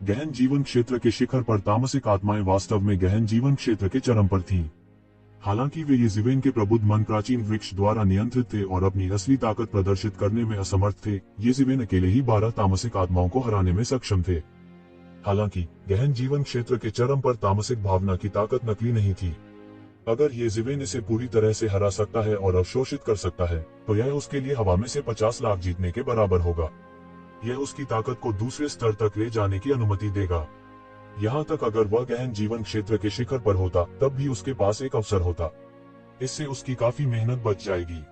गहन जीवन क्षेत्र के शिखर पर तामसिक आत्माएं वास्तव में गहन जीवन क्षेत्र के चरम पर थीं। हालांकि वे येजिवेन के प्रबुद्ध मन प्राचीन वृक्ष द्वारा नियंत्रित थे और अपनी असली ताकत प्रदर्शित करने में असमर्थ थे। येजिवेन अकेले ही 12 तामसिक आत्माओं को हराने में सक्षम थे। हालांकि गहन जीवन क्षेत्र के चरम पर तामसिक भावना की ताकत नकली नहीं थी। अगर येजिवेन इसे पूरी तरह से हरा सकता है और अवशोषित कर सकता है, तो यह उसके लिए हवा में से 50 लाख जीतने के बराबर होगा। यह उसकी ताकत को दूसरे स्तर तक ले जाने की अनुमति देगा। यहाँ तक अगर वह गहन जीवन क्षेत्र के शिखर पर होता, तब भी उसके पास एक अवसर होता। इससे उसकी काफी मेहनत बच जाएगी।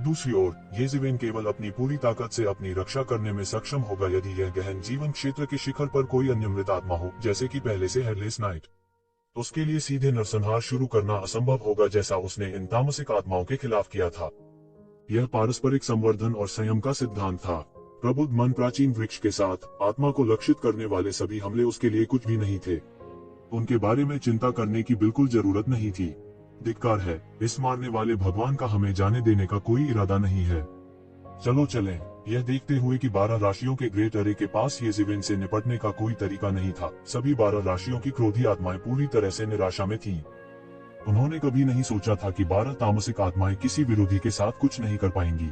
दूसरी ओर, येजिवेन केवल अपनी पूरी ताकत से अपनी रक्षा करने में सक्षम होगा यदि यह गहन जीवन क्षेत्र के शिखर पर कोई अन्य मृत आत्मा हो, जैसे कि पहले से हेडलेस नाइट। उसके लिए सीधे नरसंहार शुरू करना असंभव होगा, जैसा उसने इन तामसिक आत्माओं के खिलाफ किया था। यह पारस्परिक संवर्धन और संयम का सिद्धांत था। प्रबुद्ध मन प्राचीन वृक्ष के साथ आत्मा को लक्षित करने वाले सभी हमले उसके लिए कुछ भी नहीं थे। उनके बारे में चिंता करने की बिल्कुल जरूरत नहीं थी। धिक्कार है, इस मारने वाले भगवान का हमें जाने देने का कोई इरादा नहीं है। चलो चलें। यह देखते हुए कि 12 राशियों के ग्रेट अरे के पास येजिवेन से निपटने का कोई तरीका नहीं था, सभी 12 राशियों की क्रोधी आत्माएं पूरी तरह से निराशा में थीं। उन्होंने कभी नहीं सोचा था कि 12 तामसिक आत्माएं किसी विरोधी के साथ कुछ नहीं कर पाएंगी।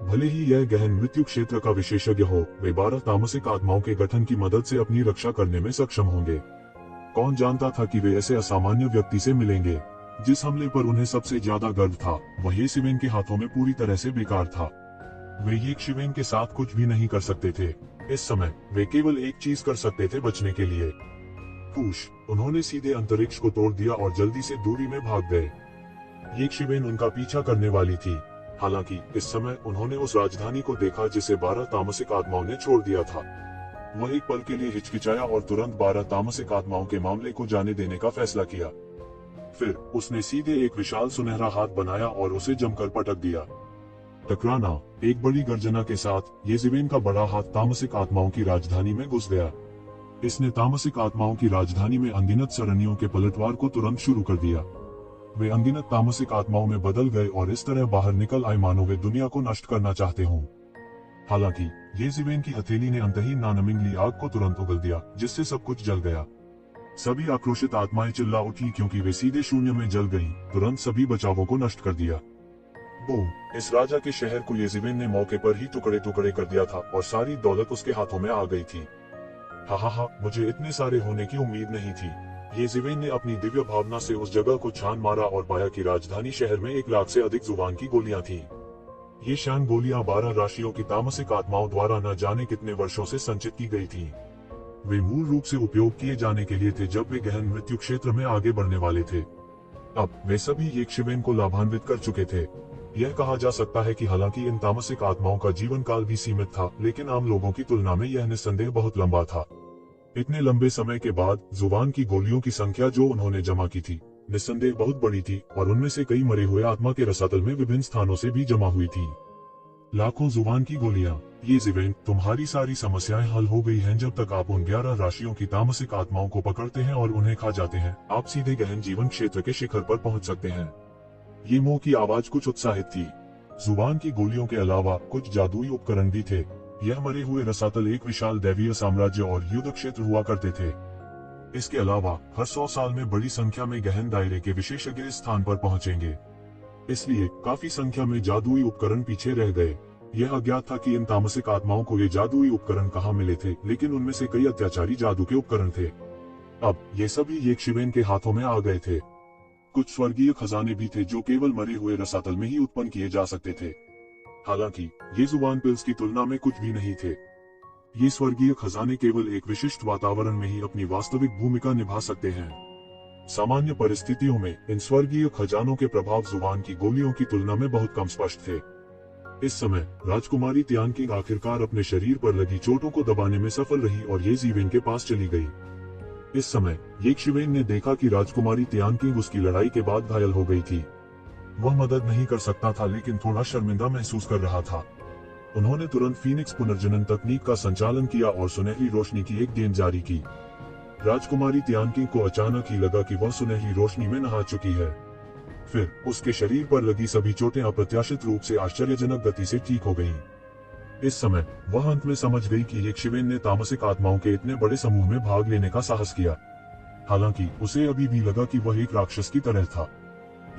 भले ही यह गहन मृत्यु क्षेत्र का विशेषज्ञ हो, वे 12 तामसिक आत्माओं के गठन की मदद से अपनी रक्षा करने में सक्षम होंगे। कौन जानता था कि वे ऐसे असामान्य व्यक्ति से मिलेंगे। जिस हमले पर उन्हें सबसे ज्यादा गर्व था, वह येजिवेन के हाथों में पूरी तरह से बेकार था। वे येजिवेन के साथ कुछ भी नहीं कर सकते थे। इस समय वे केवल एक चीज कर सकते थे, बचने के लिए पूछ। उन्होंने सीधे अंतरिक्ष को तोड़ दिया और जल्दी से दूरी में भाग गए। येजिवेन उनका पीछा करने वाली थी। हालांकि इस समय उन्होंने उस राजधानी को देखा जिसे 12 तामसिक आत्माओं ने छोड़ दिया था। वह एक पल के लिए हिचकिचाया और तुरंत 12 तामसिक आत्माओं के मामले को जाने देने का फैसला किया। फिर उसने सीधे एक विशाल सुनहरा हाथ बनाया और उसे जमकर पटक दिया। टकराना। एक बड़ी गर्जना के साथ येजिवेन का बड़ा हाथ तामसिक आत्माओं की राजधानी में घुस गया। इसने तामसिक आत्माओं की राजधानी में अनगिनत सरणियों के पलटवार को तुरंत शुरू कर दिया। वे अनगिनत तामसिक आत्माओं में बदल गए और इस तरह बाहर निकल आए मानो वे दुनिया को नष्ट करना चाहते हों। हालांकि येजिवेन की हथेली ने अंतहीन नानमिंगली आग को तुरंत उगल दिया, जिससे सब कुछ जल गया। सभी आक्रोशित आत्माएं चिल्ला उठी क्योंकि वे सीधे शून्य में जल गईं। तुरंत सभी बचावों को नष्ट कर दिया। बूम! इस राजा के शहर को येजिवेन ने मौके पर ही टुकड़े टुकड़े कर दिया था और सारी दौलत उसके हाथों में आ गई थी। हा, मुझे इतने सारे होने की उम्मीद नहीं थी। येजिवेन ने अपनी दिव्य भावना से उस जगह को छान मारा और पाया कि राजधानी शहर में 1 लाख से अधिक जुबान की गोलियां थीं। ये शान गोलियां 12 राशियों की तामसिक आत्माओं द्वारा न जाने कितने वर्षों से संचित की गई थीं। वे मूल रूप से उपयोग किए जाने के लिए थे जब वे गहन मृत्यु क्षेत्र में आगे बढ़ने वाले थे। अब वे सभी येजिवेन को लाभान्वित कर चुके थे। यह कहा जा सकता है कि हालांकि इन तामसिक आत्माओं का जीवन काल भी सीमित था, लेकिन आम लोगों की तुलना में यह निस्संदेह बहुत लंबा था। इतने लंबे समय के बाद जुबान की गोलियों की संख्या जो उन्होंने जमा की थी, निस्संदेह बहुत बड़ी थी और उनमें से कई मरे हुए आत्मा के रसातल में विभिन्न स्थानों से भी जमा हुई थी। लाखों जुबान की गोलियां। येजिवेन, तुम्हारी सारी समस्याएं हल हो गई हैं जब तक आप उन 11 राशियों की तामसिक आत्माओं को पकड़ते हैं और उन्हें खा जाते हैं। आप सीधे गहन जीवन क्षेत्र के शिखर पर पहुंच सकते हैं। ये मोह की आवाज कुछ उत्साहित थी। जुबान की गोलियों के अलावा कुछ जादुई उपकरण भी थे। यह मरे हुए रसातल एक विशाल दैवीय साम्राज्य और युद्ध क्षेत्र हुआ करते थे। इसके अलावा हर 100 साल में बड़ी संख्या में गहन दायरे के विशेषज्ञ इस स्थान पर पहुंचेंगे। इसलिए काफी संख्या में जादुई उपकरण पीछे रह गए। यह अज्ञात था कि इन तामसिक आत्माओं को ये जादुई उपकरण कहाँ मिले थे, लेकिन उनमें से कई अत्याचारी जादू के उपकरण थे। अब ये सभी येजिवेन के हाथों में आ गए थे। कुछ स्वर्गीय खजाने भी थे जो केवल मरे हुए रसातल में ही उत्पन्न किए जा सकते थे। हालांकि ये जुबान पिल्स की तुलना में कुछ भी नहीं थे। ये स्वर्गीय खजाने केवल एक विशिष्ट वातावरण में ही अपनी वास्तविक भूमिका निभा सकते हैं। सामान्य परिस्थितियों में इन स्वर्गीय खजानों के प्रभाव जुबान की गोलियों की तुलना में बहुत कम स्पष्ट थे। इस समय राजकुमारी तियानकिंग आखिरकार अपने शरीर पर लगी चोटों को दबाने में सफल रही और येजिवेन के पास चली गई। इस समय येजिवेन ने देखा कि राजकुमारी तियानकिंग उसकी लड़ाई के बाद घायल हो गई थी। वह मदद नहीं कर सकता था, लेकिन थोड़ा शर्मिंदा महसूस कर रहा था। उन्होंने तुरंत फीनिक्स पुनर्जनन तकनीक का संचालन किया और सुनहरी रोशनी की एक गेंद जारी की। राजकुमारी तियानकिंग को अचानक ही लगा कि वह सुनहरी रोशनी में नहा चुकी है। फिर उसके शरीर पर लगी सभी चोटें अप्रत्याशित रूप से आश्चर्यजनक गति से ठीक हो गईं। इस समय वह अंत में समझ गई कि एक शिवेन ने तामसिक आत्माओं के इतने बड़े समूह में भाग लेने का साहस किया। हालांकि उसे अभी भी लगा कि वह एक राक्षस की तरह था।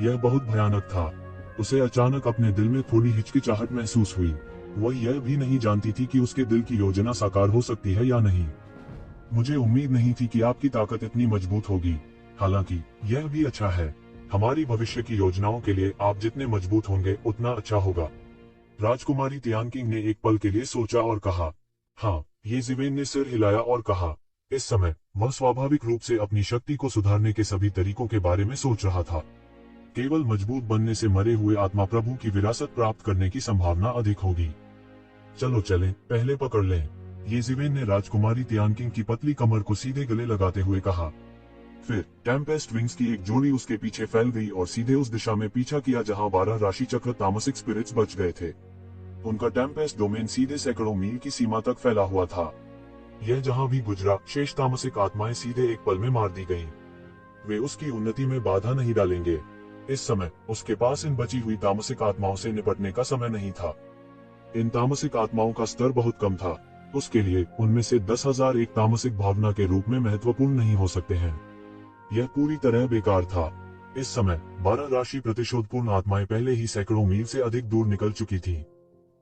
यह बहुत भयानक था। उसे अचानक अपने दिल में थोड़ी हिचकिचाहट महसूस हुई। वह यह भी नहीं जानती थी कि उसके दिल की योजना साकार हो सकती है या नहीं। मुझे उम्मीद नहीं थी कि आपकी ताकत इतनी मजबूत होगी। हालांकि यह भी अच्छा है। हमारी भविष्य की योजनाओं के लिए आप जितने मजबूत होंगे उतना अच्छा होगा। राजकुमारी तियानकिंग ने एक पल के लिए सोचा और कहा, हाँ। ये जिवेन ने सिर हिलाया और कहा। इस समय वह स्वाभाविक रूप से अपनी शक्ति को सुधारने के सभी तरीकों के बारे में सोच रहा था। केवल मजबूत बनने से मरे हुए आत्मा प्रभु की विरासत प्राप्त करने की संभावना अधिक होगी। चलो चलें, पहले पकड़ लें। ये जिवेन ने राजकुमारी तियानकिंग की पतली कमर को सीधे गले लगाते हुए कहा। फिर टेम्पेस्ट विंग्स की एक जोड़ी उसके पीछे फैल गई और सीधे उस दिशा में पीछा किया जहां 12 राशि चक्र तामसिक स्पिरिट्स बच गए थे। उनका टेम्पेस्ट डोमेन सीधे सैकड़ों मील की सीमा तक फैला हुआ था। यह जहां भी गुजरा, शेष तामसिक आत्माएं सीधे एक पल में मार दी गईं। वे उसकी उन्नति में बाधा नहीं डालेंगे। इस समय उसके पास इन बची हुई तामसिक आत्माओं से निपटने का समय नहीं था। इन तामसिक आत्माओं का स्तर बहुत कम था। उसके लिए उनमें से 10,000 एक तामसिक भावना के रूप में महत्वपूर्ण नहीं हो सकते हैं। यह पूरी तरह बेकार था। इस समय 12 राशि प्रतिशोधपूर्ण आत्माएं पहले ही सैकड़ों मील से अधिक दूर निकल चुकी थी।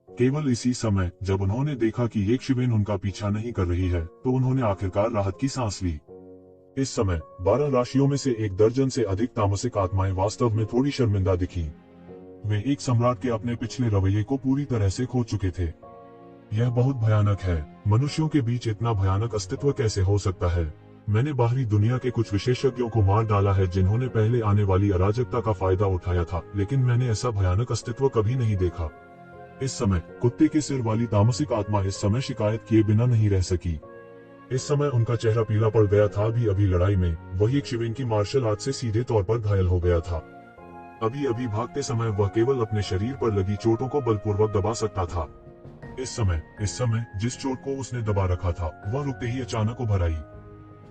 केवल इसी समय जब उन्होंने देखा कि एक शिवेन उनका पीछा नहीं कर रही है, तो उन्होंने आखिरकार राहत की सांस ली। इस समय 12 राशियों में से 1 दर्जन से अधिक तामसिक आत्माएं वास्तव में थोड़ी शर्मिंदा दिखी। वे एक सम्राट के अपने पिछले रवैये को पूरी तरह से खो चुके थे। यह बहुत भयानक है। मनुष्यों के बीच इतना भयानक अस्तित्व कैसे हो सकता है? मैंने बाहरी दुनिया के कुछ विशेषज्ञों को मार डाला है जिन्होंने पहले आने वाली अराजकता का फायदा उठाया था, लेकिन मैंने ऐसा भयानक अस्तित्व कभी नहीं देखा। इस समय कुत्ते के सिर वाली तामसिक आत्मा इस समय शिकायत किए बिना नहीं रह सकी। इस समय उनका चेहरा पीला पड़ गया था। अभी लड़ाई में वही एक शिवेन की मार्शल आर्ट से सीधे तौर पर घायल हो गया था। अभी भागते समय वह केवल अपने शरीर पर लगी चोटों को बलपूर्वक दबा सकता था। इस समय जिस चोट को उसने दबा रखा था, वह रुकते ही अचानक उभर आई।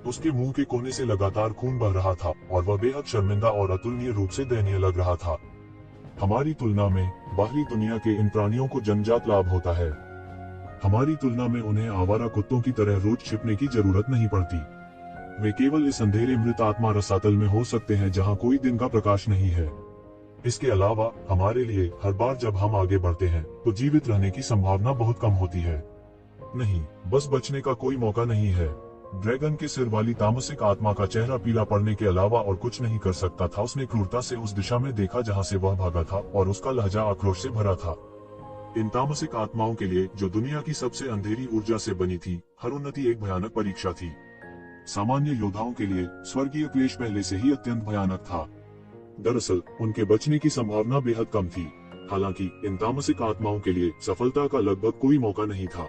उसके मुंह के कोने से लगातार खून बह रहा था और वह बेहद शर्मिंदा और अतुलनीय रूप से दयनीय लग रहा था। हमारी तुलना में बाहरी दुनिया के इन प्राणियों को जन्मजात लाभ होता है। हमारी तुलना में उन्हें आवारा कुत्तों की तरह रोज छिपने की जरूरत नहीं पड़ती। वे केवल इस अंधेरे मृत आत्मा रसातल में हो सकते हैं जहां कोई दिन का प्रकाश नहीं है। इसके अलावा हमारे लिए हर बार जब हम आगे बढ़ते हैं तो जीवित रहने की संभावना बहुत कम होती है। नहीं, बस बचने का कोई मौका नहीं है। ड्रैगन के सिर वाली तामसिक आत्मा का चेहरा पीला पड़ने के अलावा और कुछ नहीं कर सकता था। उसने क्रूरता से उस दिशा में देखा जहां से वह भागा था और उसका लहजा आक्रोश से भरा था। इन तामसिक आत्माओं के लिए, जो दुनिया की सबसे अंधेरी ऊर्जा से बनी थी, हर उन्नति एक भयानक परीक्षा थी। सामान्य योद्धाओं के लिए स्वर्गीय क्लेश पहले से ही अत्यंत भयानक था। दरअसल उनके बचने की संभावना बेहद कम थी। हालांकि इन तामसिक आत्माओं के लिए सफलता का लगभग कोई मौका नहीं था।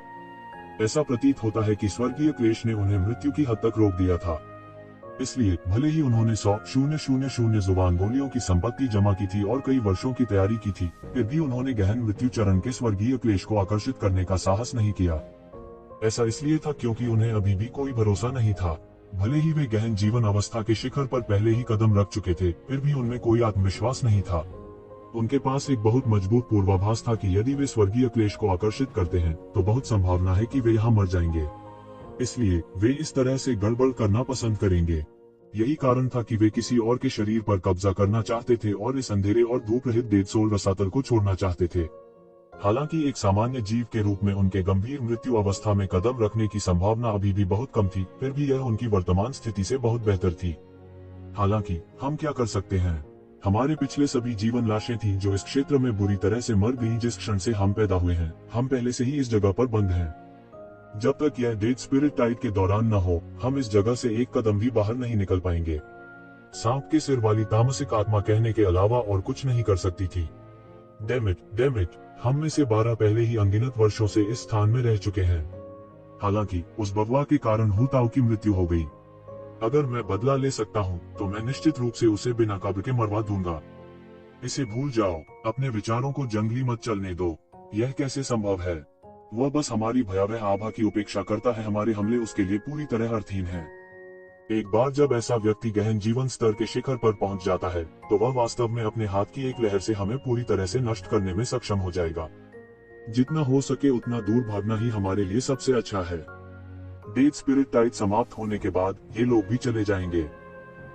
ऐसा प्रतीत होता है कि स्वर्गीय क्लेश ने उन्हें मृत्यु की हद तक रोक दिया था। इसलिए भले ही उन्होंने 100,000 जुबान गोलियों की संपत्ति जमा की थी और कई वर्षों की तैयारी की थी, फिर भी उन्होंने गहन मृत्यु चरण के स्वर्गीय क्लेश को आकर्षित करने का साहस नहीं किया। ऐसा इसलिए था क्योंकि उन्हें अभी भी कोई भरोसा नहीं था। भले ही वे गहन जीवन अवस्था के शिखर पर पहले ही कदम रख चुके थे, फिर भी उनमें कोई आत्मविश्वास नहीं था। उनके पास एक बहुत मजबूत पूर्वाभास था कि यदि वे स्वर्गीय क्लेश को आकर्षित करते हैं तो बहुत संभावना है कि वे यहाँ मर जाएंगे। इसलिए वे इस तरह से गड़बड़ करना पसंद करेंगे। यही कारण था कि वे किसी और के शरीर पर कब्जा करना चाहते थे और इस अंधेरे और धूप रहित डेड सोल रसातल को छोड़ना चाहते थे। हालांकि एक सामान्य जीव के रूप में उनके गंभीर मृत्यु अवस्था में कदम रखने की संभावना अभी भी बहुत कम थी, फिर भी यह उनकी वर्तमान स्थिति से बहुत बेहतर थी। हालांकि हम क्या कर सकते हैं? हमारे पिछले सभी जीवन लाशें थीं जो इस क्षेत्र में बुरी तरह से मर गईं। जिस क्षण से हम पैदा हुए हैं, हम पहले से ही इस जगह पर बंद हैं। जब तक यह डेड स्पिरिट टाइड के दौरान न हो, हम इस जगह से एक कदम भी बाहर नहीं निकल पाएंगे। सांप के सिर वाली तामसिक आत्मा कहने के अलावा और कुछ नहीं कर सकती थी। डैम इट, हम में से 12 पहले ही अनगिनत वर्षों से इस स्थान में रह चुके हैं। हालांकि उस बगवा के कारण हू ताऊ की मृत्यु हो गई। अगर मैं बदला ले सकता हूँ तो मैं निश्चित रूप से उसे बिना कब्र के मरवा दूंगा। इसे भूल जाओ, अपने विचारों को जंगली मत चलने दो। यह कैसे संभव है? वह बस हमारी भयावह आभा की उपेक्षा करता है। हमारे हमले उसके लिए पूरी तरह अर्थहीन हैं। एक बार जब ऐसा व्यक्ति गहन जीवन स्तर के शिखर पर पहुंच जाता है, तो वह वास्तव में अपने हाथ की एक लहर से हमें पूरी तरह से नष्ट करने में सक्षम हो जाएगा। जितना हो सके उतना दूर भागना ही हमारे लिए सबसे अच्छा है। डेथ स्पिरिट टाइड समाप्त होने के बाद ये लोग भी चले जाएंगे।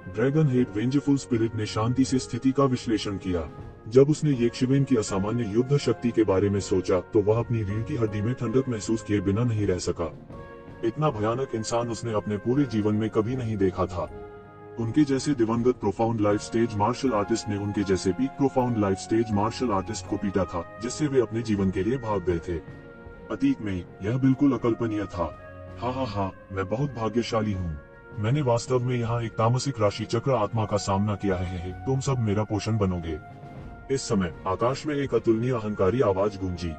ड्रैगन हेड वेंजफुल स्पिरिट ने शांति से स्थिति का विश्लेषण किया। जब उसने येक्षवेन की असामान्य युद्ध शक्ति के बारे में सोचा तो वह अपनी रीढ़ की हड्डी में ठंडक महसूस किए बिना नहीं रह सका। इतना भयानक इंसान उसने अपने पूरे जीवन में कभी नहीं देखा था। उनके जैसे दिवंगत profound life stage martial artist ने उनके जैसे peak profound life stage martial artist को पीटा था, जिससे वे अपने जीवन के लिए भाग गए थे। अतीत में यह बिल्कुल अकल्पनीय था। हाँ, मैं बहुत भाग्यशाली हूँ। मैंने वास्तव में यहाँ एक तामसिक राशि चक्र आत्मा का सामना किया है। तुम सब मेरा पोषण बनोगे। इस समय आकाश में एक अतुलनीय अहंकारी आवाज गूंजी।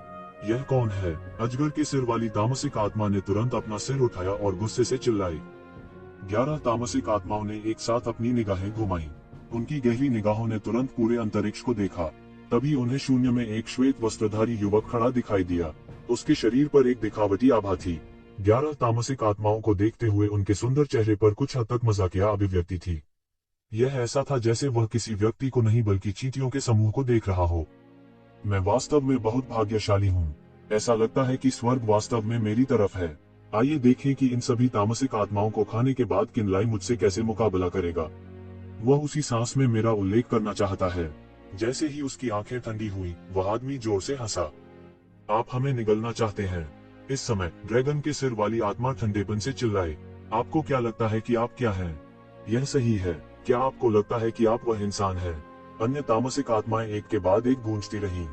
यह कौन है? अजगर के सिर वाली तामसिक आत्मा ने तुरंत अपना सिर उठाया और गुस्से से चिल्लाई। 11 तामसिक आत्माओं ने एक साथ अपनी निगाहें घुमाई। उनकी गहरी निगाहों ने तुरंत पूरे अंतरिक्ष को देखा। तभी उन्हें शून्य में एक श्वेत वस्त्रधारी युवक खड़ा दिखाई दिया। उसके शरीर पर एक दिखावटी आभा थी। 11 तामसिक आत्माओं को देखते हुए उनके सुंदर चेहरे पर कुछ हद तक मजाकिया अभिव्यक्ति थी। यह ऐसा था जैसे वह किसी व्यक्ति को नहीं बल्कि चींटियों के समूह को देख रहा हो। मैं वास्तव में बहुत भाग्यशाली हूँ। ऐसा लगता है कि स्वर्ग वास्तव में मेरी तरफ है। आइए देखें कि इन सभी तामसिक आत्माओं को खाने के बाद किनलाई मुझसे कैसे मुकाबला करेगा। वह उसी सांस में मेरा उल्लेख करना चाहता है। जैसे ही उसकी आंखें ठंडी हुई, वह आदमी जोर से हंसा। आप हमें निगलना चाहते हैं? इस समय ड्रैगन के सिर वाली आत्मा ठंडेपन से चिल्लाए। आपको क्या लगता है कि आप क्या हैं? यह सही है। क्या आपको लगता है कि आप वह इंसान हैं? अन्य तामसिक आत्माएं एक के बाद एक गूंजती रहीं।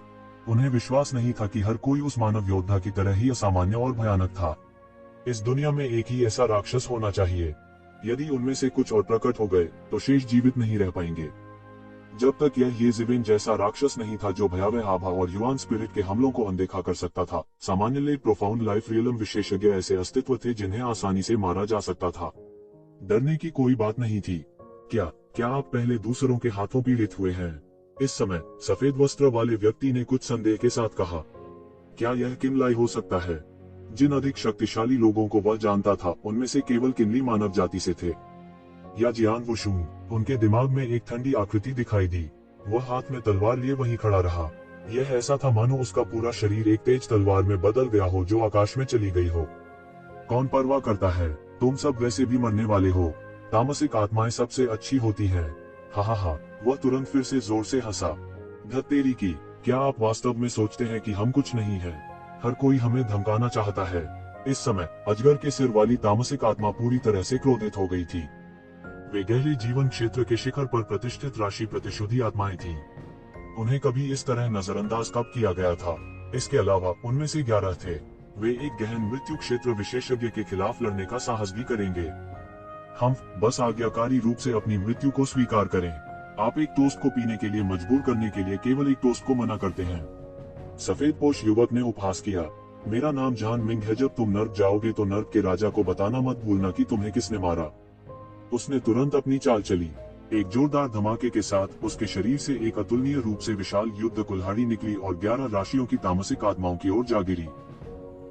उन्हें विश्वास नहीं था कि हर कोई उस मानव योद्धा की तरह ही असामान्य और भयानक था। इस दुनिया में एक ही ऐसा राक्षस होना चाहिए। यदि उनमें से कुछ और प्रकट हो गए तो शेष जीवित नहीं रह पाएंगे। जब तक यह येज़ेबेन जैसा राक्षस नहीं था जो भयावह आभा और युवान स्पिरिट के हमलों को अनदेखा कर सकता था, सामान्य ले प्रोफाउंड लाइफ रियलम विशेषज्ञ ऐसे अस्तित्व थे जिन्हें आसानी से मारा जा सकता था। डरने की कोई बात नहीं थी। क्या आप पहले दूसरों के हाथों पीड़ित हुए हैं? इस समय सफेद वस्त्र वाले व्यक्ति ने कुछ संदेह के साथ कहा। क्या यह किनलाई हो सकता है? जिन अधिक शक्तिशाली लोगों को वह जानता था उनमें से केवल किनली मानव जाति से थे। या जियान वुशुन? उनके दिमाग में एक ठंडी आकृति दिखाई दी। वह हाथ में तलवार लिए वहीं खड़ा रहा। यह ऐसा था मानो उसका पूरा शरीर एक तेज तलवार में बदल गया हो जो आकाश में चली गई हो। कौन परवाह करता है? तुम सब वैसे भी मरने वाले हो। तामसिक आत्माएं सबसे अच्छी होती हैं। हा। वह तुरंत फिर से जोर से हंसा। धत्तेरी की, क्या आप वास्तव में सोचते हैं कि हम कुछ नहीं हैं? हर कोई हमें धमकाना चाहता है। इस समय अजगर के सिर वाली तामसिक आत्मा पूरी तरह से क्रोधित हो गई थी। वे गहरे जीवन क्षेत्र के शिखर पर प्रतिष्ठित राशि प्रतिशुद्धि आत्माएं थीं। उन्हें कभी इस तरह नजरअंदाज कब किया गया था? इसके अलावा उनमें से 11 थे। वे एक गहन मृत्यु क्षेत्र विशेषज्ञ के खिलाफ लड़ने का साहस भी करेंगे। हम बस आज्ञाकारी रूप से अपनी मृत्यु को स्वीकार करें। आप एक टोस्ट को पीने के लिए मजबूर करने के लिए केवल एक टोस्ट को मना करते हैं। सफेद पोश युवक ने उपहास किया। मेरा नाम जान मिंग है। जब तुम नर्क जाओगे तो नर्क के राजा को बताना मत भूलना कि तुम्हें किसने मारा। उसने तुरंत अपनी चाल चली। एक जोरदार धमाके के साथ उसके शरीर से एक अतुलनीय रूप से विशाल युद्ध कुल्हाड़ी निकली और 11 राशियों की तामसिक आत्माओं की ओर जा गिरी।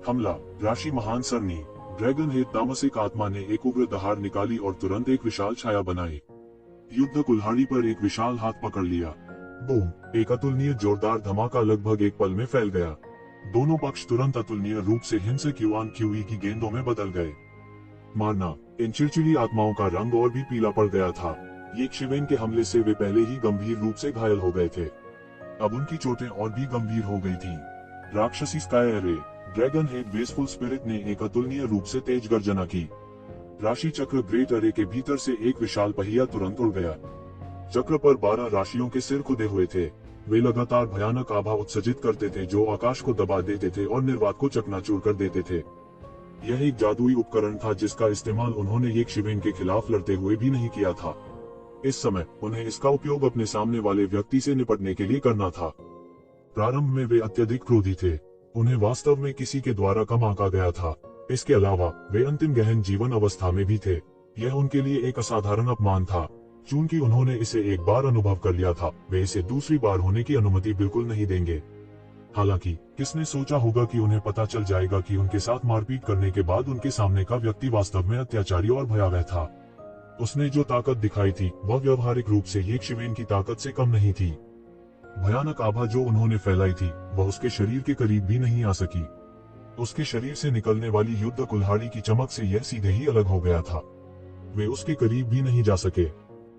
हमला। राशि महान सरनी। ड्रैगन हेड तामसिक आत्मा ने एक उग्र दहाड़ निकाली और तुरंत एक विशाल छाया बनाई। युद्ध कुल्हाड़ी पर एक विशाल हाथ पकड़ लिया। बूम! एक अतुलनीय जोरदार धमाका लगभग एक पल में फैल गया। दोनों पक्ष तुरंत अतुलनीय रूप से हिंसक युवान क्यूई की गेंदों में बदल गए। मारना। इन चिड़चिड़ी आत्माओं का रंग और भी पीला पड़ गया था। येक्षवेन के हमले से वे पहले ही गंभीर रूप से घायल हो गए थे। अब उनकी चोटें और भी गंभीर हो गई थीं। राक्षसी sky array. Dragon head wasteful spirit ने एक अतुलनीय रूप से तेज गर्जना की। राशि चक्र ग्रेट अरे के भीतर से एक विशाल पहिया तुरंत उड़ गया। चक्र पर 12 राशियों के सिर खुदे हुए थे। वे लगातार भयानक आभा उत्सर्जित करते थे जो आकाश को दबा देते थे और निर्वात को चकनाचूर कर देते थे। यह एक जादुई उपकरण था जिसका इस्तेमाल उन्होंने येक्षवेन के खिलाफ लड़ते हुए भी नहीं किया था। इस समय उन्हें इसका उपयोग अपने सामने वाले व्यक्ति से निपटने के लिए करना था। प्रारंभ में वे अत्यधिक क्रोधी थे। उन्हें वास्तव में किसी के द्वारा कम आंका गया था। इसके अलावा वे अंतिम गहन जीवन अवस्था में भी थे। यह उनके लिए एक असाधारण अपमान था। चूंकि उन्होंने इसे एक बार अनुभव कर लिया था, वे इसे दूसरी बार होने की अनुमति बिल्कुल नहीं देंगे। हालांकि किसने सोचा होगा कि उन्हें पता चल जाएगा कि उनके साथ मारपीट करने के बाद उनके सामने का व्यक्ति वास्तव में अत्याचारी और भयावह था। उसने जो ताकत दिखाई थी वह व्यवहारिक रूप से येक्षवेन की ताकत से कम नहीं थी। भयानक आभा जो उन्होंने फैलाई थी वह उसके शरीर के करीब भी नहीं आ सकी। उसके शरीर से निकलने वाली युद्ध कुल्हाड़ी की चमक से यह सीधे ही अलग हो गया था। वे उसके करीब भी नहीं जा सके।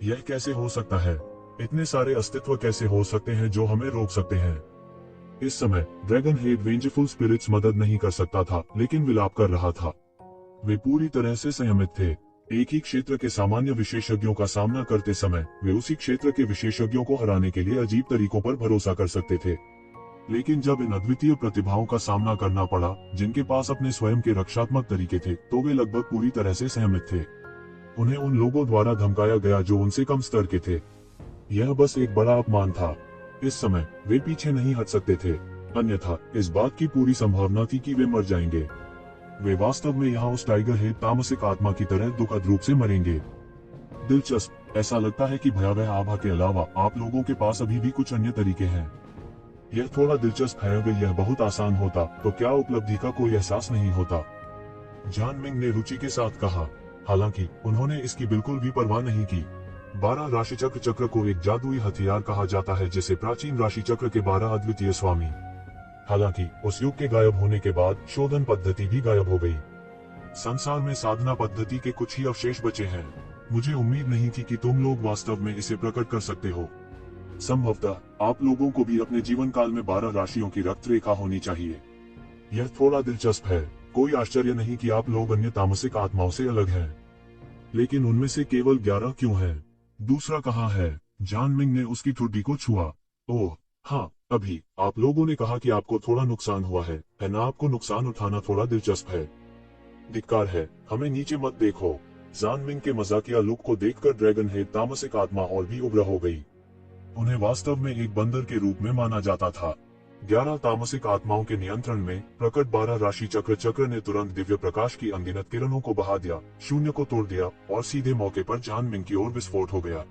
यह कैसे हो सकता है? इतने सारे अस्तित्व कैसे हो सकते हैं जो हमें रोक सकते हैं? इस समय ड्रैगन हेड वेंजफुल स्पिरिट्स मदद नहीं कर सकता था, लेकिन विलाप कर रहा था। वे पूरी तरह से संयमित थे। एक ही क्षेत्र के सामान्य विशेषज्ञों का सामना करते समय वे उसी क्षेत्र के विशेषज्ञों को हराने के लिए अजीब तरीकों पर भरोसा कर सकते थे। लेकिन जब इन अद्वितीय प्रतिभाओं का सामना करना पड़ा, जिनके पास अपने स्वयं के रक्षात्मक तरीके थे, तो वे लगभग पूरी तरह से सहमत थे। उन्हें उन लोगों द्वारा धमकाया गया जो उनसे कम स्तर के थे। यह बस एक बड़ा अपमान था। इस समय वे पीछे नहीं हट सकते थे, अन्यथा इस बात की पूरी संभावना थी कि वे मर जाएंगे। वे वास्तव में यहाँ उस टाइगर हेड तामसिक आत्मा की तरह दुखद रूप से मरेंगे। दिलचस्प, ऐसा लगता है कि भयावह आभा के अलावा आप लोगों के पास अभी भी कुछ अन्य तरीके हैं। यह थोड़ा दिलचस्प है। अगर यह बहुत आसान होता तो क्या उपलब्धि का कोई एहसास नहीं होता? जान मिंग ने रुचि के साथ कहा। हालांकि उन्होंने इसकी बिल्कुल भी परवाह नहीं की। 12 राशि चक्र को एक जादुई हथियार कहा जाता है जिसे प्राचीन राशि चक्र के 12 अद्वितीय स्वामी। हालांकि उस युग के गायब होने के बाद शोधन पद्धति भी गायब हो गई। संसार में साधना पद्धति के कुछ ही अवशेष बचे हैं। मुझे उम्मीद नहीं थी कि तुम लोग वास्तव में इसे प्रकट कर सकते हो। संभवतः आप लोगों को भी अपने जीवन काल में 12 राशियों की रक्त रेखा होनी चाहिए। यह थोड़ा दिलचस्प है। कोई आश्चर्य नहीं कि आप लोग अन्य तामसिक आत्माओं से अलग हैं। लेकिन उनमें से केवल 11 क्यों हैं? दूसरा कहाँ है? जान मिंग ने उसकी ठुड्डी को छुआ। ओह हाँ, अभी आप लोगों ने कहा कि आपको थोड़ा नुकसान हुआ है ना? आपको नुकसान उठाना थोड़ा दिलचस्प है। धिक्कार है, हमें नीचे मत देखो। जान मिंग के मजाकिया लुक को देखकर ड्रैगन हेड तामसिक आत्मा और भी उग्र हो गई। उन्हें वास्तव में एक बंदर के रूप में माना जाता था। 11 तामसिक आत्माओं के नियंत्रण में प्रकट 12 राशि चक्र ने तुरंत दिव्य प्रकाश की अनगिनत किरणों को बहा दिया, शून्य को तोड़ दिया और सीधे मौके पर जान मिंग की ओर विस्फोट हो गया।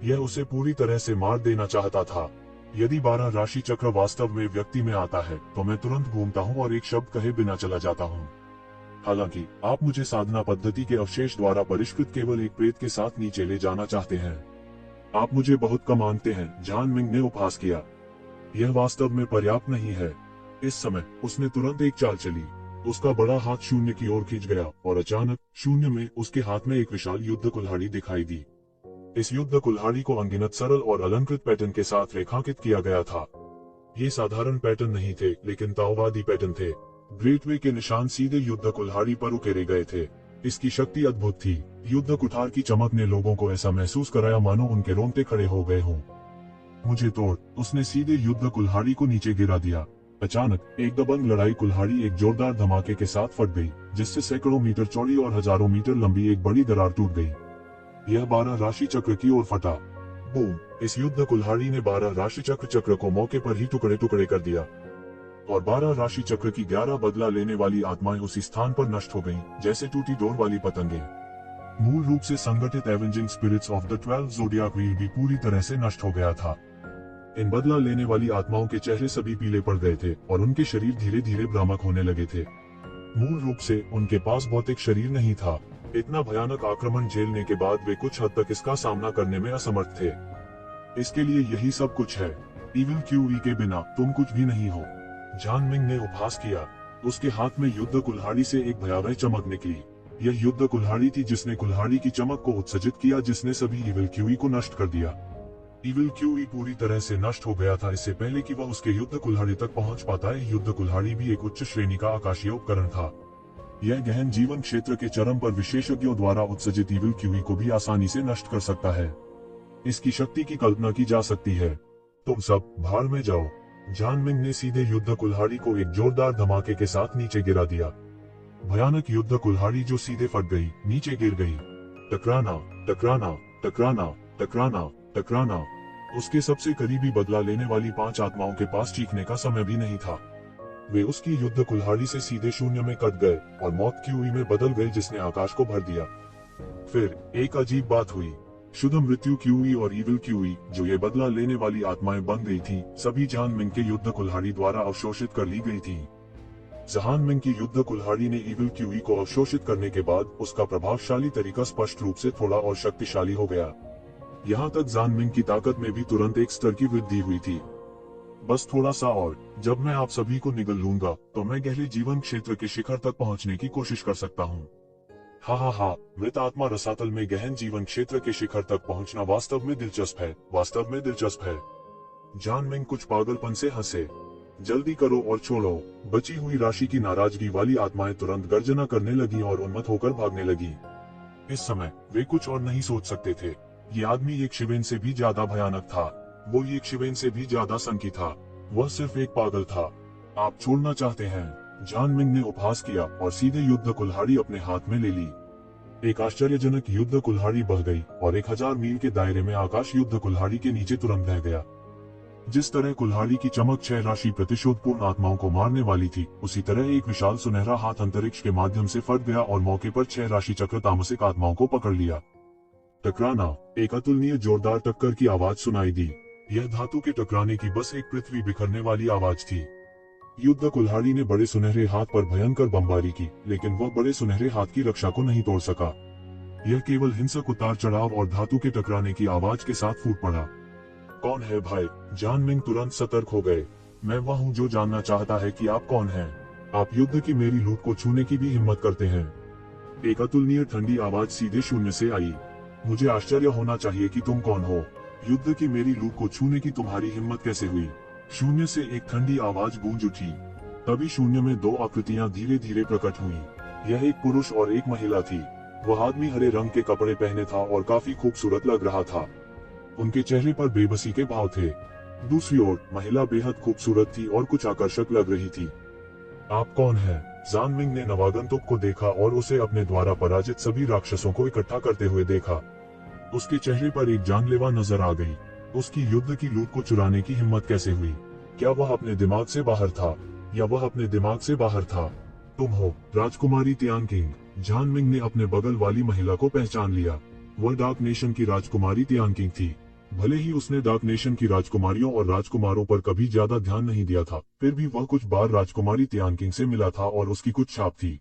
यह उसे पूरी तरह से मार देना चाहता था। यदि 12 राशि चक्र वास्तव में व्यक्ति में आता है तो मैं तुरंत घूमता हूँ और एक शब्द कहे बिना चला जाता हूँ। हालांकि आप मुझे साधना पद्धति के अवशेष द्वारा परिष्कृत केवल एक प्रेत के साथ नीचे ले जाना चाहते हैं। आप मुझे बहुत कम मानते हैं, जान मिंग ने उपहास किया। यह वास्तव में पर्याप्त नहीं है। इस समय उसने तुरंत एक चाल चली। उसका बड़ा हाथ शून्य की ओर खींच गया और अचानक शून्य में उसके हाथ में एक विशाल युद्ध कुल्हाड़ी दिखाई दी। इस युद्ध कुल्हाड़ी को अनगिनत सरल और अलंकृत पैटर्न के साथ रेखांकित किया गया था। ये साधारण पैटर्न नहीं थे, लेकिन ताओवादी पैटर्न थे। ग्रेट वे के निशान सीधे युद्ध कुल्हाड़ी पर उकेरे गए थे। इसकी शक्ति अद्भुत थी। युद्ध कुठार की चमक ने लोगों को ऐसा महसूस कराया मानो उनके रोंगटे खड़े हो गए हों। मुझे तोड़, उसने सीधे युद्ध कुल्हाड़ी को नीचे गिरा दिया। अचानक एक दबंग लड़ाई कुल्हाड़ी एक जोरदार धमाके के साथ फट गई, जिससे सैकड़ों मीटर चौड़ी और हजारों मीटर लंबी एक बड़ी दरार टूट गई। यह 12 राशि चक्र की ओर फटा। बूम! इस युद्ध कुल्हाड़ी ने 12 राशि चक्र को मौके पर ही टुकड़े टुकड़े कर दिया और 12 राशि चक्र की 11 बदला लेने वाली आत्माएं उसी स्थान पर नष्ट हो गईं, जैसे टूटी डोर वाली पतंगे। मूल रूप से संगठित एवेंजिंग स्पिरिट्स ऑफ द 12 ज़ोडियाक व्हील भी पूरी तरह से नष्ट हो गया था। इन बदला लेने वाली आत्माओं के चेहरे सभी पीले पड़ गए थे और उनके शरीर धीरे धीरे भ्रामक होने लगे थे। मूल रूप से उनके पास भौतिक शरीर नहीं था। इतना भयानक आक्रमण झेलने के बाद वे कुछ हद तक इसका सामना करने में असमर्थ थे। इसके लिए यही सब कुछ है। इविल क्यूई के बिना तुम कुछ भी नहीं हो। जान मिंग ने उपहास किया। उसके हाथ में युद्ध कुल्हाड़ी से एक भयावह चमक निकली। यह युद्ध कुल्हाड़ी थी जिसने कुल्हाड़ी की चमक को उत्सर्जित किया, जिसने सभी इविल क्यूई को नष्ट कर दिया। इविल क्यूई पूरी तरह से नष्ट हो गया था इससे पहले कि वह उसके युद्ध कुल्हाड़ी तक पहुंच पाता है। युद्ध कुल्हाड़ी भी एक उच्च श्रेणी का आकाशीय उपकरण था। यह गहन जीवन क्षेत्र के चरम पर विशेषज्ञों द्वारा उत्सर्जित इविल क्यूई को भी आसानी से नष्ट कर सकता है। इसकी शक्ति की कल्पना की जा सकती है। तुम सब भाड़ में जाओ। जान मिंग ने सीधे युद्ध कुल्हाड़ी को एक जोरदार धमाके के साथ नीचे गिरा दिया। भयानक युद्ध कुल्हाड़ी जो सीधे फट गई, नीचे गिर गई। टकराना, टकराना, टकराना, टकराना, टकराना। उसके सबसे करीबी बदला लेने वाली 5 आत्माओं के पास चीखने का समय भी नहीं था। वे उसकी युद्ध कुल्हाड़ी से सीधे शून्य में कट गए और मौत क्यूई में बदल गए, जिसने आकाश को भर दिया। फिर एक अजीब बात हुई। शुद्ध मृत्यु क्यूई और इविल क्यूई, जो ये बदला लेने वाली आत्माएं बन गई थी, सभी जान मिंग के युद्ध कुल्हाड़ी द्वारा अवशोषित कर ली गई थी। जान मिंग की युद्ध कुल्हाड़ी ने इविल क्यूई को अवशोषित करने के बाद उसका प्रभावशाली तरीका स्पष्ट रूप से थोड़ा और शक्तिशाली हो गया। यहाँ तक जान मिंग की ताकत में भी तुरंत एक स्तर की वृद्धि हुई थी। बस थोड़ा सा और, जब मैं आप सभी को निगल लूंगा तो मैं गहरे जीवन क्षेत्र के शिखर तक पहुंचने की कोशिश कर सकता हूँ। हा, मृत आत्मा रसातल में गहन जीवन क्षेत्र के शिखर तक पहुंचना वास्तव में दिलचस्प है, वास्तव में दिलचस्प है। जान मिंग कुछ पागलपन से हंसे। जल्दी करो और छोड़ो। बची हुई राशि की नाराजगी वाली आत्माएं तुरंत गर्जना करने लगी और उन्मत्त होकर भागने लगी। इस समय वे कुछ और नहीं सोच सकते थे। ये आदमी एक शिवेन से भी ज्यादा भयानक था। वो एक शिवेन से भी ज्यादा संकी था। वह सिर्फ एक पागल था। आप छोड़ना चाहते हैं? जान मिंग ने उपहास किया और सीधे युद्ध कुल्हाड़ी अपने हाथ में ले ली। एक आश्चर्यजनक युद्ध कुल्हाड़ी बह गई और 1000 मील के दायरे में आकाश युद्ध कुल्हाड़ी के नीचे तुरंत रह गया। जिस तरह कुल्हाड़ी की चमक 6 राशि प्रतिशोधपूर्ण आत्माओं को मारने वाली थी, उसी तरह एक विशाल सुनहरा हाथ अंतरिक्ष के माध्यम से फट गया और मौके पर 6 राशि चक्र तामसिक आत्माओं को पकड़ लिया। टकराना। एक अतुलनीय जोरदार टक्कर की आवाज सुनाई दी। यह धातु के टकराने की बस एक पृथ्वी बिखरने वाली आवाज थी। युद्ध कुल्हाड़ी ने बड़े सुनहरे हाथ पर भयंकर बमबारी की, लेकिन वह बड़े सुनहरे हाथ की रक्षा को नहीं तोड़ सका। यह केवल हिंसक उतार चढ़ाव और धातु के टकराने की आवाज के साथ फूट पड़ा। कौन है भाई? जान मिंग तुरंत सतर्क हो गए। मैं वह हूँ जो जानना चाहता है कि आप कौन हैं। आप युद्ध की मेरी लूट को छूने की भी हिम्मत करते हैं। एक अतुलनीय ठंडी आवाज सीधे शून्य से आई। मुझे आश्चर्य होना चाहिए कि तुम कौन हो। युद्ध की मेरी लूट को छूने की तुम्हारी हिम्मत कैसे हुई? शून्य से एक ठंडी आवाज गूंज उठी। तभी शून्य में 2 आकृतियां धीरे धीरे प्रकट हुई। यह एक पुरुष और एक महिला थी। वह आदमी हरे रंग के कपड़े पहने था और काफी खूबसूरत लग रहा था। उनके चेहरे पर बेबसी के भाव थे। दूसरी ओर महिला बेहद खूबसूरत थी और कुछ आकर्षक लग रही थी। आप कौन हैं? जान मिंग ने नवागंतुक को देखा और उसे अपने द्वारा पराजित सभी राक्षसों को इकट्ठा करते हुए देखा। उसके चेहरे पर एक जानलेवा नजर आ गई। उसकी युद्ध की लूट को चुराने की हिम्मत कैसे हुई? क्या वह अपने दिमाग से बाहर था, या वह अपने दिमाग से बाहर था? तुम हो राजकुमारी तियानकिंग। जान मिंग ने अपने बगल वाली महिला को पहचान लिया। वह डार्क नेशन की राजकुमारी तियानकिंग थी। भले ही उसने डार्क नेशन की राजकुमारियों और राजकुमारों पर कभी ज्यादा ध्यान नहीं दिया था, फिर भी वह कुछ बार राजकुमारी तियानकिंग से मिला था और उसकी कुछ छाप थी।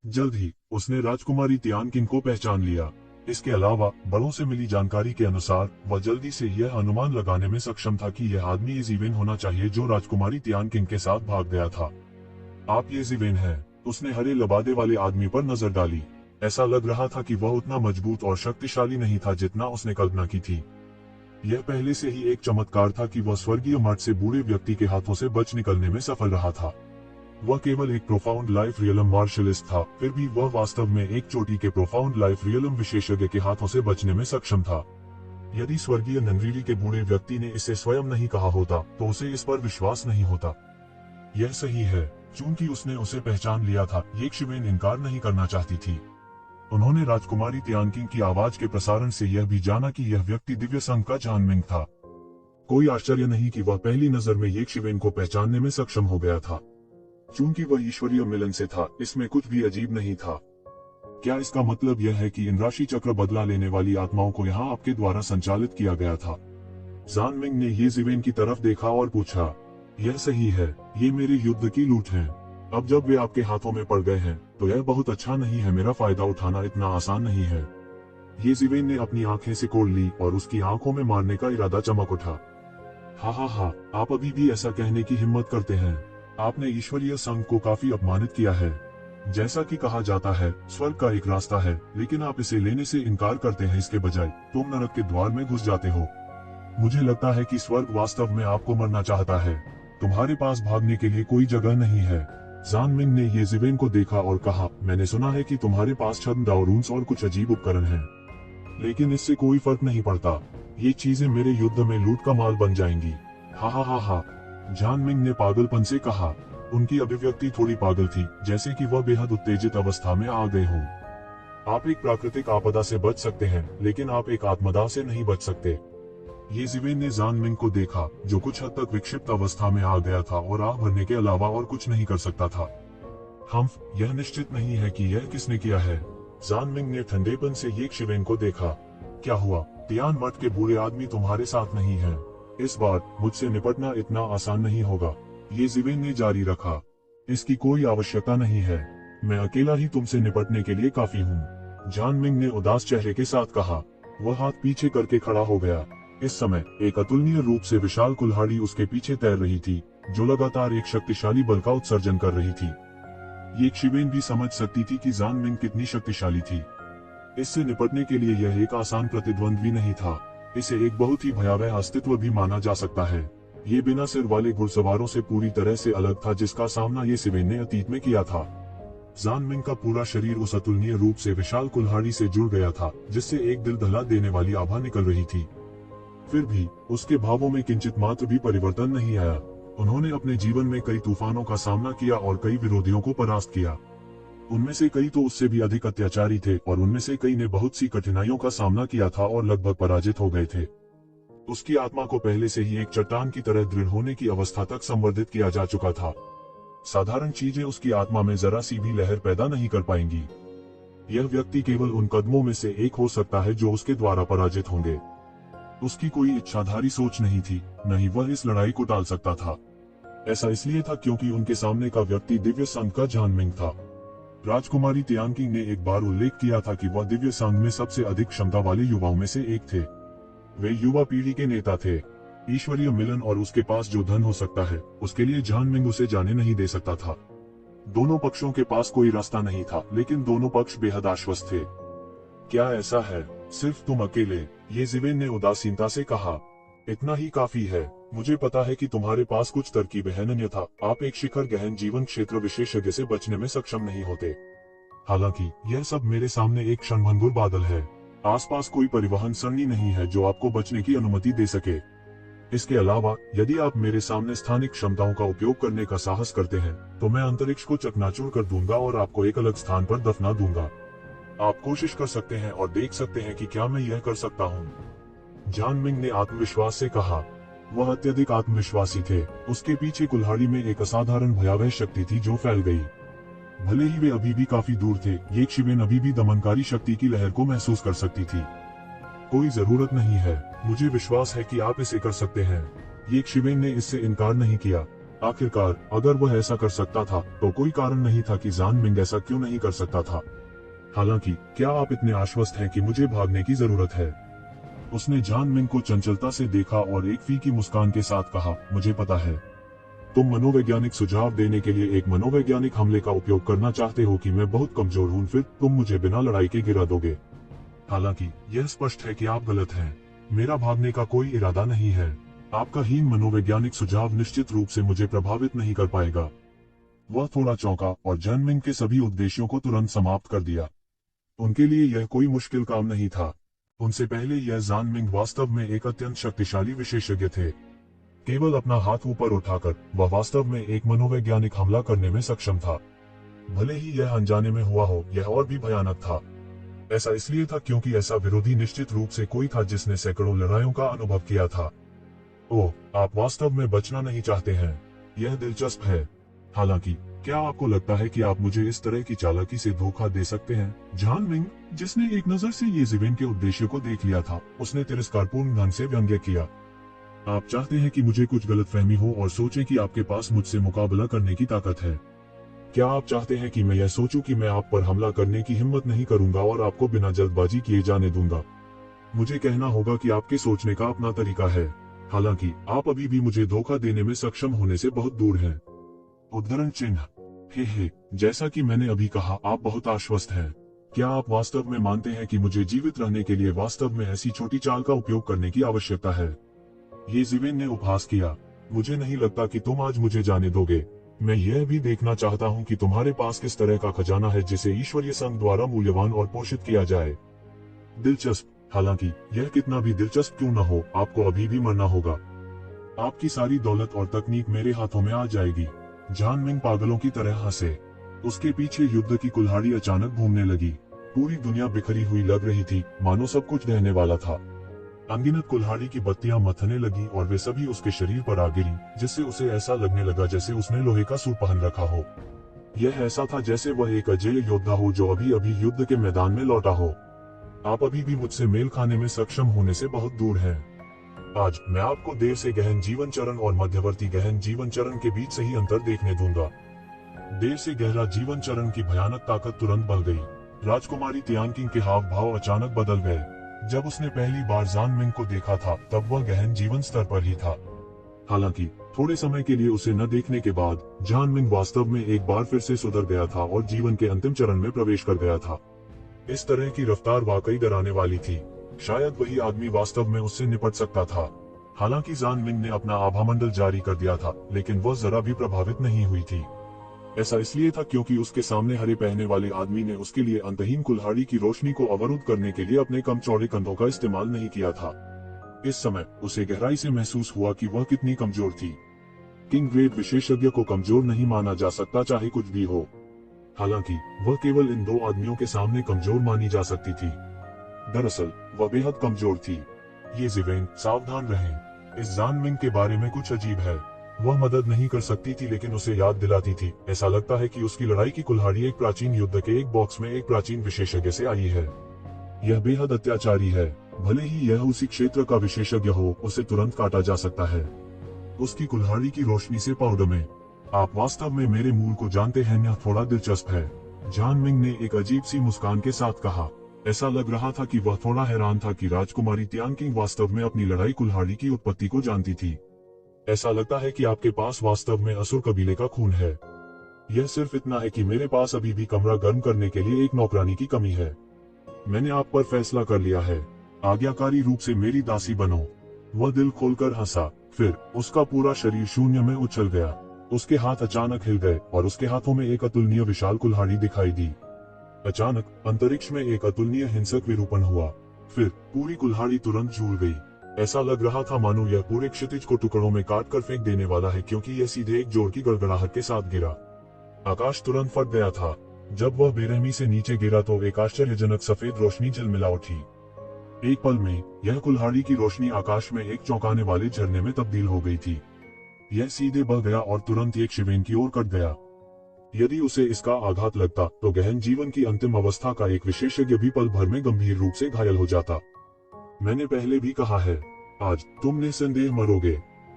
जल्द ही उसने राजकुमारी तियानकिंग को पहचान लिया। इसके अलावा बड़ों से मिली जानकारी के अनुसार वह जल्दी से यह अनुमान लगाने में सक्षम था कि यह आदमी येजिवेन होना चाहिए जो राजकुमारी तियानकिंग के साथ भाग गया था। आप येजिवेन हैं? उसने हरे लबादे वाले आदमी पर नजर डाली। ऐसा लग रहा था कि वह उतना मजबूत और शक्तिशाली नहीं था जितना उसने कल्पना की थी। यह पहले से ही एक चमत्कार था कि वह स्वर्गीय मठ से बूढ़े व्यक्ति के हाथों से बच निकलने में सफल रहा था। वह केवल एक प्रोफाउंड लाइफ रियलम मार्शलिस्ट था, फिर भी वह वास्तव में एक चोटी के प्रोफाउंड लाइफ रियलम विशेषज्ञ के हाथों से बचने में सक्षम था। यदि स्वर्गीय ननरीली के बूढ़े व्यक्ति ने इसे स्वयं नहीं कहा होता तो उसे इस पर विश्वास नहीं होता। यह सही है, चूंकि उसने उसे पहचान लिया था। ये शिवेन इनकार नहीं करना चाहती थी। उन्होंने राजकुमारी तियानकिंग की आवाज के प्रसारण से यह भी जाना कि यह व्यक्ति दिव्य संघ का जान मिंग था। कोई आश्चर्य नहीं कि वह पहली नजर में ये शिवेन को पहचानने में सक्षम हो गया था। चूंकि वह ईश्वरीय मिलन से था, इसमें कुछ भी अजीब नहीं था। क्या इसका मतलब यह है कि इन राशि चक्र बदला लेने वाली आत्माओं को यहाँ आपके द्वारा संचालित किया गया था? जान मिंग ने येजिवेन की तरफ देखा और पूछा। यह सही है, ये मेरे युद्ध की लूट है। अब जब वे आपके हाथों में पड़ गए हैं तो यह बहुत अच्छा नहीं है। मेरा फायदा उठाना इतना आसान नहीं है। येजिवेन ने अपनी आंखें सिकोड़ ली और उसकी आंखों में मारने का इरादा चमक उठा। हा, आप अभी भी ऐसा कहने की हिम्मत करते हैं? आपने ईश्वरीय संघ को काफी अपमानित किया है। जैसा कि कहा जाता है, स्वर्ग का एक रास्ता है, लेकिन आप इसे लेने से इनकार करते हैं। इसके बजाय तुम नरक के द्वार में घुस जाते हो। मुझे लगता है कि स्वर्ग वास्तव में आपको मरना चाहता है। तुम्हारे पास भागने के लिए कोई जगह नहीं है। जान मिंग ने येजिवेन को देखा और कहा, मैंने सुना है कि तुम्हारे पास छद्म डाउरून्स और कुछ अजीब उपकरण हैं, लेकिन इससे कोई फर्क नहीं पड़ता। ये चीजें मेरे युद्ध में लूट का माल बन जाएंगी। हा। जान मिंग ने पागलपन से कहा। उनकी अभिव्यक्ति थोड़ी पागल थी, जैसे कि वह बेहद उत्तेजित अवस्था में आ गए हों। आप एक प्राकृतिक आपदा से बच सकते हैं, लेकिन आप एक आत्मदाह से नहीं बच सकते। येजिवेन ने जान मिंग को देखा, जो कुछ हद तक विक्षिप्त अवस्था में आ गया था और आह भरने के अलावा और कुछ नहीं कर सकता था। यह निश्चित नहीं है कि यह किसने किया है। जान मिंग ने ठंडेपन से येजिवेन को देखा। क्या हुआ? तियान मठ के बूढ़े आदमी तुम्हारे साथ नहीं है। इस बार मुझसे निपटना इतना आसान नहीं होगा। येजिवेन ने जारी रखा। इसकी कोई आवश्यकता नहीं है। मैं अकेला ही तुमसे निपटने के लिए काफी हूँ। जान मिंग ने उदास चेहरे के साथ कहा। वह हाथ पीछे करके खड़ा हो गया। इस समय एक अतुलनीय रूप से विशाल कुल्हाड़ी उसके पीछे तैर रही थी, जो लगातार एक शक्तिशाली बल का उत्सर्जन कर रही थी। ये शिवेन भी समझ सकती थी कि जान मिंग कितनी शक्तिशाली थी। इससे निपटने के लिए यह एक आसान प्रतिद्वंद्वी नहीं था, इसे एक बहुत ही भयावह अस्तित्व भी माना जा सकता है। ये बिना सिर वाले घुड़सवारों से पूरी तरह से अलग था, जिसका सामना ये शिवेन ने अतीत में किया था। जान मिंग का पूरा शरीर उस अतुलनीय रूप से विशाल कुल्हाड़ी से जुड़ गया था, जिससे एक दिल दहला देने वाली आभा निकल रही थी। फिर भी उसके भावों में किंचित मात्र भी परिवर्तन नहीं आया। उन्होंने अपने जीवन में कई तूफानों का सामना किया और कई विरोधियों को परास्त किया। उनमें से कई तो उससे भी अधिक अत्याचारी थे और उनमें से कई ने बहुत सी कठिनाइयों का सामना किया था और लगभग पराजित हो गए थे। उसकी आत्मा को पहले से ही एक चट्टान की तरह दृढ़ होने की अवस्था तक संवर्धित किया जा चुका था। साधारण चीजें उसकी आत्मा में जरा सी भी लहर पैदा नहीं कर पाएंगी। यह व्यक्ति केवल उन कदमों में से एक हो सकता है जो उसके द्वारा पराजित होंगे। उसकी कोई इच्छाधारी सोच नहीं थी, न ही वह इस लड़ाई को टाल सकता था। ऐसा इसलिए था क्योंकि उनके सामने का व्यक्ति दिव्य संघ का जान मिंग था। राजकुमारी तियानकिंग ने एक बार उल्लेख किया था कि वह दिव्य संघ में सबसे अधिक क्षमता वाले युवाओं में से एक थे। वे युवा पीढ़ी के नेता थे। ईश्वरीय मिलन और उसके पास जो धन हो सकता है, उसके लिए जान मिंग उसे जाने नहीं दे सकता था। दोनों पक्षों के पास कोई रास्ता नहीं था, लेकिन दोनों पक्ष बेहद आश्वस्त थे। क्या ऐसा है? सिर्फ तुम अकेले? ये जिवेन ने उदासीनता से कहा। इतना ही काफी है। मुझे पता है कि तुम्हारे पास कुछ तरकीबें हैं, अन्यथा आप एक शिखर गहन जीवन क्षेत्र विशेषज्ञ से बचने में सक्षम नहीं होते। हालांकि यह सब मेरे सामने एक क्षणभंगुर बादल है। आसपास कोई परिवहन सरणी नहीं है जो आपको बचने की अनुमति दे सके। इसके अलावा यदि आप मेरे सामने स्थानिक क्षमताओं का उपयोग करने का साहस करते हैं, तो मैं अंतरिक्ष को चकनाचूर कर दूंगा और आपको एक अलग स्थान पर दफना दूंगा। आप कोशिश कर सकते हैं और देख सकते हैं कि क्या मैं यह कर सकता हूँ। जान मिंग ने आत्मविश्वास से कहा। वह अत्यधिक आत्मविश्वासी थे। उसके पीछे कुल्हाड़ी में एक असाधारण भयावह शक्ति थी जो फैल गई। भले ही वे अभी भी काफी दूर थे, ये शिवेन अभी भी दमनकारी शक्ति की लहर को महसूस कर सकती थी। कोई जरूरत नहीं है, मुझे विश्वास है कि आप इसे कर सकते हैं। ये शिवेन ने इससे इनकार नहीं किया। आखिरकार अगर वह ऐसा कर सकता था, तो कोई कारण नहीं था कि जान मिंग ऐसा क्यों नहीं कर सकता था। हालांकि क्या आप इतने आश्वस्त हैं कि मुझे भागने की जरूरत है? उसने जान मिंग को चंचलता से देखा और एक फीकी मुस्कान के साथ कहा, मुझे पता है तुम मनोवैज्ञानिक सुझाव देने के लिए एक मनोवैज्ञानिक हमले का उपयोग करना चाहते हो कि मैं बहुत कमजोर हूँ, फिर तुम मुझे बिना लड़ाई के गिरा दोगे। हालांकि यह स्पष्ट है कि आप गलत हैं। मेरा भागने का कोई इरादा नहीं है। आपका हीन मनोवैज्ञानिक सुझाव निश्चित रूप से मुझे प्रभावित नहीं कर पाएगा। वह थोड़ा चौंका और जान मिंग के सभी उद्देश्यों को तुरंत समाप्त कर दिया। उनके लिए यह कोई मुश्किल काम नहीं था। उनसे पहले यह जान मिंग वास्तव में एक अत्यंत शक्तिशाली विशेषज्ञ थे। केवल अपना हाथ ऊपर उठाकर वह वास्तव में एक मनोवैज्ञानिक हमला करने में सक्षम था। भले ही यह अनजाने में हुआ हो, यह और भी भयानक था। ऐसा इसलिए था क्योंकि ऐसा विरोधी निश्चित रूप से कोई था जिसने सैकड़ों लड़ाइयों का अनुभव किया था। ओह, आप वास्तव में बचना नहीं चाहते हैं। यह दिलचस्प है। हालांकि क्या आपको लगता है कि आप मुझे इस तरह की चालाकी से धोखा दे सकते हैं? जान मिंग, जिसने एक नजर से ये जिवेन के उद्देश्य को देख लिया था, उसने तिरस्कारपूर्ण ढंग से व्यंग्य किया। आप चाहते हैं कि मुझे कुछ गलतफहमी हो और सोचें कि आपके पास मुझसे मुकाबला करने की ताकत है। क्या आप चाहते हैं कि मैं यह सोचूं कि मैं आप पर हमला करने की हिम्मत नहीं करूंगा और आपको बिना जल्दबाजी किए जाने दूंगा? मुझे कहना होगा कि आपके सोचने का अपना तरीका है। हालांकि आप अभी भी मुझे धोखा देने में सक्षम होने से बहुत दूर हैं। उद्धरण चिन्ह। हे, जैसा कि मैंने अभी कहा, आप बहुत आश्वस्त हैं। क्या आप वास्तव में मानते हैं कि मुझे जीवित रहने के लिए वास्तव में ऐसी छोटी चाल का उपयोग करने की आवश्यकता है? ये जिवेन ने उपहास किया। मुझे नहीं लगता कि तुम आज मुझे जाने दोगे। मैं यह भी देखना चाहता हूँ कि तुम्हारे पास किस तरह का खजाना है जिसे ईश्वरीय संघ द्वारा मूल्यवान और पोषित किया जाए। दिलचस्प। हालांकि यह कितना भी दिलचस्प क्यों न हो, आपको अभी भी मरना होगा। आपकी सारी दौलत और तकनीक मेरे हाथों में आ जाएगी। जान मिंग पागलों की तरह हंसे। उसके पीछे युद्ध की कुल्हाड़ी अचानक घूमने लगी। पूरी दुनिया बिखरी हुई लग रही थी, मानो सब कुछ रहने वाला था। अनगिनत कुल्हाड़ी की बत्तियां मथने लगी और वे सभी उसके शरीर पर आ गिरी, जिससे उसे ऐसा लगने लगा जैसे उसने लोहे का सूट पहन रखा हो। यह ऐसा था जैसे वह एक अजेय योद्धा हो जो अभी अभी युद्ध के मैदान में लौटा हो। आप अभी भी मुझसे मेल खाने में सक्षम होने से बहुत दूर हैं। आज मैं आपको देर से गहन जीवन चरण और मध्यवर्ती गहन जीवन चरण के बीच सही अंतर देखने दूंगा। देर से गहरा जीवन चरण की भयानक ताकत तुरंत बढ़ गई। राजकुमारी तियानकिंग के हाव भाव अचानक बदल गए। जब उसने पहली बार जान मिंग को देखा था तब वह गहन जीवन स्तर पर ही था। हालांकि थोड़े समय के लिए उसे न देखने के बाद जान मिंग वास्तव में एक बार फिर से सुधर गया था और जीवन के अंतिम चरण में प्रवेश कर गया था। इस तरह की रफ्तार वाकई डराने वाली थी। शायद वही आदमी वास्तव में उससे निपट सकता था। हालांकि जान मिंग ने अपना आभामंडल जारी कर दिया था, लेकिन वह जरा भी प्रभावित नहीं हुई थी। ऐसा इसलिए था क्योंकि उसके सामने हरे पहनने वाले आदमी ने उसके लिए अंतहीन कुल्हाड़ी की रोशनी को अवरुद्ध करने के लिए अपने कम चौड़े कंधों का इस्तेमाल नहीं किया था। इस समय उसे गहराई से महसूस हुआ कि वह कितनी कमजोर थी। किंग ग्रेड विशेषज्ञ को कमजोर नहीं माना जा सकता, चाहे कुछ भी हो। हालांकि वह केवल इन दो आदमियों के सामने कमजोर मानी जा सकती थी। दरअसल वह बेहद कमजोर थी। ये ज़िवेन, सावधान रहें। इस जान मिंग के बारे में कुछ अजीब है। वह मदद नहीं कर सकती थी, लेकिन उसे याद दिलाती थी। ऐसा लगता है कि उसकी लड़ाई की कुल्हाड़ी एक प्राचीन युद्ध के एक बॉक्स में एक प्राचीन विशेषज्ञ से आई है। यह बेहद अत्याचारी है। भले ही यह उसी क्षेत्र का विशेषज्ञ हो, उसे तुरंत काटा जा सकता है। उसकी कुल्हाड़ी की रोशनी से पाउडर में। आप वास्तव में मेरे मूल को जानते हैं, यह थोड़ा दिलचस्प है, जान मिंग ने एक अजीब सी मुस्कान के साथ कहा। ऐसा लग रहा था कि वह थोड़ा हैरान था कि राजकुमारी तियानकिंग वास्तव में अपनी लड़ाई कुल्हाड़ी की उत्पत्ति को जानती थी। ऐसा लगता है कि आपके पास वास्तव में असुर कबीले का खून है। यह सिर्फ इतना है कि मेरे पास अभी भी कमरा गर्म करने के लिए एक नौकरानी की कमी है। मैंने आप पर फैसला कर लिया है। आज्ञाकारी रूप से मेरी दासी बनो। वह दिल खोलकर हंसा, फिर उसका पूरा शरीर शून्य में उछल गया। उसके हाथ अचानक हिल गए और उसके हाथों में एक अतुलनीय विशाल कुल्हाड़ी दिखाई दी। अचानक अंतरिक्ष में एक अतुलनीय हिंसक विरूपण हुआ। फिर पूरी कुल्हाड़ी तुरंत झूल गई। ऐसा लग रहा था मानो यह पूरे क्षितिज को टुकड़ों में काट कर फेंक देने वाला है, क्योंकि यह सीधे एक जोर की गड़गड़ाहट के साथ गिरा। आकाश तुरंत फट गया था। जब वह बेरहमी से नीचे गिरा तो एक आश्चर्यजनक सफेद रोशनी झिलमिला उठी। एक पल में यह कुल्हाड़ी की रोशनी आकाश में एक चौंकाने वाले झरने में तब्दील हो गई थी। यह सीधे बह गया और तुरंत एक शिवेन की ओर कट गया। यदि उसे इसका आघात लगता तो गहन जीवन की अंतिम अवस्था का एक विशेषज्ञ भी पल भर में गंभीर रूप से घायल हो जाता। मैंने पहले भी कहा है, आज तुम निसंदेह मरोगे।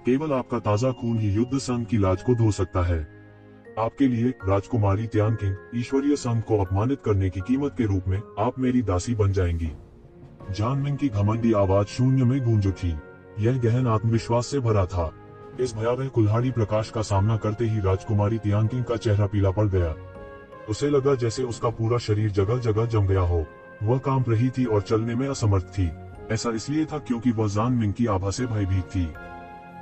केवल आपका ताजा खून ही युद्ध संघ की लाज को धो सकता है। आपके लिए राजकुमारी तियानकिंग, ईश्वरीय संघ को अपमानित करने की कीमत के रूप में आप मेरी दासी बन जाएंगी। जान मिंग की घमंडी आवाज शून्य में गूंज उठी। यह गहन आत्मविश्वास से भरा था। इस भयावह कुल्हाड़ी प्रकाश का सामना करते ही राजकुमारी तियानकिंग का चेहरा पीला पड़ गया। उसे लगा जैसे उसका पूरा शरीर जगह जगह जम गया हो। वह कांप रही थी और चलने में असमर्थ थी। ऐसा इसलिए था क्योंकि वह जान मिंग की आभा से भयभीत थी।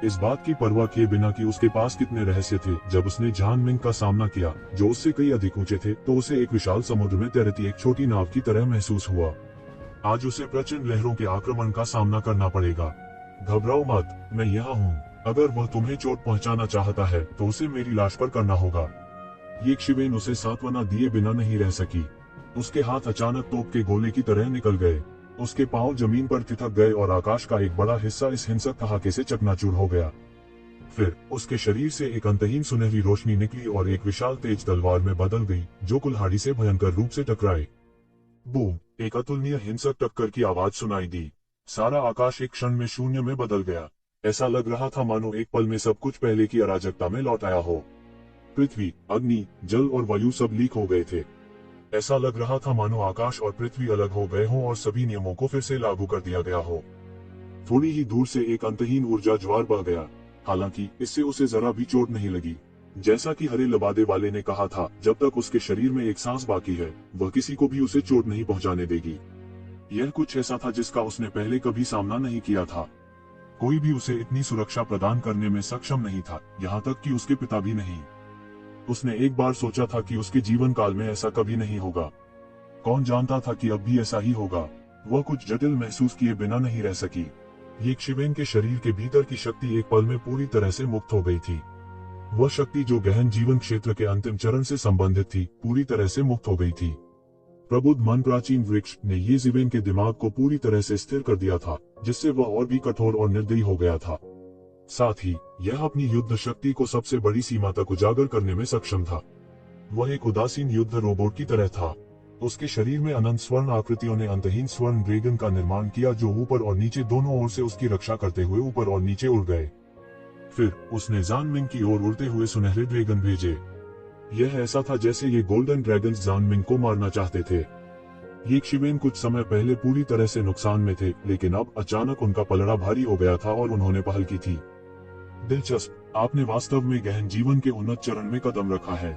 इस बात की परवाह किए बिना कि उसके पास कितने रहस्य थे, जब उसने जान मिंग का सामना किया जो उससे कई अधिक ऊंचे थे, तो उसे एक विशाल समुद्र में तैरती एक छोटी नाव की तरह महसूस हुआ। आज उसे प्रचंड लहरों के आक्रमण का सामना करना पड़ेगा। घबराओ मत, मैं यहाँ हूँ। अगर वह तुम्हें चोट पहुँचाना चाहता है तो उसे मेरी लाश पर करना होगा। ये शिवेन उसे सांत्वना दिए बिना नहीं रह सकी। उसके हाथ अचानक तोप के गोले की तरह निकल गए। उसके पांव जमीन पर थिथक गए और आकाश का एक बड़ा हिस्सा इस हिंसक ठहाके से चकनाचूर हो गया। फिर उसके शरीर से एक अंतहीन सुनहरी रोशनी निकली और एक विशाल तेज तलवार में बदल गई, जो कुल्हाड़ी से भयंकर रूप से टकराए। बूम! एक अतुलनीय हिंसक टक्कर की आवाज सुनाई दी। सारा आकाश एक क्षण में शून्य में बदल गया। ऐसा लग रहा था मानो एक पल में सब कुछ पहले की अराजकता में लौट आया हो। पृथ्वी, अग्नि, जल और वायु सब लीक हो गए थे। ऐसा लग रहा था मानो आकाश और पृथ्वी अलग हो गए हों और सभी नियमों को फिर से लागू कर दिया गया हो। थोड़ी ही दूर से एक अंतहीन ऊर्जा ज्वार बह गया। हालांकि इससे उसे जरा भी चोट नहीं लगी। जैसा कि हरे लबादे वाले ने कहा था, जब तक उसके शरीर में एक सांस बाकी है, वह किसी को भी उसे चोट नहीं पहुंचाने देगी। यह कुछ ऐसा था जिसका उसने पहले कभी सामना नहीं किया था। कोई भी उसे इतनी सुरक्षा प्रदान करने में सक्षम नहीं था, यहाँ तक कि उसके पिता भी नहीं। उसने एक बार सोचा था कि उसके जीवन काल में ऐसा कभी नहीं होगा। कौन जानता था कि अब भी ऐसा ही होगा। वह कुछ जटिल महसूस किए बिना नहीं रह सकी। ये शिवेन के शरीर के भीतर की शक्ति एक पल में पूरी तरह से मुक्त हो गई थी। वह शक्ति जो गहन जीवन क्षेत्र के अंतिम चरण से संबंधित थी, पूरी तरह से मुक्त हो गई थी। प्रबुद्ध मन प्राचीन वृक्ष ने ये शिवेन के दिमाग को पूरी तरह से स्थिर कर दिया था, जिससे वह और भी कठोर और निर्दयी हो गया था। साथ ही यह अपनी युद्ध शक्ति को सबसे बड़ी सीमा तक उजागर करने में सक्षम था। वह एक उदासीन युद्ध रोबोट की तरह था। उसके शरीर में अनंत स्वर्ण आकृतियों ने अंतहीन स्वर्ण ड्रैगन का निर्माण किया, जो ऊपर और नीचे दोनों ओर से उसकी रक्षा करते हुए ऊपर और नीचे उड़ गए। फिर उसने जान मिंग की ओर उड़ते हुए सुनहरे ड्रैगन भेजे। यह ऐसा था जैसे ये गोल्डन ड्रैगन्स जान मिंग को मारना चाहते थे। ये शिवेन कुछ समय पहले पूरी तरह से नुकसान में थे, लेकिन अब अचानक उनका पलड़ा भारी हो गया था और उन्होंने पहल की थी। दिलचस्प, आपने वास्तव में गहन जीवन के उन्नत चरण में कदम रखा है।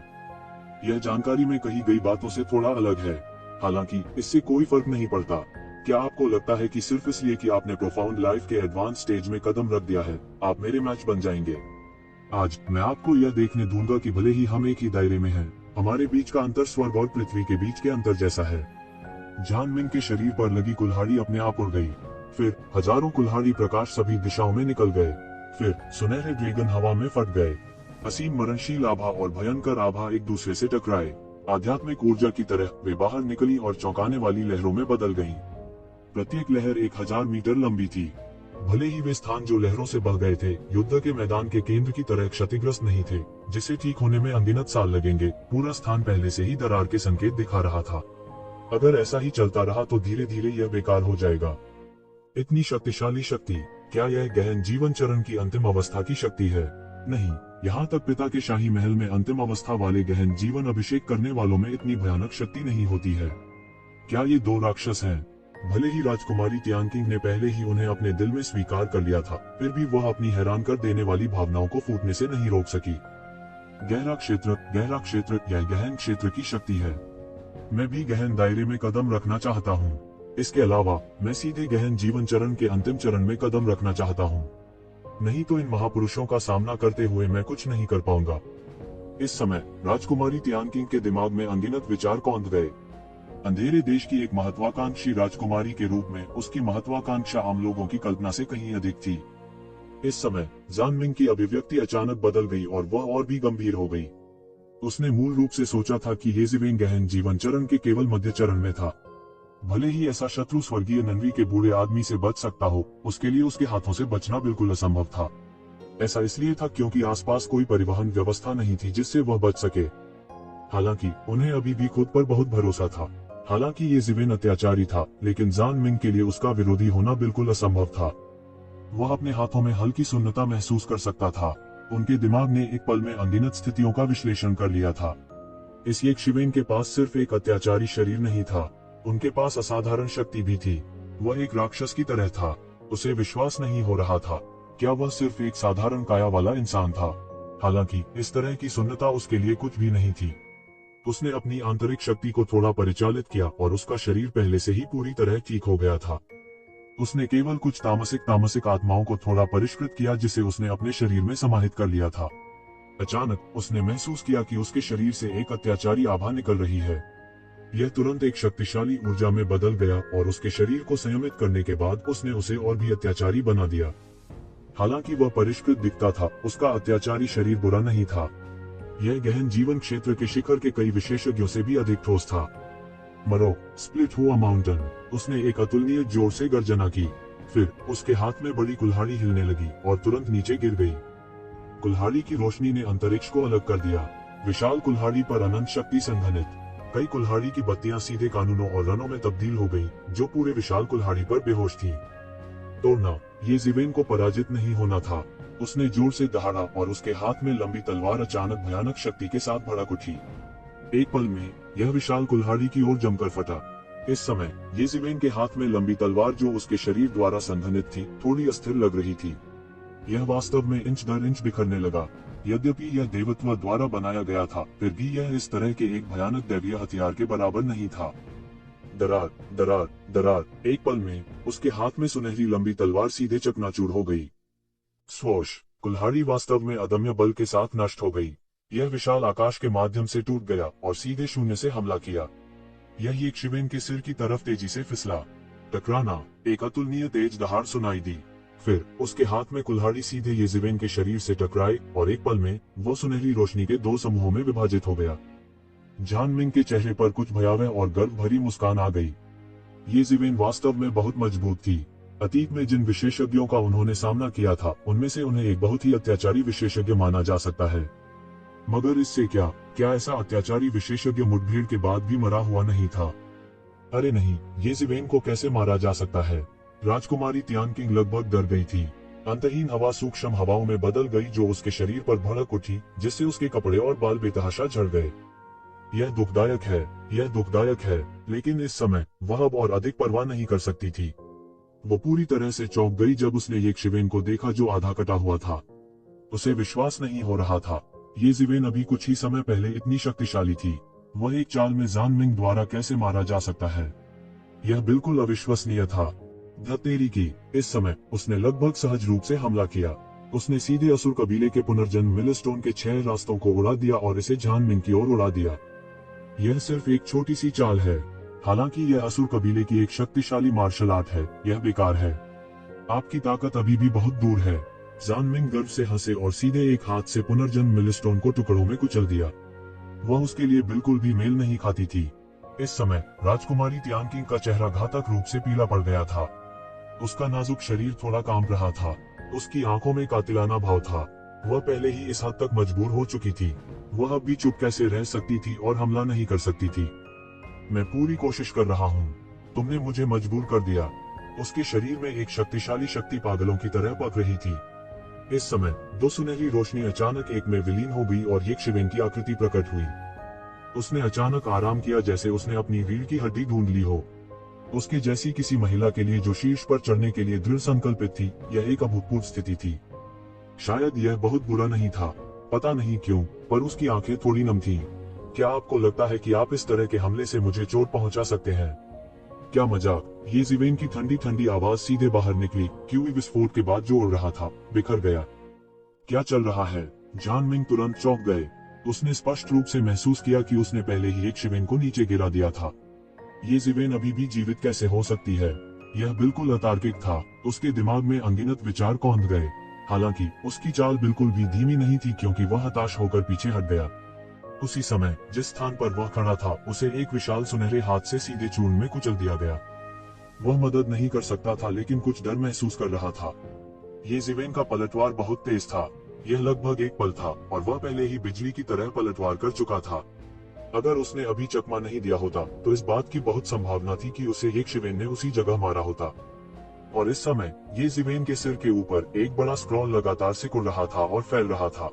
यह जानकारी में कही गई बातों से थोड़ा अलग है, हालांकि इससे कोई फर्क नहीं पड़ता। क्या आपको लगता है कि सिर्फ इसलिए कि आपने प्रोफाउंड लाइफ के एडवांस स्टेज में कदम रख दिया है, आप मेरे मैच बन जाएंगे? आज मैं आपको यह देखने दूंगा कि भले ही हम एक ही दायरे में हैं, हमारे बीच का अंतर स्वर्ग और पृथ्वी के बीच के अंतर जैसा है। जान मिंग के शरीर पर लगी कुल्हाड़ी अपने आप उड़ गई। फिर हजारों कुल्हाड़ी प्रकाश सभी दिशाओं में निकल गए। फिर सुनहरे ड्रैगन हवा में फट गए। असीम मरणशील आभा और भयंकर आभा एक दूसरे से टकराए। आध्यात्मिक ऊर्जा की तरह वे बाहर निकली और चौंकाने वाली लहरों में बदल गईं। प्रत्येक लहर 1000 मीटर लंबी थी। भले ही वे स्थान जो लहरों से बह गए थे युद्ध के मैदान के केंद्र की तरह क्षतिग्रस्त नहीं थे, जिसे ठीक होने में अनगिनत साल लगेंगे, पूरा स्थान पहले से ही दरार के संकेत दिखा रहा था। अगर ऐसा ही चलता रहा तो धीरे धीरे यह बेकार हो जाएगा। इतनी शक्तिशाली शक्ति, क्या यह गहन जीवन चरण की अंतिम अवस्था की शक्ति है? नहीं, यहाँ तक पिता के शाही महल में अंतिम अवस्था वाले गहन जीवन अभिषेक करने वालों में इतनी भयानक शक्ति नहीं होती है। क्या ये दो राक्षस हैं? भले ही राजकुमारी तियानकिंग ने पहले ही उन्हें अपने दिल में स्वीकार कर लिया था, फिर भी वह अपनी हैरान कर देने वाली भावनाओं को फूटने से नहीं रोक सकी। गहरा क्षेत्र यह गहन क्षेत्र की शक्ति है। मैं भी गहन दायरे में कदम रखना चाहता हूँ। इसके अलावा मैं सीधे गहन जीवन चरण के अंतिम चरण में कदम रखना चाहता हूँ। नहीं तो इन महापुरुषों का सामना करते हुए मैं कुछ नहीं कर पाऊंगा। इस समय राजकुमारी तियानकिंग के दिमाग में अनगिनत विचार कौंध गए। अंधेरे देश की एक महत्वाकांक्षी राजकुमारी के रूप में उसकी महत्वाकांक्षा आम लोगों की कल्पना से कहीं अधिक थी। इस समय जान मिंग की अभिव्यक्ति अचानक बदल गई और वह और भी गंभीर हो गई। उसने मूल रूप से सोचा था कि ये जीवेन गहन जीवन चरण के केवल मध्य चरण में था। भले ही ऐसा शत्रु स्वर्गीय नन्वी के बूढ़े आदमी से बच सकता हो, उसके लिए उसके हाथों से बचना बिल्कुल असंभव था। ऐसा इसलिए था क्योंकि आसपास कोई परिवहन व्यवस्था नहीं थी जिससे वह बच सके। हालांकि उन्हें अभी भी खुद पर बहुत भरोसा था। हालांकि ये जीवेन अत्याचारी था, लेकिन जान मिंग के लिए उसका विरोधी होना बिल्कुल असंभव था। वह अपने हाथों में हल्की सुन्नता महसूस कर सकता था। उनके दिमाग ने एक पल में अनगिनत स्थितियों का विश्लेषण कर लिया था। इस एक शिवेन के पास सिर्फ एक अत्याचारी शरीर नहीं था, उनके पास असाधारण शक्ति भी थी। वह एक राक्षस की तरह था। उसे विश्वास नहीं हो रहा था, क्या वह सिर्फ एक साधारण काया वाला इंसान था? हालांकि इस तरह की सुन्नता उसके लिए कुछ भी नहीं थी। उसने अपनी आंतरिक शक्ति को थोड़ा परिचालित किया और उसका शरीर पहले से ही पूरी तरह ठीक हो गया था। उसने केवल कुछ तामसिक आत्माओं को थोड़ा परिष्कृत किया जिसे उसने अपने शरीर में समाहित कर लिया था। अचानक उसने महसूस किया कि उसके शरीर से एक अत्याचारी आभा निकल रही है। यह तुरंत एक शक्तिशाली ऊर्जा में बदल गया और उसके शरीर को संयमित करने के बाद उसने उसे और भी अत्याचारी बना दिया। हालांकि वह परिष्कृत दिखता था, उसका अत्याचारी शरीर बुरा नहीं था। यह गहन जीवन क्षेत्र के शिखर के कई विशेषज्ञों से भी अधिक ठोस था। मरो, स्प्लिट हुआ माउंटेन। उसने एक अतुलनीय जोर से गर्जना की। फिर उसके हाथ में बड़ी कुल्हाड़ी हिलने लगी और तुरंत नीचे गिर गई। कुल्हाड़ी की रोशनी ने अंतरिक्ष को अलग कर दिया। विशाल कुल्हाड़ी पर अनंत शक्ति संघनित। कई कुल्हाड़ी की बत्तियां सीधे कानूनों और रनों में तब्दील हो गई, जो पूरे विशाल कुल्हाड़ी पर बेहोश थी। तोड़ना, ये जीवेन को पराजित नहीं होना था। उसने जोर से दहाड़ा और उसके हाथ में लंबी तलवार अचानक भयानक शक्ति के साथ भड़क उठी। एक पल में यह विशाल कुल्हाड़ी की ओर जमकर फटा। इस समय ये जीवेन के हाथ में लंबी तलवार जो उसके शरीर द्वारा संघनित थी, थोड़ी अस्थिर लग रही थी। यह वास्तव में इंच दर इंच बिखरने लगा। यद्यपि यह देवत्व द्वारा बनाया गया था, फिर भी यह इस तरह के एक भयानक दैवीय हथियार के बराबर नहीं था। दरार, दरार, दरार। एक पल में उसके हाथ में सुनहरी लंबी तलवार सीधे चकनाचूर हो गई। स्वोश, कुल्हाड़ी वास्तव में अदम्य बल के साथ नष्ट हो गई। यह विशाल आकाश के माध्यम से टूट गया और सीधे शून्य से हमला किया। यह एक शिवेन के सिर की तरफ तेजी से फिसला। टकराना, एक अतुलनीय तेज दहाड़ सुनाई दी। फिर उसके हाथ में कुल्हाड़ी सीधे ये जीवेन के शरीर से टकराई और एक पल में वो सुनहरी रोशनी के दो समूहों में विभाजित हो गया। जान मिंग के चेहरे पर कुछ भयावह और गर्व भरी मुस्कान आ गई। ये जीवेन वास्तव में बहुत मजबूत थी। अतीत में जिन विशेषज्ञों का उन्होंने सामना किया था, उनमें से उन्हें एक बहुत ही अत्याचारी विशेषज्ञ माना जा सकता है। मगर इससे क्या ऐसा अत्याचारी विशेषज्ञ मुठभेड़ के बाद भी मरा हुआ नहीं था? अरे नहीं, ये जीवेन को कैसे मारा जा सकता है? राजकुमारी तियानकिंग लगभग डर गई थी। अंतहीन हवा सूक्ष्म हवाओं में बदल गई जो उसके शरीर पर भड़क उठी, जिससे उसके कपड़े और बाल बेतहाशा झड़ गए। यह दुखदायक है, यह दुखदायक है, लेकिन इस समय वह अब और अधिक परवाह नहीं कर सकती थी। वो पूरी तरह से चौंक गई जब उसने एक शिवेन को देखा जो आधा कटा हुआ था। उसे विश्वास नहीं हो रहा था, ये जिवेन अभी कुछ ही समय पहले इतनी शक्तिशाली थी। वह एक चाल में जान मिंग द्वारा कैसे मारा जा सकता है, यह बिल्कुल अविश्वसनीय था। धतेरी की इस समय उसने लगभग सहज रूप से हमला किया। उसने सीधे असुर कबीले के पुनर्जन्म मिलस्टोन के 6 रास्तों को उड़ा दिया और इसे जान मिंग की ओर उड़ा दिया। यह सिर्फ एक छोटी सी चाल है, हालांकि यह असुर कबीले की एक शक्तिशाली मार्शल आर्ट है। यह बेकार है, आपकी ताकत अभी भी बहुत दूर है। जान मिंग गर्व से हंसे और सीधे एक हाथ से पुनर्जन्म मिलस्टोन को टुकड़ों में कुचल दिया। वह उसके लिए बिल्कुल भी मेल नहीं खाती थी। इस समय राजकुमारी तियानकिंग का चेहरा घातक रूप से पीला पड़ गया था। उसका नाजुक शरीर थोड़ा कांप रहा था, उसकी आंखों में कातिलाना भाव था। वह पहले ही इस हद तक मजबूर हो चुकी थी, वह अब भी चुप कैसे रह सकती थी और हमला नहीं कर सकती थी। मैं पूरी कोशिश कर रहा हूँ, तुमने मुझे मजबूर कर दिया। उसके शरीर में एक शक्तिशाली शक्ति पागलों की तरह पक रही थी। इस समय 2 सुनहरी रोशनी अचानक एक में विलीन हो गई और एक शिवेन की आकृति प्रकट हुई। उसने अचानक आराम किया जैसे उसने अपनी रीढ़ की हड्डी ढूंढ ली हो। उसके जैसी किसी महिला के लिए जो शीर्ष पर चढ़ने के लिए दृढ़ संकल्पित थी, यह एक अभूतपूर्व स्थिति थी। शायद यह बहुत बुरा नहीं था, पता नहीं क्यों, पर उसकी आंखें थोड़ी नम थीं। क्या आपको लगता है कि आप इस तरह के हमले से मुझे चोट पहुंचा सकते हैं? क्या मजाक। ये जिवेन की ठंडी ठंडी आवाज सीधे बाहर निकली। क्यूई विस्फोट के बाद जो उड़ रहा था बिखर गया। क्या चल रहा है? जान मिंग तुरंत चौंक गए। उसने स्पष्ट रूप से महसूस किया कि उसने पहले ही एक शिवेन को नीचे गिरा दिया था। ये जिवेन अभी भी जीवित कैसे हो सकती है? यह बिल्कुल अतार्किक था। उसके दिमाग में अनगिनत विचार कौंध गए। हालांकि उसकी चाल बिल्कुल भी धीमी नहीं थी क्योंकि वह हताश होकर पीछे हट गया। उसी समय जिस स्थान पर वह खड़ा था उसे एक विशाल सुनहरे हाथ से सीधे चूर्ण में कुचल दिया गया। वह मदद नहीं कर सकता था लेकिन कुछ डर महसूस कर रहा था। ये जिवेन का पलटवार बहुत तेज था। यह लगभग एक पल था और वह पहले ही बिजली की तरह पलटवार कर चुका था। अगर उसने अभी चकमा नहीं दिया होता तो इस बात की बहुत संभावना थी कि उसे एक शिवेन ने उसी जगह मारा होता। और इस समय ये जिवेन के सिर के ऊपर एक बड़ा स्क्रॉल लगातार सिकुड़ रहा था और फैल रहा था।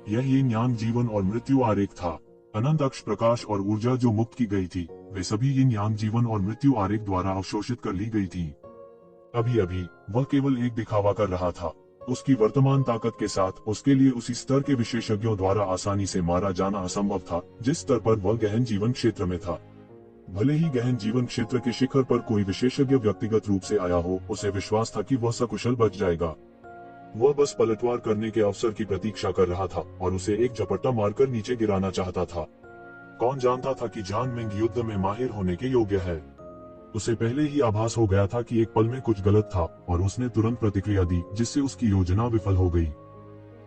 यह यिन यांग जीवन और मृत्यु आरेख था। अनंत अक्ष प्रकाश और ऊर्जा जो मुक्त की गई थी वे सभी यिन यांग जीवन और मृत्यु आरेख द्वारा अवशोषित कर ली गई थी। अभी अभी वह केवल एक दिखावा कर रहा था। उसकी वर्तमान ताकत के साथ उसके लिए उसी स्तर के विशेषज्ञों द्वारा आसानी से मारा जाना असंभव था जिस स्तर पर वह गहन जीवन क्षेत्र में था। भले ही गहन जीवन क्षेत्र के शिखर पर कोई विशेषज्ञ व्यक्तिगत रूप से आया हो, उसे विश्वास था कि वह सकुशल बच जाएगा। वह बस पलटवार करने के अवसर की प्रतीक्षा कर रहा था और उसे एक झपट्टा मारकर नीचे गिराना चाहता था। कौन जानता था कि जान मिंग युद्ध में माहिर होने के योग्य है। उसे पहले ही आभास हो गया था कि एक पल में कुछ गलत था और उसने तुरंत प्रतिक्रिया दी जिससे उसकी योजना विफल हो गई।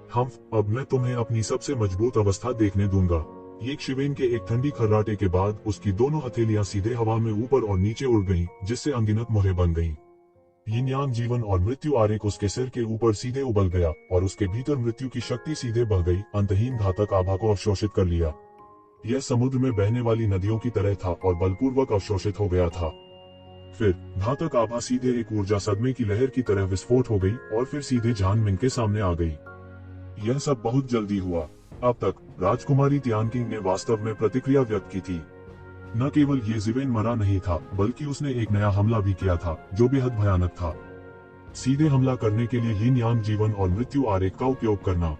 अब मैं तुम्हें अपनी सबसे मजबूत अवस्था देखने दूंगा। एक शिवेन के एक ठंडी खर्राटे के बाद उसकी दोनों हथेलियां सीधे हवा में ऊपर और नीचे उड़ गईं, जिससे अनगिनत मोहरें बन गईं। यिन यांग जीवन और मृत्यु आरेख उसके सिर के ऊपर सीधे उबल गया और उसके भीतर मृत्यु की शक्ति सीधे बह गई, अंतहीन घातक आभा को अवशोषित कर लिया। यह समुद्र में बहने वाली नदियों की तरह था और बलपूर्वक अवशोषित हो गया था। फिर घातक आभा सीधे एक ऊर्जा सदमे की लहर की तरह विस्फोट हो गई और फिर सीधे जान मिंग के सामने आ गई। यह सब बहुत जल्दी हुआ। अब तक राजकुमारी तियानकिंग ने वास्तव में प्रतिक्रिया व्यक्त की थी। न केवल ये जिवेन मरा नहीं था बल्कि उसने एक नया हमला भी किया था जो बेहद भयानक था। सीधे हमला करने के लिए यिन यांग जीवन और मृत्यु आरेख का उपयोग करना।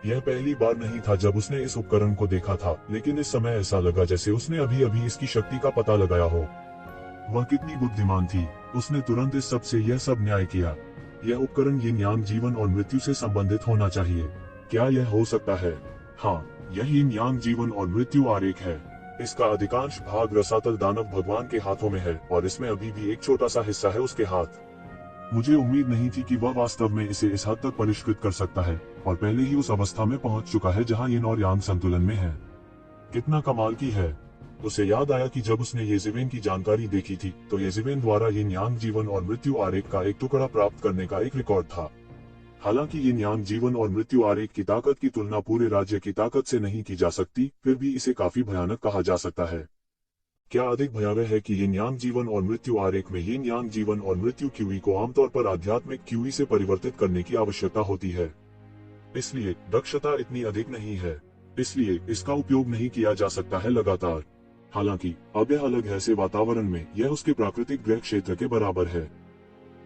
यह पहली बार नहीं था जब उसने इस उपकरण को देखा था, लेकिन इस समय ऐसा लगा जैसे उसने अभी अभी इसकी शक्ति का पता लगाया हो। वह कितनी बुद्धिमान थी, उसने तुरंत इस सब से यह सब न्याय किया। यह उपकरण यिन यांग जीवन और मृत्यु से संबंधित होना चाहिए। क्या यह हो सकता है? हाँ, यह यिन यांग जीवन और मृत्यु आरेख है। इसका अधिकांश भाग रसातल दानव भगवान के हाथों में है और इसमें अभी भी एक छोटा सा हिस्सा है उसके हाथ। मुझे उम्मीद नहीं थी कि वह वास्तव में इसे इस हद तक परिष्कृत कर सकता है और पहले ही उस अवस्था में पहुंच चुका है जहां यिन और यांग संतुलन में है। कितना कमाल की है। उसे याद आया कि जब उसने ये जिवेन की जानकारी देखी थी तो ये जिवेन द्वारा यिन यांग जीवन और मृत्यु आरेख का एक टुकड़ा प्राप्त करने का एक रिकॉर्ड था। हालांकि यिन यांग जीवन और मृत्यु आरेख की ताकत की तुलना पूरे राज्य की ताकत से नहीं की जा सकती, फिर भी इसे काफी भयानक कहा जा सकता है। क्या अधिक भयावह है कि यिन यांग जीवन और मृत्यु आरेख में यिन यांग जीवन और मृत्यु क्यूई को आमतौर पर आध्यात्मिक क्यूई से परिवर्तित करने की आवश्यकता होती है, इसलिए दक्षता इतनी अधिक नहीं है। इसलिए इसका उपयोग नहीं किया जा सकता है लगातार। हालांकि अब यह अलग ऐसे वातावरण में यह उसके प्राकृतिक ग्रह क्षेत्र के बराबर है।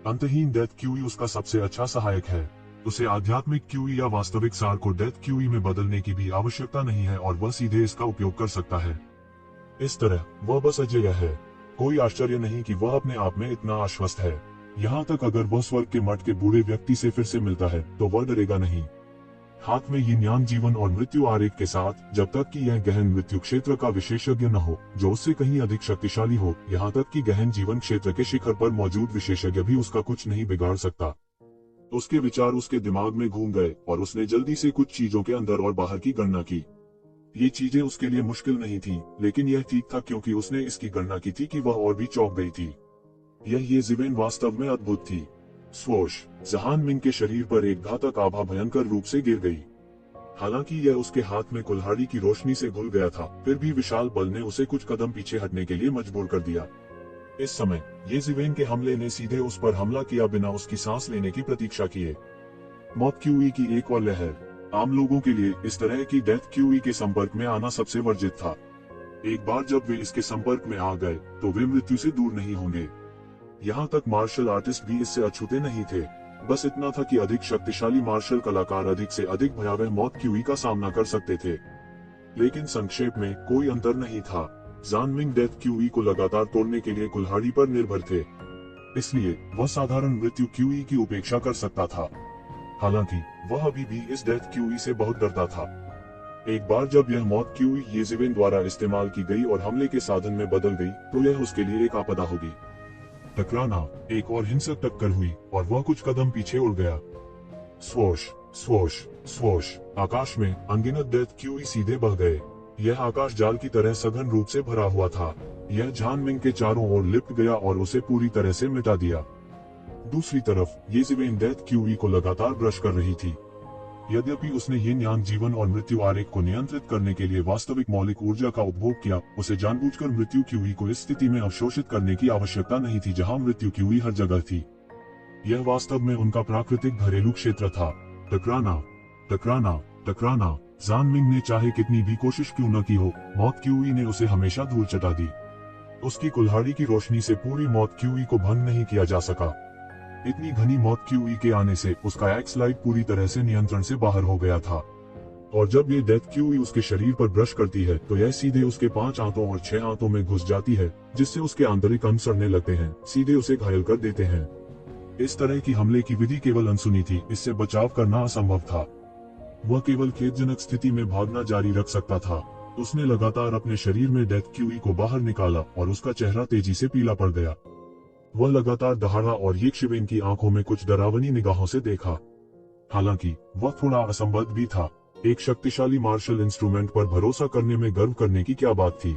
अंतहीन डेथ क्यूई उसका सबसे अच्छा सहायक है। उसे आध्यात्मिक क्यूई या वास्तविक सार को डेथ क्यूई में बदलने की भी आवश्यकता नहीं है और वह सीधे इसका उपयोग कर सकता है। इस तरह वह बस अजेय है। कोई आश्चर्य नहीं कि वह अपने आप में इतना आश्वस्त है। यहाँ तक अगर वह स्वर्ग के मठ के बूढ़े व्यक्ति से फिर से मिलता है तो वह डरेगा नहीं। हाथ में यिन यांग जीवन और मृत्यु आरेख के साथ, जब तक कि यह गहन मृत्यु क्षेत्र का विशेषज्ञ न हो जो उससे कहीं अधिक शक्तिशाली हो, यहाँ तक कि गहन जीवन क्षेत्र के शिखर पर मौजूद विशेषज्ञ भी उसका कुछ नहीं बिगाड़ सकता। उसके विचार उसके दिमाग में घूम गए और उसने जल्दी से कुछ चीजों के अंदर और बाहर की गणना की। ये चीजें उसके लिए मुश्किल नहीं थी, लेकिन यह ठीक था क्योंकि उसने इसकी गणना की थी कि वह और भी चौंक गई थी। यह ये ज़िवेन वास्तव में अद्भुत थी। स्वोश, जहान मिंग के शरीर पर एक घातक आभा भयंकर रूप से गिर गई। हालांकि यह उसके हाथ में कुल्हाड़ी की रोशनी से घुल गया था, फिर भी विशाल बल ने उसे कुछ कदम पीछे हटने के लिए मजबूर कर दिया। इस समय ये ज़िवेन के हमले ने सीधे उस पर हमला किया बिना उसकी सांस लेने की प्रतीक्षा किए। मौत क्यूई की एक और लहर। आम लोगों के लिए इस तरह की डेथ क्यूई के संपर्क में आना सबसे वर्जित था। एक बार जब वे इसके संपर्क में आ गए तो वे मृत्यु से दूर नहीं होंगे। यहाँ तक मार्शल आर्टिस्ट भी इससे अछूते नहीं थे। बस इतना था कि अधिक शक्तिशाली मार्शल कलाकार अधिक से अधिक भयावह मौत क्यूई का सामना कर सकते थे। लेकिन संक्षेप में कोई अंतर नहीं था। जानमिंग डेथ क्यूई को लगातार तोड़ने के लिए कुल्हाड़ी पर निर्भर थे, इसलिए वह साधारण मृत्यु क्यूई की उपेक्षा कर सकता था। हालांकि वह अभी भी इस डेथ क्यूई से बहुत डरता था। एक बार जब यह मौत क्यूई ये ज़िवेन द्वारा इस्तेमाल की गई और हमले के साधन में बदल गई तो यह उसके लिए एक आपदा होगी। टकराना, एक और हिंसक टक्कर हुई और वह कुछ कदम पीछे उड़ गया। स्वोश स्वोश स्वोश, आकाश में अनगिनत डेथ क्यूई सीधे बह गए। यह आकाश जाल की तरह सघन रूप से भरा हुआ था। यह जानमिंग के चारों ओर लिपट गया और उसे पूरी तरह से मिटा दिया। दूसरी तरफ ये ज़िवेन डेथ क्यूई को लगातार ब्रश कर रही थी। यद्यपि उसने यिन यांग जीवन और मृत्यु आरेख को नियंत्रित करने के लिए वास्तविक मौलिक ऊर्जा का उपभोग किया, उसे जानबूझकर मृत्यु क्यूई को इस स्थिति में अवशोषित करने की आवश्यकता नहीं थी जहां मृत्यु क्यूई हर जगह थी। यह वास्तव में उनका प्राकृतिक घरेलू क्षेत्र था। टकराना टकराना टकराना। जानमिंग ने चाहे कितनी भी कोशिश क्यों न की हो, मौत क्यूई ने उसे हमेशा धूल चटा दी। उसकी कुल्हाड़ी की रोशनी से पूरी मौत क्यूई को भंग नहीं किया जा सका। इतनी घनी मौत क्यूई के आने से उसका एक्स लाइट पूरी तरह से नियंत्रण से बाहर हो गया था। और जब ये डेथ क्यूई उसके शरीर पर ब्रश करती है तो यह सीधे उसके 5 आंतों और 6 आंतों में घुस जाती है, जिससे उसके आंतरिक अंग सड़ने लगते हैं, सीधे उसे घायल कर देते हैं। इस तरह की हमले की विधि केवल अनसुनी थी, इससे बचाव करना असंभव था। वह केवल खेदजनक स्थिति में भागना जारी रख सकता था। उसने लगातार अपने शरीर में डेथ क्यूई को बाहर निकाला और उसका चेहरा तेजी से पीला पड़ गया। वह लगातार दहाड़ा और ये ज़िवेन की आंखों में कुछ डरावनी निगाहों से देखा। हालांकि वह थोड़ा असंबद्ध भी था। एक शक्तिशाली मार्शल इंस्ट्रूमेंट पर भरोसा करने में गर्व करने की क्या बात थी।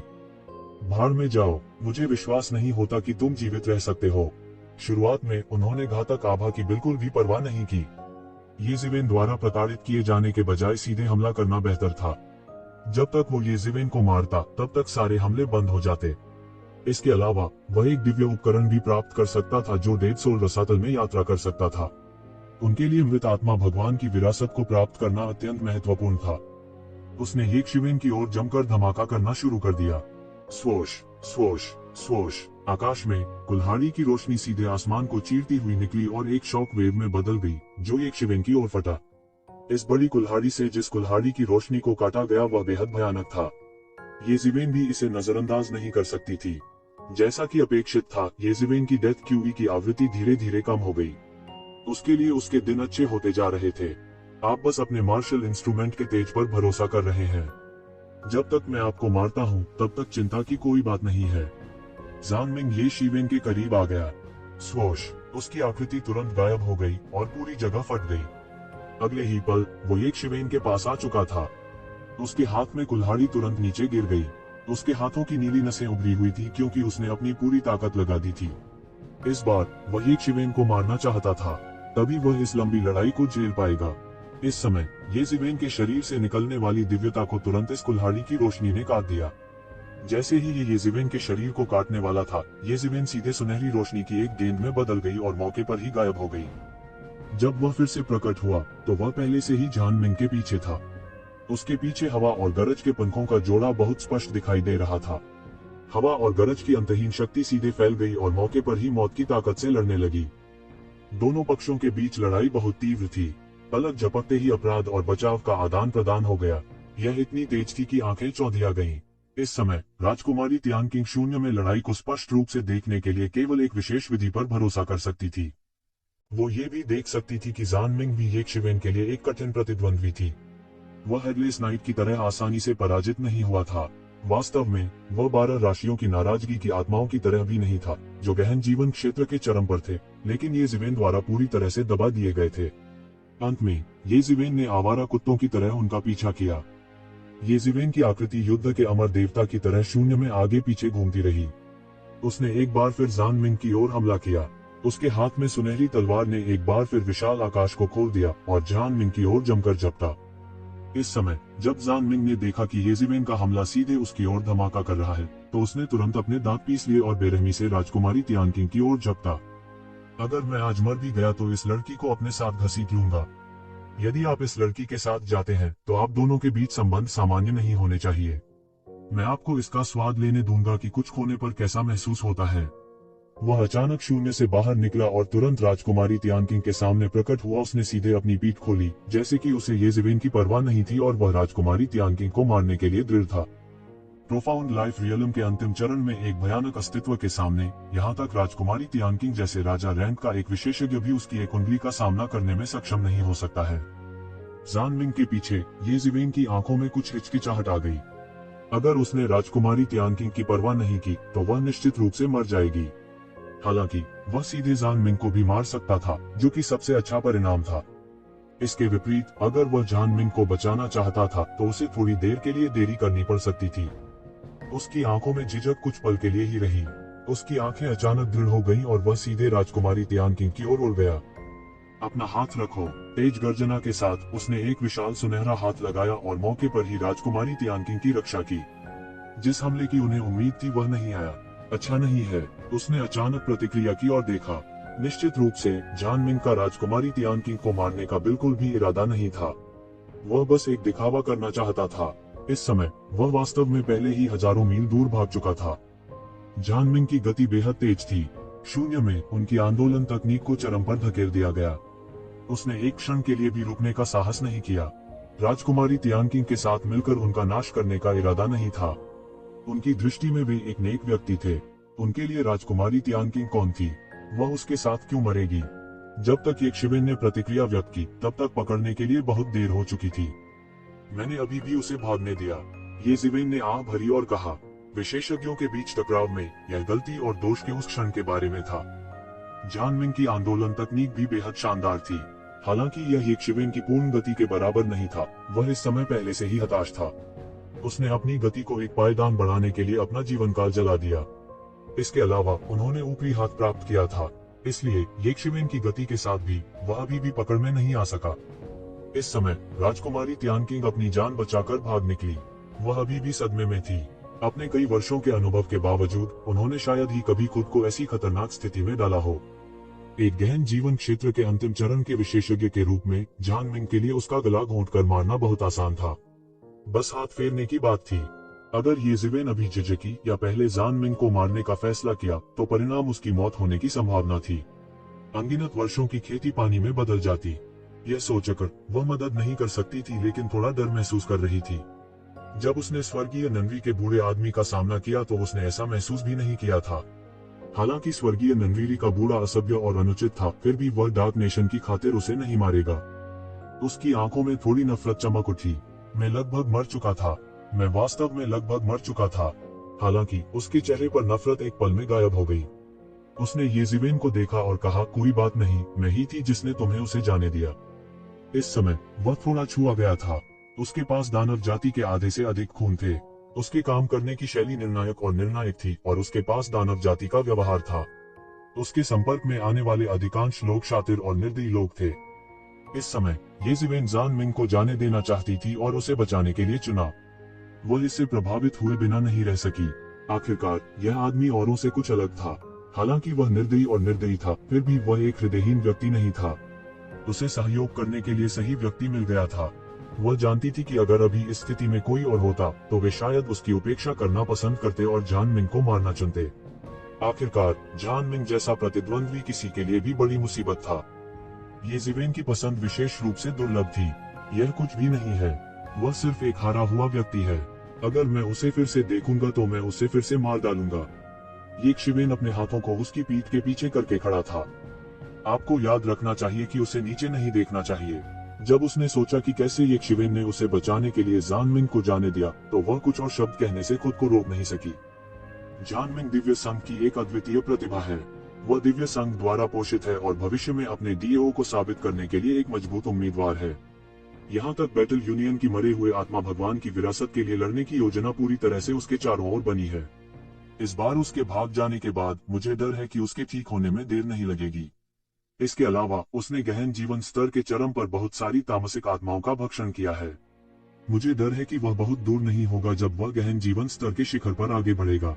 भाड़ में जाओ, मुझे विश्वास नहीं होता कि तुम जीवित रह सकते हो। शुरुआत में उन्होंने घातक आभा की बिल्कुल भी परवाह नहीं की। ये ज़िवेन द्वारा प्रताड़ित किए जाने के बजाय सीधे हमला करना बेहतर था। जब तक वो ये ज़िवेन को मारता तब तक सारे हमले बंद हो जाते। इसके अलावा वह एक दिव्य उपकरण भी प्राप्त कर सकता था जो डेड सोल रसातल में यात्रा कर सकता था। उनके लिए मृत आत्मा भगवान की विरासत को प्राप्त करना अत्यंत महत्वपूर्ण था। उसने ये ज़िवेन की ओर जमकर धमाका करना शुरू कर दिया। स्वोश स्वोश स्वोश, आकाश में कुल्हाड़ी की रोशनी सीधे आसमान को चीरती हुई निकली और एक शॉक वेव में बदल गई जो एक ज़िवेन की ओर फटा। इस बड़ी कुल्हाड़ी से जिस कुल्हाड़ी की रोशनी को काटा गया वह बेहद भयानक था। ये ज़िवेन भी इसे नजरअंदाज नहीं कर सकती थी। जैसा कि अपेक्षित था, ये ज़िवेन की डेथ क्यूई की आवृत्ति धीरे धीरे कम हो गई। उसके लिए उसके दिन अच्छे होते जा रहे थे। आप बस अपने मार्शल इंस्ट्रूमेंट के तेज पर भरोसा कर रहे हैं। जब तक मैं आपको मारता हूँ तब तक चिंता की कोई बात नहीं है। जानमिंग ये ज़िवेन के करीब आ गया। स्वोश, उसकी आकृति तुरंत गायब हो गई और पूरी जगह फट गई। अगले ही पल वो एक ज़िवेन के पास आ चुका था। उसके हाथ में कुल्हाड़ी तुरंत नीचे गिर गई। उसके हाथों की नीली नसें उभरी हुई थी क्योंकि उसने अपनी पूरी ताकत लगा दी थी। इस बार वह एक ज़िवेन को मारना चाहता था, तभी वह इस लंबी लड़ाई को झेल पाएगा। इस समय ये ज़िवेन के शरीर से निकलने वाली दिव्यता को तुरंत इस कुल्हाड़ी की रोशनी ने काट दिया। जैसे ही ये ज़िवेन के शरीर को काटने वाला था, ये ज़िवेन सीधे सुनहरी रोशनी की एक गेंद में बदल गई और मौके पर ही गायब हो गई। जब वह फिर से प्रकट हुआ तो वह पहले से ही जानमिंग के पीछे था। उसके पीछे हवा और गरज के पंखों का जोड़ा बहुत स्पष्ट दिखाई दे रहा था। हवा और गरज की अंतहीन शक्ति सीधे फैल गई और मौके पर ही मौत की ताकत से लड़ने लगी। दोनों पक्षों के बीच लड़ाई बहुत तीव्र थी। पलक झपकते ही अपराध और बचाव का आदान प्रदान हो गया। यह इतनी तेज थी कि आंखें चौंधिया गईं। इस समय राजकुमारी तियानकिंग शून्य में लड़ाई को स्पष्ट रूप से देखने के लिए केवल एक विशेष विधि पर भरोसा कर सकती थी। वो ये भी देख सकती थी कि जान मिंग भी ये शिवेन के लिए एक कठिन प्रतिद्वंद्वी थी। वह हेडलेस नाइट की तरह आसानी से पराजित नहीं हुआ था। वास्तव में वह 12 राशियों की नाराजगी की आत्माओं की तरह भी नहीं था, जो गहन जीवन क्षेत्र के चरम पर थे, लेकिन ये जिवेन द्वारा पूरी तरह से दबा दिए गए थे। अंत में ये जिवेन ने आवारा कुत्तों की तरह उनका पीछा किया। ये जिवेन की आकृति युद्ध के अमर देवता की तरह शून्य में आगे पीछे घूमती रही। उसने एक बार फिर जान मिंग की ओर हमला किया। उसके हाथ में सुनहरी तलवार ने एक बार फिर विशाल आकाश को खोल दिया और जान मिंग की ओर जमकर झपटा। इस समय जब जान मिंग ने देखा कि ये जिवेन का हमला सीधे उसकी ओर धमाका कर रहा है, तो उसने तुरंत अपने दांत पीस लिए और बेरहमी से राजकुमारी तियानकिंग की ओर झपटा। अगर मैं आज मर भी गया तो इस लड़की को अपने साथ घसीट लूंगा। यदि आप इस लड़की के साथ जाते हैं तो आप दोनों के बीच संबंध सामान्य नहीं होने चाहिए। मैं आपको इसका स्वाद लेने दूंगा कि कुछ खोने पर कैसा महसूस होता है। वह अचानक शून्य से बाहर निकला और तुरंत राजकुमारी तियानकिंग के सामने प्रकट हुआ। उसने सीधे अपनी पीठ खोली, जैसे कि उसे ये जिवेन की परवाह नहीं थी और वह राजकुमारी तियानकिंग को मारने के लिए दृढ़ था। प्रोफाउंड लाइफ रियलम के अंतिम चरण में एक भयानक अस्तित्व के सामने, यहाँ तक राजकुमारी तियानकिंग जैसे राजा रैंक का एक विशेषज्ञ भी उसकी एक उंगली का सामना करने में सक्षम नहीं हो सकता है। जान मिंग के पीछे ये जिवेन की आंखों में कुछ हिचकिचाहट आ गई। अगर उसने राजकुमारी तियानकिंग की परवाह नहीं की तो वह निश्चित रूप से मर जाएगी। हालांकि वह सीधे जान मिंग को भी मार सकता था, जो कि सबसे अच्छा परिणाम था। इसके विपरीत अगर वह जान मिंग को बचाना चाहता था तो उसे थोड़ी देर के लिए देरी करनी पड़ सकती थी। उसकी आंखों में झिझक कुछ पल के लिए ही रही। उसकी आंखें अचानक दृढ़ हो गईं और वह सीधे राजकुमारी तियानकिंग की ओर उड़ गया। अपना हाथ रखो। तेज गर्जना के साथ उसने एक विशाल सुनहरा हाथ लगाया और मौके पर ही राजकुमारी तियानकिंग की रक्षा की। जिस हमले की उन्हें उम्मीद थी वह नहीं आया। अच्छा नहीं है, उसने अचानक प्रतिक्रिया की और देखा। निश्चित रूप से जान मिंग का राजकुमारी तियानकिंग को मारने का बिल्कुल भी इरादा नहीं था। वह बस एक दिखावा करना चाहता था। इस समय वह वास्तव में पहले ही हजारों मील दूर भाग चुका था। जान मिंग की गति बेहद तेज थी। शून्य में उनकी आंदोलन तकनीक को चरम पर धकेल दिया गया। उसने एक क्षण के लिए भी रुकने का साहस नहीं किया। राजकुमारी तियानकिंग के साथ मिलकर उनका नाश करने का इरादा नहीं था। उनकी दृष्टि में वे एक नेक व्यक्ति थे। उनके लिए राजकुमारी तियानकिंग कौन थी? वह उसके साथ क्यों मरेगी? जब तक एक शिवेन ने प्रतिक्रिया व्यक्त की तब तक पकड़ने के लिए बहुत देर हो चुकी थी। मैंने अभी भी उसे भागने दिया, ये जिवेन ने आह भरी और कहा। विशेषज्ञों के बीच टकराव में यह गलती और दोष के उस क्षण के बारे में था। जान मिंग की आंदोलन तकनीक भी बेहद शानदार थी। हालांकि यह एक शिवेन की पूर्ण गति के बराबर नहीं था। वह इस समय पहले से ही हताश था। उसने अपनी गति को एक पायदान बढ़ाने के लिए अपना जीवन काल जला दिया। इसके अलावा उन्होंने ऊपरी हाथ प्राप्त किया था, इसलिए येशिवेन की गति के साथ भी वह अभी भी पकड़ में नहीं आ सका। इस समय राजकुमारी तियानकिंग अपनी जान बचाकर भाग निकली। वह अभी भी सदमे में थी। अपने कई वर्षों के अनुभव के बावजूद उन्होंने शायद ही कभी खुद को ऐसी खतरनाक स्थिति में डाला हो। एक गहन जीवन क्षेत्र के अंतिम चरण के विशेषज्ञ के रूप में जान मिंग के लिए उसका गला घोंटकर मारना बहुत आसान था। बस हाथ फेरने की बात थी। अगर ये जिवेन अभी झिझकी या पहले जान मिंग को मारने का फैसला किया तो परिणाम उसकी मौत होने की संभावना थी। अनगिनत वर्षों की खेती पानी में बदल जाती। यह सोचकर वह मदद नहीं कर सकती थी, लेकिन थोड़ा डर महसूस कर रही थी। जब उसने स्वर्गीय ननवी के बूढ़े आदमी का सामना किया तो उसने ऐसा महसूस भी नहीं किया था। हालांकि स्वर्गीय ननवीरी का बूढ़ा असभ्य और अनुचित था, फिर भी वह डार्क नेशन की खातिर उसे नहीं मारेगा। उसकी आंखों में थोड़ी नफरत चमक उठी। मैं लगभग मर चुका था। मैं वास्तव में लगभग मर चुका था। हालांकि उसके चेहरे पर नफरत एक पल में गायब हो गई। उसने ये जिवेन को देखा और कहा, कोई बात नहीं, मैं ही थी जिसने तुम्हें उसे जाने दिया। इस समय वह थोड़ा छुआ गया था। उसके पास दानव जाति के आधे से अधिक खून थे। उसके काम करने की शैली निर्णायक और निर्णायक थी और उसके पास दानव जाति का व्यवहार था। उसके संपर्क में आने वाले अधिकांश लोग शातिर और निर्दयी लोग थे। इस समय ये जिवेन जान मिंग को जाने देना चाहती थी और उसे बचाने के लिए चुना। वह इससे प्रभावित हुए बिना नहीं रह सकी। आखिरकार यह आदमी औरों से कुछ अलग था। हालांकि वह निर्दयी और निर्दयी था, फिर भी वह एक हृदयहीन व्यक्ति नहीं था। उसे सहयोग करने के लिए सही व्यक्ति मिल गया था। वह जानती थी कि अगर अभी इस स्थिति में कोई और होता तो वे शायद उसकी उपेक्षा करना पसंद करते और जान मिंग को मारना चुनते। आखिरकार जान मिंग जैसा प्रतिद्वंद्वी किसी के लिए भी बड़ी मुसीबत था। ये जिवेन की पसंद विशेष रूप से दुर्लभ थी। यह कुछ भी नहीं है, वह सिर्फ एक हारा हुआ व्यक्ति है। अगर मैं उसे फिर से देखूंगा तो मैं उसे फिर से मार डालूंगा। ये शिवेन अपने हाथों को उसकी पीठ के पीछे करके खड़ा था। आपको याद रखना चाहिए कि उसे नीचे नहीं देखना चाहिए। जब उसने सोचा कि कैसे ये शिवेन ने उसे बचाने के लिए जान मिंग को जाने दिया, तो वह कुछ और शब्द कहने से खुद को रोक नहीं सकी। जान मिंग दिव्य संघ की एक अद्वितीय प्रतिभा है। वह दिव्य संघ द्वारा पोषित है और भविष्य में अपने डीओ को साबित करने के लिए एक मजबूत उम्मीदवार है। यहाँ तक बैटल यूनियन की मरे हुए आत्मा भगवान की विरासत के लिए लड़ने की योजना पूरी तरह से उसके चारों ओर बनी है। इस बार उसके भाग जाने के बाद मुझे डर है कि उसके ठीक होने में देर नहीं लगेगी। इसके अलावा उसने गहन जीवन स्तर के चरम पर बहुत सारी तामसिक आत्माओं का भक्षण किया है। मुझे डर है कि वह बहुत दूर नहीं होगा जब वह गहन जीवन स्तर के शिखर पर आगे बढ़ेगा।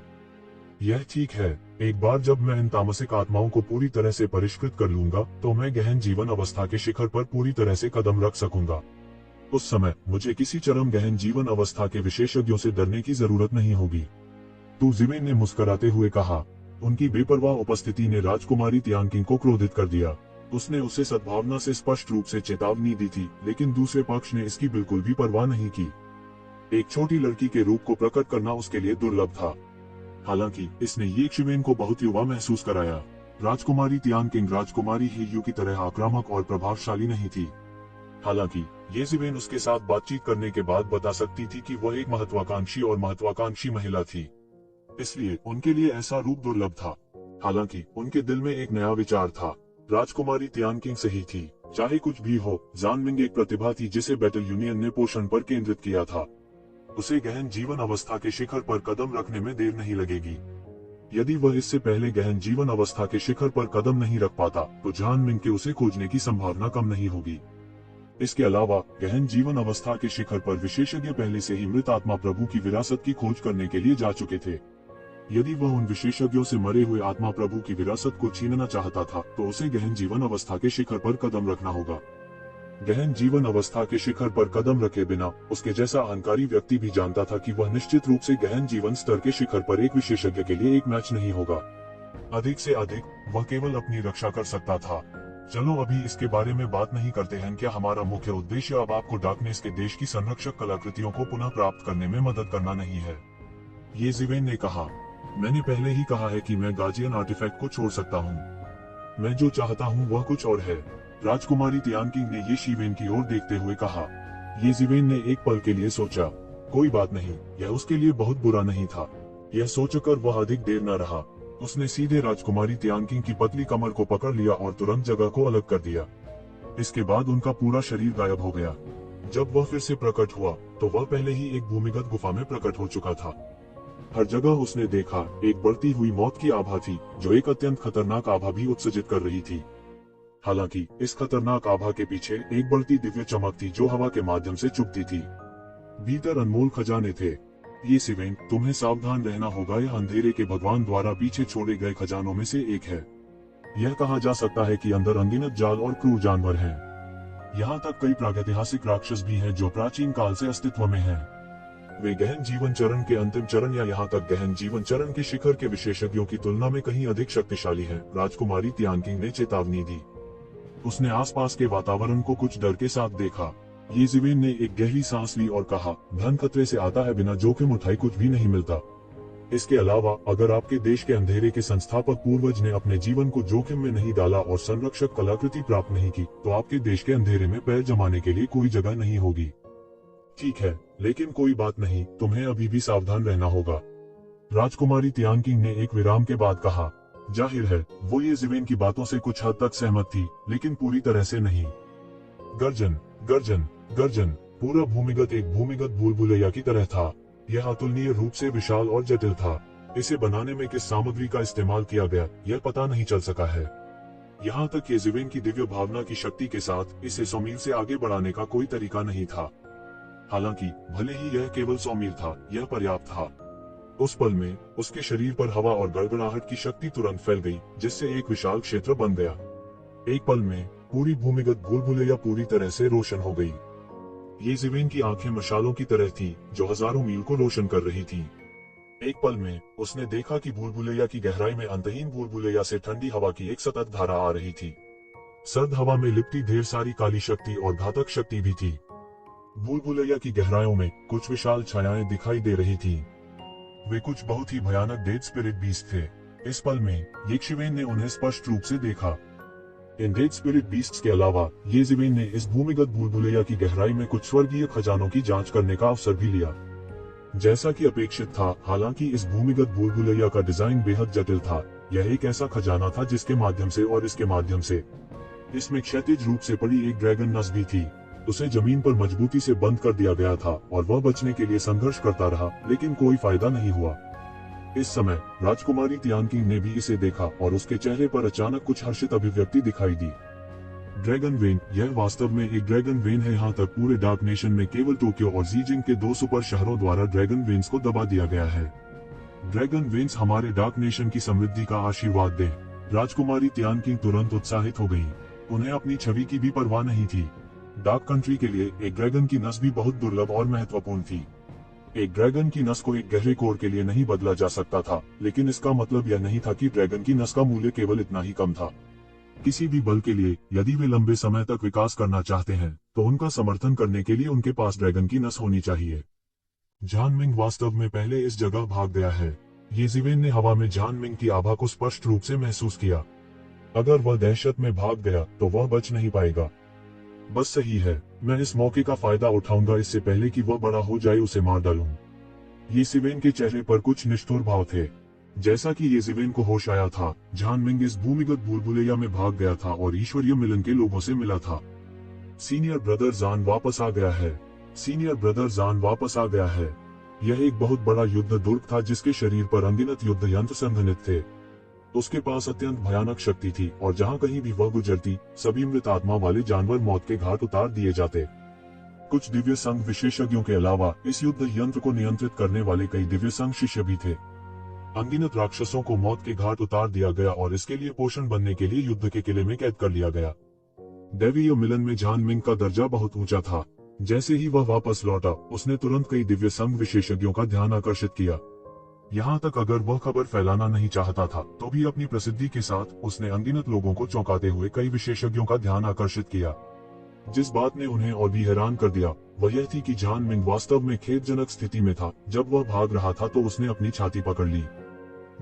यह ठीक है, एक बार जब मैं इन तामसिक आत्माओं को पूरी तरह से परिष्कृत कर लूंगा तो मैं गहन जीवन अवस्था के शिखर पर पूरी तरह से कदम रख सकूंगा। उस समय मुझे किसी चरम गहन जीवन अवस्था के विशेषज्ञों से डरने की जरूरत नहीं होगी। तू जिवेन ने मुस्कुराते हुए कहा। उनकी बेपरवाह उपस्थिति ने राजकुमारी तियानकिंग को क्रोधित कर दिया। उसने उसे सद्भावना से स्पष्ट रूप से चेतावनी दी थी, लेकिन दूसरे पक्ष ने इसकी बिल्कुल भी परवाह नहीं की। एक छोटी लड़की के रूप को प्रकट करना उसके लिए दुर्लभ था। हालांकि इसने ये शिवेन को बहुत युवा महसूस कराया। राजकुमारी तियानकिंग राजकुमारी हीयू की तरह आक्रामक और प्रभावशाली नहीं थी। हालांकि ये जिवेन उसके साथ बातचीत करने के बाद बता सकती थी कि वह एक महत्वाकांक्षी महिला थी, इसलिए उनके लिए ऐसा रूप दुर्लभ था। हालांकि उनके दिल में एक नया विचार था। राजकुमारी तियानकिंग सही थी। चाहे कुछ भी हो, जान मिंग एक प्रतिभा थी जिसे बैटल यूनियन ने पोषण पर केंद्रित किया था। उसे गहन जीवन अवस्था के शिखर पर कदम रखने में देर नहीं लगेगी। यदि वह इससे पहले गहन जीवन अवस्था के शिखर पर कदम नहीं रख पाता तो जान मिंग के उसे खोजने की संभावना कम नहीं होगी। इसके अलावा गहन जीवन अवस्था के शिखर पर विशेषज्ञ पहले से ही मृत आत्मा प्रभु की विरासत की खोज करने के लिए जा चुके थे। यदि वह उन विशेषज्ञों से मरे हुए आत्मा प्रभु की विरासत को छीनना चाहता था तो उसे गहन जीवन अवस्था के शिखर पर कदम रखना होगा। गहन जीवन अवस्था के शिखर पर कदम रखे बिना उसके जैसा अहंकारी व्यक्ति भी जानता था कि वह निश्चित रूप से गहन जीवन स्तर के शिखर पर एक विशेषज्ञ के लिए एक मैच नहीं होगा। अधिक से अधिक वह केवल अपनी रक्षा कर सकता था। चलो अभी इसके बारे में बात नहीं करते हैं। क्या हमारा मुख्य उद्देश्य अब आपको डार्कनेस के देश की संरक्षक कलाकृतियों को पुनः प्राप्त करने में मदद करना नहीं है? ये जिवेन ने कहा। मैंने पहले ही कहा है कि मैं गार्जियन आर्टिफैक्ट को छोड़ सकता हूँ। मैं जो चाहता हूँ वह कुछ और है। राजकुमारी तियानकिंग ने ये शिवेन की ओर देखते हुए कहा। ये जिवेन ने एक पल के लिए सोचा। कोई बात नहीं, यह उसके लिए बहुत बुरा नहीं था। यह सोचकर वह अधिक देर न रहा। उसने सीधे राजकुमारी तियानकिंग की पतली कमर को पकड़ लिया और तुरंत जगह को अलग कर दिया। इसके बाद उनका पूरा शरीर गायब हो गया। जब वह फिर से प्रकट हुआ तो वह पहले ही एक भूमिगत गुफा में प्रकट हो चुका था। हर जगह उसने देखा एक बढ़ती हुई मौत की आभा थी, जो एक अत्यंत खतरनाक आभा भी उत्सर्जित कर रही थी। हालांकि इस खतरनाक आभा के पीछे एक बढ़ती दिव्य चमक थी जो हवा के माध्यम से चुभती थी। भीतर अनमोल खजाने थे। ये सिवेन, तुम्हें सावधान रहना होगा। यह अंधेरे के भगवान द्वारा पीछे छोड़े गए खजानों में से एक है। यह कहा जा सकता है कि अंदर अनगिनत जाल और क्रूर जानवर हैं। यहाँ तक कई प्रागैतिहासिक राक्षस भी हैं जो प्राचीन काल से अस्तित्व में हैं। वे गहन जीवन चरण के अंतिम चरण या यहाँ तक गहन जीवन चरण के शिखर के विशेषज्ञों की तुलना में कहीं अधिक शक्तिशाली हैं। राजकुमारी तियानकिंग ने चेतावनी दी। उसने आसपास के वातावरण को कुछ डर के साथ देखा। ये जिवेन ने एक गहरी सांस ली और कहा, धन खतरे से आता है, बिना जोखिम उठाए कुछ भी नहीं मिलता। इसके अलावा अगर आपके देश के अंधेरे के संस्थापक पूर्वज ने अपने जीवन को जोखिम में नहीं डाला और संरक्षक कलाकृति प्राप्त नहीं की तो आपके देश के अंधेरे में पैर जमाने के लिए कोई जगह नहीं होगी। ठीक है, लेकिन कोई बात नहीं, तुम्हें अभी भी सावधान रहना होगा। राजकुमारी तियानकिंग ने एक विराम के बाद कहा। जाहिर है वो ये जिवेन की बातों से कुछ हद तक सहमत थी, लेकिन पूरी तरह से नहीं। गर्जन गर्जन गर्जन पूरा भूमिगत एक भूमिगत भूलभुलैया की तरह था। यह अतुलनीय रूप से विशाल और जटिल था। इसे बनाने में किस सामग्री का इस्तेमाल किया गया यह पता नहीं चल सका है। यहाँ तक कि जिवेन की दिव्य भावना की शक्ति के साथ इसे 100 मील से आगे बढ़ाने का कोई तरीका नहीं था। हालांकि भले ही यह केवल 100 मील था, यह पर्याप्त था। उस पल में उसके शरीर पर हवा और गड़गड़ाहट की शक्ति तुरंत फैल गई, जिससे एक विशाल क्षेत्र बन गया। एक पल में पूरी भूमिगत भूलभुलैया पूरी तरह से रोशन हो गई। ये जिवेन की आंखें मशालों की तरह थी जो हजारों मील को रोशन कर रही थी। एक पल में उसने देखा कि भूल भुलैया की गहराई में अंतहीन भूल भुलैया से ठंडी हवा की एक सतत धारा आ रही थी। सर्द हवा में लिपटी ढेर सारी काली शक्ति और घातक शक्ति भी थी। भूल भुलैया की गहराइयों में कुछ विशाल छायाएं दिखाई दे रही थी। वे कुछ बहुत ही भयानक डेड स्पिरिट बीस्ट थे। इस पल में यक्षिवेन ने उन्हें स्पष्ट रूप से देखा। इन डेड स्पिरिट बीस्ट्स के अलावा ये जिवेन ने इस भूमिगत भूल भुलैया की गहराई में कुछ स्वर्गीय खजानों की जांच करने का अवसर भी लिया। जैसा कि अपेक्षित था, हालांकि इस भूमिगत भूल भुलैया का डिजाइन बेहद जटिल था। यह एक ऐसा खजाना था जिसके माध्यम से और इसके माध्यम से इसमें क्षैतिज रूप से पड़ी एक ड्रैगन नस भी थी। उसे जमीन पर मजबूती से बंद कर दिया गया था और वह बचने के लिए संघर्ष करता रहा, लेकिन कोई फायदा नहीं हुआ। इस समय राजकुमारी तियानकिंग ने भी इसे देखा और उसके चेहरे पर अचानक कुछ हर्षित अभिव्यक्ति दिखाई दी। ड्रैगन वेन, यह वास्तव में एक ड्रैगन वेन है। यहाँ तक पूरे डार्क नेशन में केवल टोक्यो और जीजिंग के 2 सुपर शहरों द्वारा ड्रैगन वेन्स को दबा दिया गया है। ड्रैगन वेन्स हमारे डार्क नेशन की समृद्धि का आशीर्वाद दें। राजकुमारी तियानकिंग तुरंत उत्साहित हो गई। उन्हें अपनी छवि की भी परवाह नहीं थी। डार्क कंट्री के लिए एक ड्रैगन की नस भी बहुत दुर्लभ और महत्वपूर्ण थी। एक ड्रैगन की नस को एक गहरे कोर के लिए नहीं बदला जा सकता था, लेकिन इसका मतलब यह नहीं था कि ड्रैगन की नस का मूल्य केवल इतना ही कम था। किसी भी बल के लिए यदि वे लंबे समय तक विकास करना चाहते हैं, तो उनका समर्थन करने के लिए उनके पास ड्रैगन की नस होनी चाहिए। जानमिंग वास्तव में पहले इस जगह भाग गया है। ये जिवेन ने हवा में जानमिंग की आभा को स्पष्ट रूप से महसूस किया। अगर वह दहशत में भाग गया तो वह बच नहीं पाएगा। बस सही है, मैं इस मौके का फायदा उठाऊंगा। इससे पहले कि वह बड़ा हो जाए उसे मार डालूं। ये जिवेन के चेहरे पर कुछ निष्ठुर भाव थे। जैसा कि ये जिवेन को होश आया था, जानमिंग इस भूमिगत भूल भुलैया में भाग गया था और ईश्वरीय मिलन के लोगों से मिला था। सीनियर ब्रदर जान वापस आ गया है। सीनियर ब्रदर जान वापस आ गया है। यह एक बहुत बड़ा युद्ध दुर्ग था जिसके शरीर पर अनगिनत युद्ध यंत्र संघनित थे। उसके पास अत्यंत भयानक शक्ति थी और जहां कहीं भी वह गुजरती, सभी मृत आत्मा वाले जानवर मौत के घाट उतार दिए जाते। कुछ दिव्य संघ विशेषज्ञों के अलावा इस युद्ध यंत्र को नियंत्रित करने वाले कई दिव्य संघ शिष्य भी थे। अनगिनत राक्षसों को मौत के घाट उतार दिया गया और इसके लिए पोषण बनने के लिए युद्ध के किले में कैद कर लिया गया। दैवीय मिलन में जानमिंग का दर्जा बहुत ऊंचा था। जैसे ही वह वापस लौटा, उसने तुरंत कई दिव्य संघ विशेषज्ञों का ध्यान आकर्षित किया। यहाँ तक अगर वह खबर फैलाना नहीं चाहता था, तो भी अपनी प्रसिद्धि के साथ उसने अनगिनत लोगों को चौंकाते हुए कई विशेषज्ञों का ध्यान आकर्षित किया। जिस बात ने उन्हें और भी हैरान कर दिया वह यह थी कि जानमिंग वास्तव में खेदजनक स्थिति में था। जब वह भाग रहा था तो उसने अपनी छाती पकड़ ली।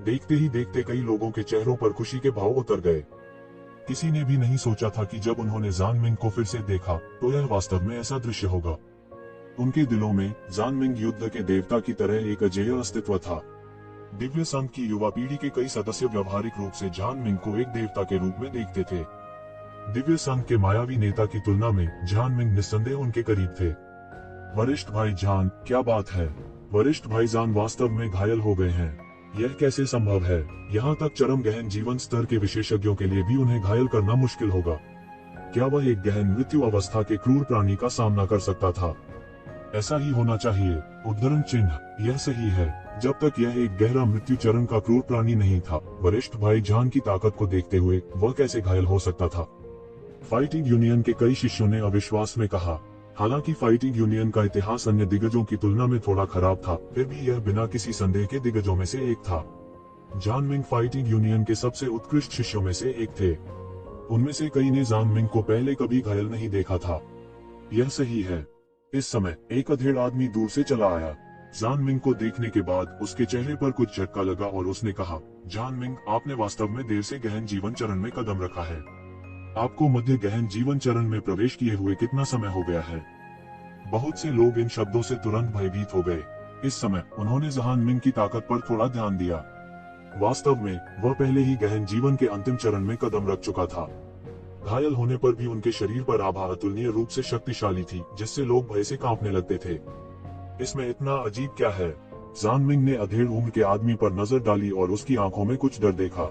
देखते ही देखते कई लोगों के चेहरों पर खुशी के भाव उतर गए। किसी ने भी नहीं सोचा था कि जब उन्होंने जानमिंग को फिर से देखा तो यह वास्तव में ऐसा दृश्य होगा। उनके दिलों में जानमिंग युद्ध के देवता की तरह एक अजेय अस्तित्व था। दिव्य संघ की युवा पीढ़ी के कई सदस्य व्यावहारिक रूप से जानमिंग को एक देवता के रूप में देखते थे। दिव्य संघ के मायावी नेता की तुलना में जानमिंग निस्संदेह उनके करीब थे। वरिष्ठ भाई जान, क्या बात है? वरिष्ठ भाई जान वास्तव में घायल हो गए हैं। यह कैसे संभव है? यहाँ तक चरम गहन जीवन स्तर के विशेषज्ञों के लिए भी उन्हें घायल करना मुश्किल होगा। क्या वह एक गहन मृत्यु अवस्था के क्रूर प्राणी का सामना कर सकता था? ऐसा ही होना चाहिए। उद्धरण चिन्ह, यह सही है। जब तक यह एक गहरा मृत्यु चरण का क्रूर प्राणी नहीं था, वरिष्ठ भाई जान की ताकत को देखते हुए वह कैसे घायल हो सकता था? फाइटिंग यूनियन के कई शिष्यों ने अविश्वास में कहा। हालांकि फाइटिंग यूनियन का इतिहास अन्य दिग्गजों की तुलना में थोड़ा खराब था, फिर भी यह बिना किसी संदेह के दिग्गजों में से एक था। जानमिंग फाइटिंग यूनियन के सबसे उत्कृष्ट शिष्यों में से एक थे। उनमें से कई ने जानमिंग को पहले कभी घायल नहीं देखा था। यह सही है। इस समय एक अधेड़ आदमी दूर से चला आया। जानमिंग को देखने के बाद उसके चेहरे पर कुछ झटका लगा और उसने कहा, जानमिंग, आपने वास्तव में देर से गहन जीवन चरण में कदम रखा है। आपको मध्य गहन जीवन चरण में प्रवेश किए हुए कितना समय हो गया है? बहुत से लोग इन शब्दों से तुरंत भयभीत हो गए। इस समय उन्होंने जानमिंग की ताकत पर थोड़ा ध्यान दिया। वास्तव में वह पहले ही गहन जीवन के अंतिम चरण में कदम रख चुका था। घायल होने पर भी उनके शरीर पर आभा अतुलनीय रूप से शक्तिशाली थी, जिससे लोग भय से कांपने लगते थे। इसमें इतना अजीब क्या है? जानमिंग ने अधेड़ उम्र के आदमी पर नजर डाली और उसकी आंखों में कुछ डर देखा।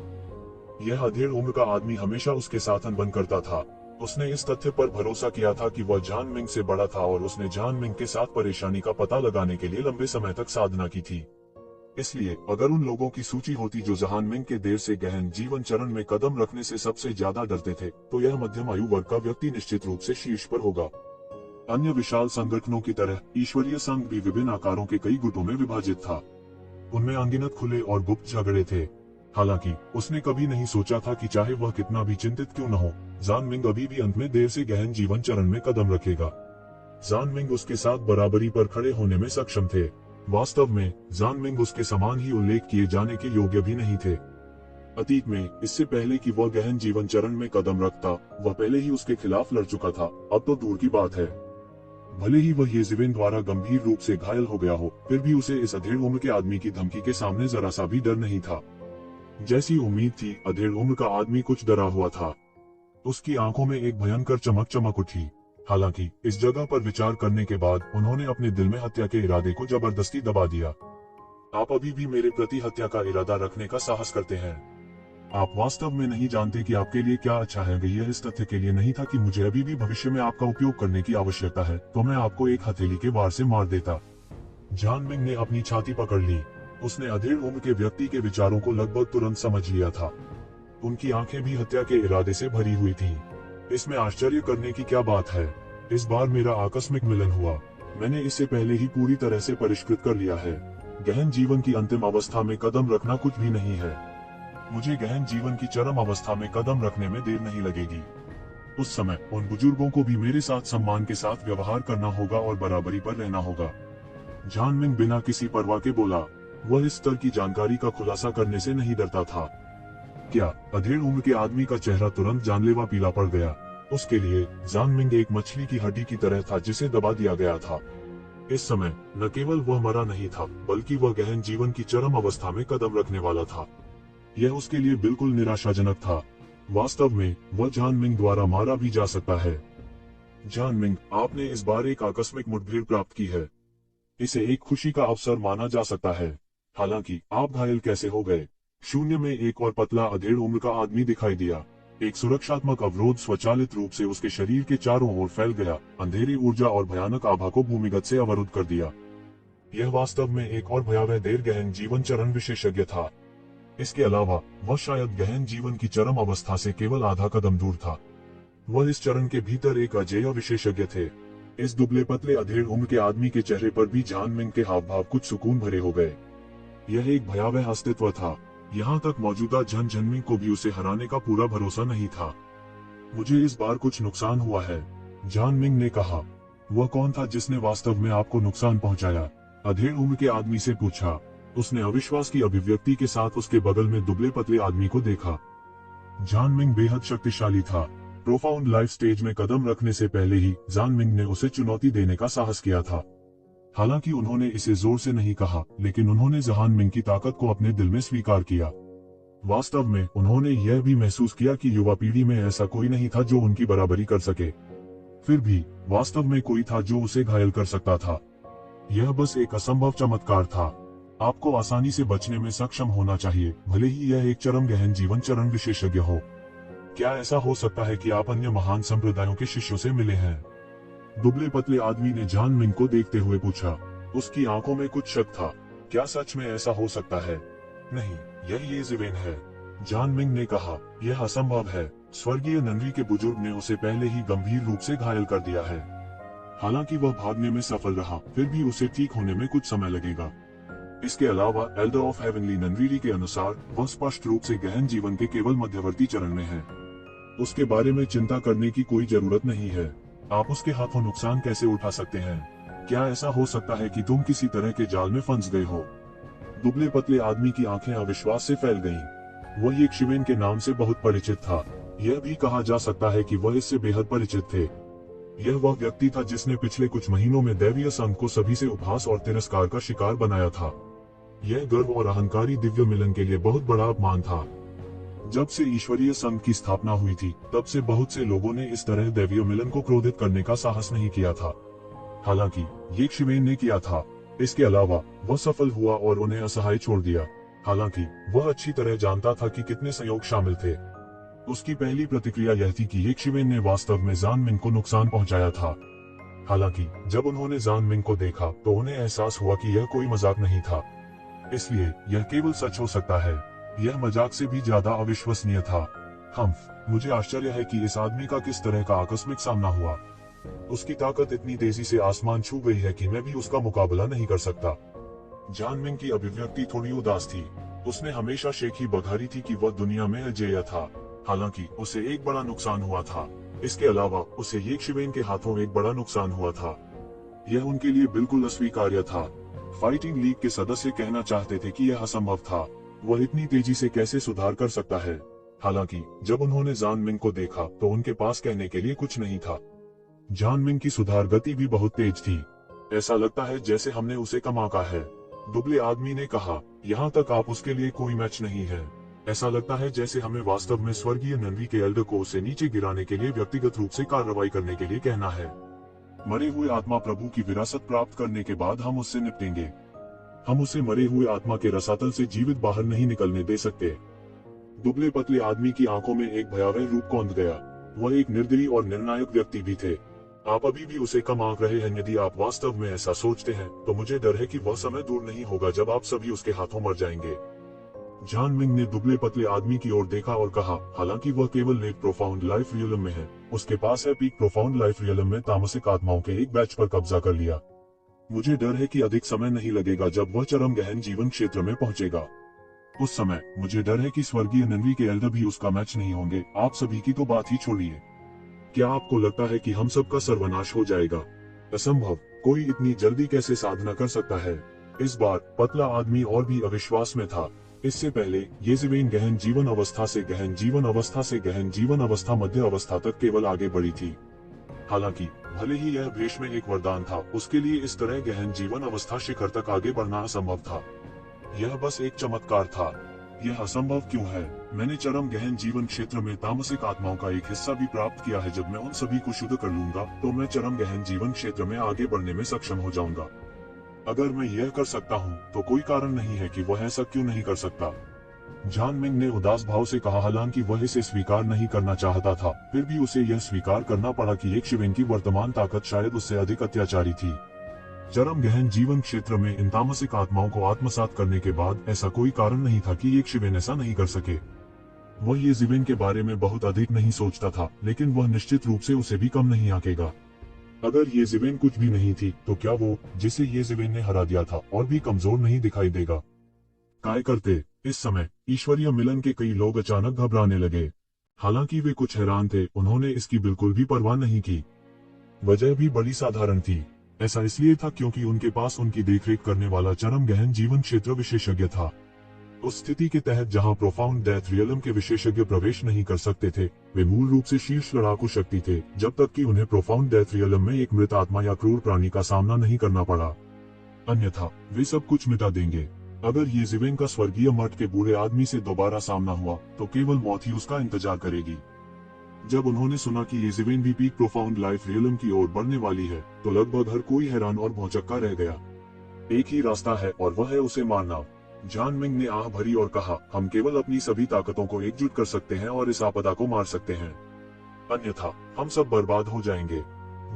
यह अधेड़ उम्र का आदमी हमेशा उसके साथ अनबन करता था। उसने इस तथ्य पर भरोसा किया था कि वह जानमिंग से बड़ा था और उसने जानमिंग के साथ परेशानी का पता लगाने के लिए लंबे समय तक साधना की थी। इसलिए अगर उन लोगों की सूची होती जो जानमिंग के देर से गहन जीवन चरण में कदम रखने से सबसे ज्यादा डरते थे, तो यह मध्यम आयु वर्ग का व्यक्ति निश्चित रूप से शीर्ष पर होगा। अन्य विशाल संगठनों की तरह ईश्वरीय संघ भी विभिन्न आकारों के कई गुटों में विभाजित था। उनमें अनगिनत खुले और गुप्त झगड़े थे। हालांकि उसने कभी नहीं सोचा था कि चाहे वह कितना भी चिंतित क्यों न हो, जान मिंग अभी भी अंत में देर से गहन जीवन चरण में कदम रखेगा। जान मिंग उसके साथ बराबरी पर खड़े होने में सक्षम थे। वास्तव में जान मिंग उसके समान ही उल्लेख किए जाने के योग्य भी नहीं थे। अतीत में इससे पहले कि वह गहन जीवन चरण में कदम रखता, वह पहले ही उसके खिलाफ लड़ चुका था। अब तो दूर की बात है, भले ही वह येज़ेबेल द्वारा गंभीर रूप से घायल हो गया हो, फिर भी उसे इस अधेड़ उम्र के आदमी की धमकी के सामने जरा सा भी डर नहीं था। जैसी उम्मीद थी, अधेड़ उम्र का आदमी कुछ डरा हुआ था। उसकी आंखों में एक भयंकर चमक चमक उठी। हालांकि इस जगह पर विचार करने के बाद उन्होंने अपने दिल में हत्या के इरादे को जबरदस्ती दबा दिया। आप अभी भी मेरे प्रति हत्या का इरादा रखने का साहस करते हैं। आप वास्तव में नहीं जानते कि आपके लिए क्या अच्छा है। यह इस तथ्य के लिए नहीं था कि मुझे अभी भी भविष्य में आपका उपयोग करने की आवश्यकता है, तो मैं आपको एक हथेली के वार से मार देता। जान मिंग ने अपनी छाती पकड़ ली। उसने अधेड़ उम्र के व्यक्ति के विचारों को लगभग तुरंत समझ लिया था। उनकी आंखें भी हत्या के इरादे से भरी हुई थीं। इसमें आश्चर्य करने की क्या बात है। इस बार मेरा आकस्मिक मिलन हुआ। मैंने इसे पहले ही पूरी तरह से परिष्कृत कर लिया है। गहन जीवन की अंतिम अवस्था में कदम रखना कुछ भी नहीं है। मुझे गहन जीवन की चरम अवस्था में कदम रखने में देर नहीं लगेगी। उस समय उन बुजुर्गों को भी मेरे साथ सम्मान के साथ व्यवहार करना होगा और बराबरी पर रहना होगा। जान मिंग बिना किसी परवाह के बोला। वह इस स्तर की जानकारी का खुलासा करने से नहीं डरता था। क्या अधेड़ उम्र के आदमी का चेहरा तुरंत जानलेवा पीला पड़ गया। उसके लिए जान मिंग एक मछली की हड्डी की तरह था जिसे दबा दिया गया था। इस समय न केवल वह मरा नहीं था, बल्कि वह गहन जीवन की चरम अवस्था में कदम रखने वाला था। यह उसके लिए बिल्कुल निराशाजनक था। वास्तव में वह जान मिंग द्वारा मारा भी जा सकता है। जान मिंग, आपने इस बार एक आकस्मिक मुठभेड़ प्राप्त की है। इसे एक खुशी का अवसर माना जा सकता है। हालांकि आप घायल कैसे हो गए। शून्य में एक और पतला अधेड़ उम्र का आदमी दिखाई दिया। एक सुरक्षात्मक अवरोध स्वचालित रूप से उसके शरीर के चारों ओर फैल गया, अंधेरी ऊर्जा और भयानक आभा को भूमिगत से अवरुद्ध कर दिया। यह वास्तव में एक और भयावह देर गहन जीवन चरण विशेषज्ञ था। इसके अलावा वह शायद गहन जीवन की चरम अवस्था से केवल आधा कदम दूर था। वह इस चरण के भीतर एक अजेय विशेषज्ञ थे। इस दुबले पतले अधेड़ उम्र के आदमी के चेहरे पर भी जान मिंग के हाव भाव कुछ सुकून भरे हो गए। यह एक भयावह अस्तित्व था। यहाँ तक मौजूदा जन जनमिंग को भी उसे हराने का पूरा भरोसा नहीं था। मुझे इस बार कुछ नुकसान हुआ है, जान मिंग ने कहा। वह कौन था जिसने वास्तव में आपको नुकसान पहुंचाया? अधेड़ उम्र के आदमी से पूछा। उसने अविश्वास की अभिव्यक्ति के साथ उसके बगल में दुबले पतले आदमी को देखा। जान मिंग बेहद शक्तिशाली था। प्रोफाउंड लाइफ स्टेज में कदम रखने से पहले ही जान मिंग ने उसे चुनौती देने का साहस किया था। हालांकि उन्होंने इसे जोर से नहीं कहा, लेकिन उन्होंने जान मिंग की ताकत को अपने दिल में स्वीकार किया। वास्तव में उन्होंने यह भी महसूस किया कि युवा पीढ़ी में ऐसा कोई नहीं था जो उनकी बराबरी कर सके। फिर भी वास्तव में कोई था जो उसे घायल कर सकता था। यह बस एक असंभव चमत्कार था। आपको आसानी से बचने में सक्षम होना चाहिए, भले ही यह एक चरम गहन जीवन चरण विशेषज्ञ हो। क्या ऐसा हो सकता है कि आप अन्य महान संप्रदायों के शिष्यों से मिले हैं? दुबले पतले आदमी ने जान मिंग को देखते हुए पूछा। उसकी आंखों में कुछ शक था। क्या सच में ऐसा हो सकता है? नहीं, यह येज़ेबेल है, जान मिंग ने कहा। यह असंभव है। स्वर्गीय ननरी के बुजुर्ग ने उसे पहले ही गंभीर रूप से घायल कर दिया है। हालांकि वह भागने में सफल रहा, फिर भी उसे ठीक होने में कुछ समय लगेगा। इसके अलावा एल्डर ऑफ हेवनली ननरीरी के अनुसार वह स्पष्ट रूप से गहन जीवन के केवल मध्यवर्ती चरण में है। उसके बारे में चिंता करने की कोई जरूरत नहीं है। आप उसके हाथों नुकसान कैसे उठा सकते हैं? क्या ऐसा हो सकता है कि तुम किसी तरह के जाल में फंस गए हो? दुबले पतले आदमी की आंखें अविश्वास से फैल गईं। वह येज़ेबेल के नाम से बहुत परिचित था। यह भी कहा जा सकता है कि वह इससे बेहद परिचित थे। यह वह व्यक्ति था जिसने पिछले कुछ महीनों में दैवीय संघ को सभी से उपहास और तिरस्कार का शिकार बनाया था। यह गर्व और अहंकारी दिव्य मिलन के लिए बहुत बड़ा अपमान था। जब से ईश्वरीय संघ की स्थापना हुई थी, तब से बहुत से लोगों ने इस तरह दैवीय मिलन को क्रोधित करने का साहस नहीं किया था। हालांकि येज़ेबेल ने किया था। इसके अलावा वह सफल हुआ और उन्हें असहाय छोड़ दिया। हालांकि वह अच्छी तरह जानता था कि कितने संयोग शामिल थे। उसकी पहली प्रतिक्रिया यह थी कि येज़ेबेल ने वास्तव में जान मिंग को नुकसान पहुंचाया था। हालांकि जब उन्होंने जान मिंग को देखा तो उन्हें एहसास हुआ कि यह कोई मजाक नहीं था। इसलिए यह केवल सच हो सकता है। यह मजाक से भी ज्यादा अविश्वसनीय था। मुझे आश्चर्य है कि इस आदमी का किस तरह का आकस्मिक सामना हुआ। उसकी ताकत इतनी तेजी से आसमान छू गई है कि मैं भी उसका मुकाबला नहीं कर सकता। जान मिंग की अभिव्यक्ति थोड़ी उदास थी। उसने हमेशा शेख ही बघारी थी कि वह दुनिया में अजेय था। हालांकि उसे एक बड़ा नुकसान हुआ था। इसके अलावा उसे ये शिवेन के हाथों एक बड़ा नुकसान हुआ था। यह उनके लिए बिल्कुल अस्वीकार्य था। फाइटिंग लीग के सदस्य कहना चाहते थे कि यह असंभव था। वह इतनी तेजी से कैसे सुधार कर सकता है। हालांकि जब उन्होंने जान मिंग को देखा तो उनके पास कहने के लिए कुछ नहीं था। जान मिंग की सुधार गति भी बहुत तेज थी। ऐसा लगता है जैसे हमने उसे कम आंका है, दुबले आदमी ने कहा। यहाँ तक आप उसके लिए कोई मैच नहीं है। ऐसा लगता है जैसे हमें वास्तव में स्वर्गीय नंदी के एल्डर को उसे नीचे गिराने के लिए व्यक्तिगत रूप से कार्रवाई करने के लिए कहना है। मरे हुए आत्मा प्रभु की विरासत प्राप्त करने के बाद हम उससे निपटेंगे। हम उसे मरे हुए आत्मा के रसातल से जीवित बाहर नहीं निकलने दे सकते। दुबले पतले आदमी की आंखों में एक भयावह रूप कौंध गया। वह एक निर्दयी और निर्णायक व्यक्ति भी थे। आप अभी भी उसे कम आंक रहे हैं। यदि आप वास्तव में ऐसा सोचते हैं तो मुझे डर है कि वह समय दूर नहीं होगा जब आप सभी उसके हाथों मर जाएंगे। जान मिंग ने दुबले पतले आदमी की ओर देखा और कहा, हालांकि वह केवल लेक प्रोफाउंड लाइफ रियलम में है, उसके पास है पीक प्रोफाउंड लाइफ रियलम में तामसिक आत्माओं के एक बैच पर कब्जा कर लिया। मुझे डर है कि अधिक समय नहीं लगेगा जब वह चरम गहन जीवन क्षेत्र में पहुंचेगा। उस समय मुझे डर है कि स्वर्गीय नंदी के एल्डर भी उसका मैच नहीं होंगे। आप सभी की तो बात ही छोड़िए। क्या आपको लगता है कि हम सबका सर्वनाश हो जाएगा? असंभव। कोई इतनी जल्दी कैसे साधना कर सकता है? इस बार पतला आदमी और भी अविश्वास में था। इससे पहले येज़ेबेल गहन जीवन अवस्था से गहन जीवन अवस्था से गहन जीवन अवस्था मध्य अवस्था तक केवल आगे बढ़ी थी। हालांकि भले ही यह भेष में एक वरदान था, उसके लिए इस तरह गहन जीवन अवस्था शिखर तक आगे बढ़ना असंभव था। यह बस एक चमत्कार था। यह असंभव क्यों है? मैंने चरम गहन जीवन क्षेत्र में तामसिक आत्माओं का एक हिस्सा भी प्राप्त किया है। जब मैं उन सभी को शुद्ध कर लूंगा तो मैं चरम गहन जीवन क्षेत्र में आगे बढ़ने में सक्षम हो जाऊंगा। अगर मैं यह कर सकता हूं तो कोई कारण नहीं है कि वह ऐसा क्यों नहीं कर सकता। जान मिंग ने उदास भाव से कहा। हालांकि वह इसे स्वीकार नहीं करना चाहता था, फिर भी उसे यह स्वीकार करना पड़ा कि एक शिवेन की वर्तमान ताकत शायद उससे अधिक अत्याचारी थी। चरम गहन जीवन क्षेत्र में इन तामसिक आत्माओं को आत्मसात करने के बाद ऐसा कोई कारण नहीं था कि एक शिवेन ऐसा नहीं कर सके। वह येज़ेबेल के बारे में बहुत अधिक नहीं सोचता था, लेकिन वह निश्चित रूप से उसे भी कम नहीं आंकेगा। अगर येज़ेबेल कुछ भी नहीं थी तो क्या वो, जिसे येज़ेबेल ने हरा दिया था, और भी कमजोर नहीं दिखाई देगा? काय करते इस समय ईश्वरीय मिलन के कई लोग अचानक घबराने लगे। हालांकि वे कुछ हैरान थे, उन्होंने इसकी बिल्कुल भी परवाह नहीं की। वजह भी बड़ी साधारण थी। ऐसा इसलिए था क्योंकि उनके पास उनकी देखरेख करने वाला चरम गहन जीवन क्षेत्र विशेषज्ञ था। उस स्थिति के तहत जहां प्रोफाउंड डेथ रियलम के विशेषज्ञ प्रवेश नहीं कर सकते थे, वे मूल रूप से शीर्ष लड़ाकू शक्ति थे, जब तक कि उन्हें प्रोफाउंड डेथ रियलम में एक मृत आत्मा या क्रूर प्राणी का सामना नहीं करना पड़ा। अन्यथा वे सब कुछ मिटा देंगे। अगर येज़ेबेल का स्वर्गीय मठ के बूढ़े आदमी से दोबारा सामना हुआ तो केवल मौत ही उसका इंतजार करेगी। जब उन्होंने सुना कि येज़ेबेल भी पीक प्रोफाउंड लाइफ रियलम की ओर बढ़ने वाली है तो लगभग हर कोई हैरान और भौचक्का रह गया। एक ही रास्ता है और वह है उसे मारना। जान मिंग ने आह भरी और कहा, हम केवल अपनी सभी ताकतों को एकजुट कर सकते हैं और इस आपदा को मार सकते हैं, अन्यथा हम सब बर्बाद हो जाएंगे।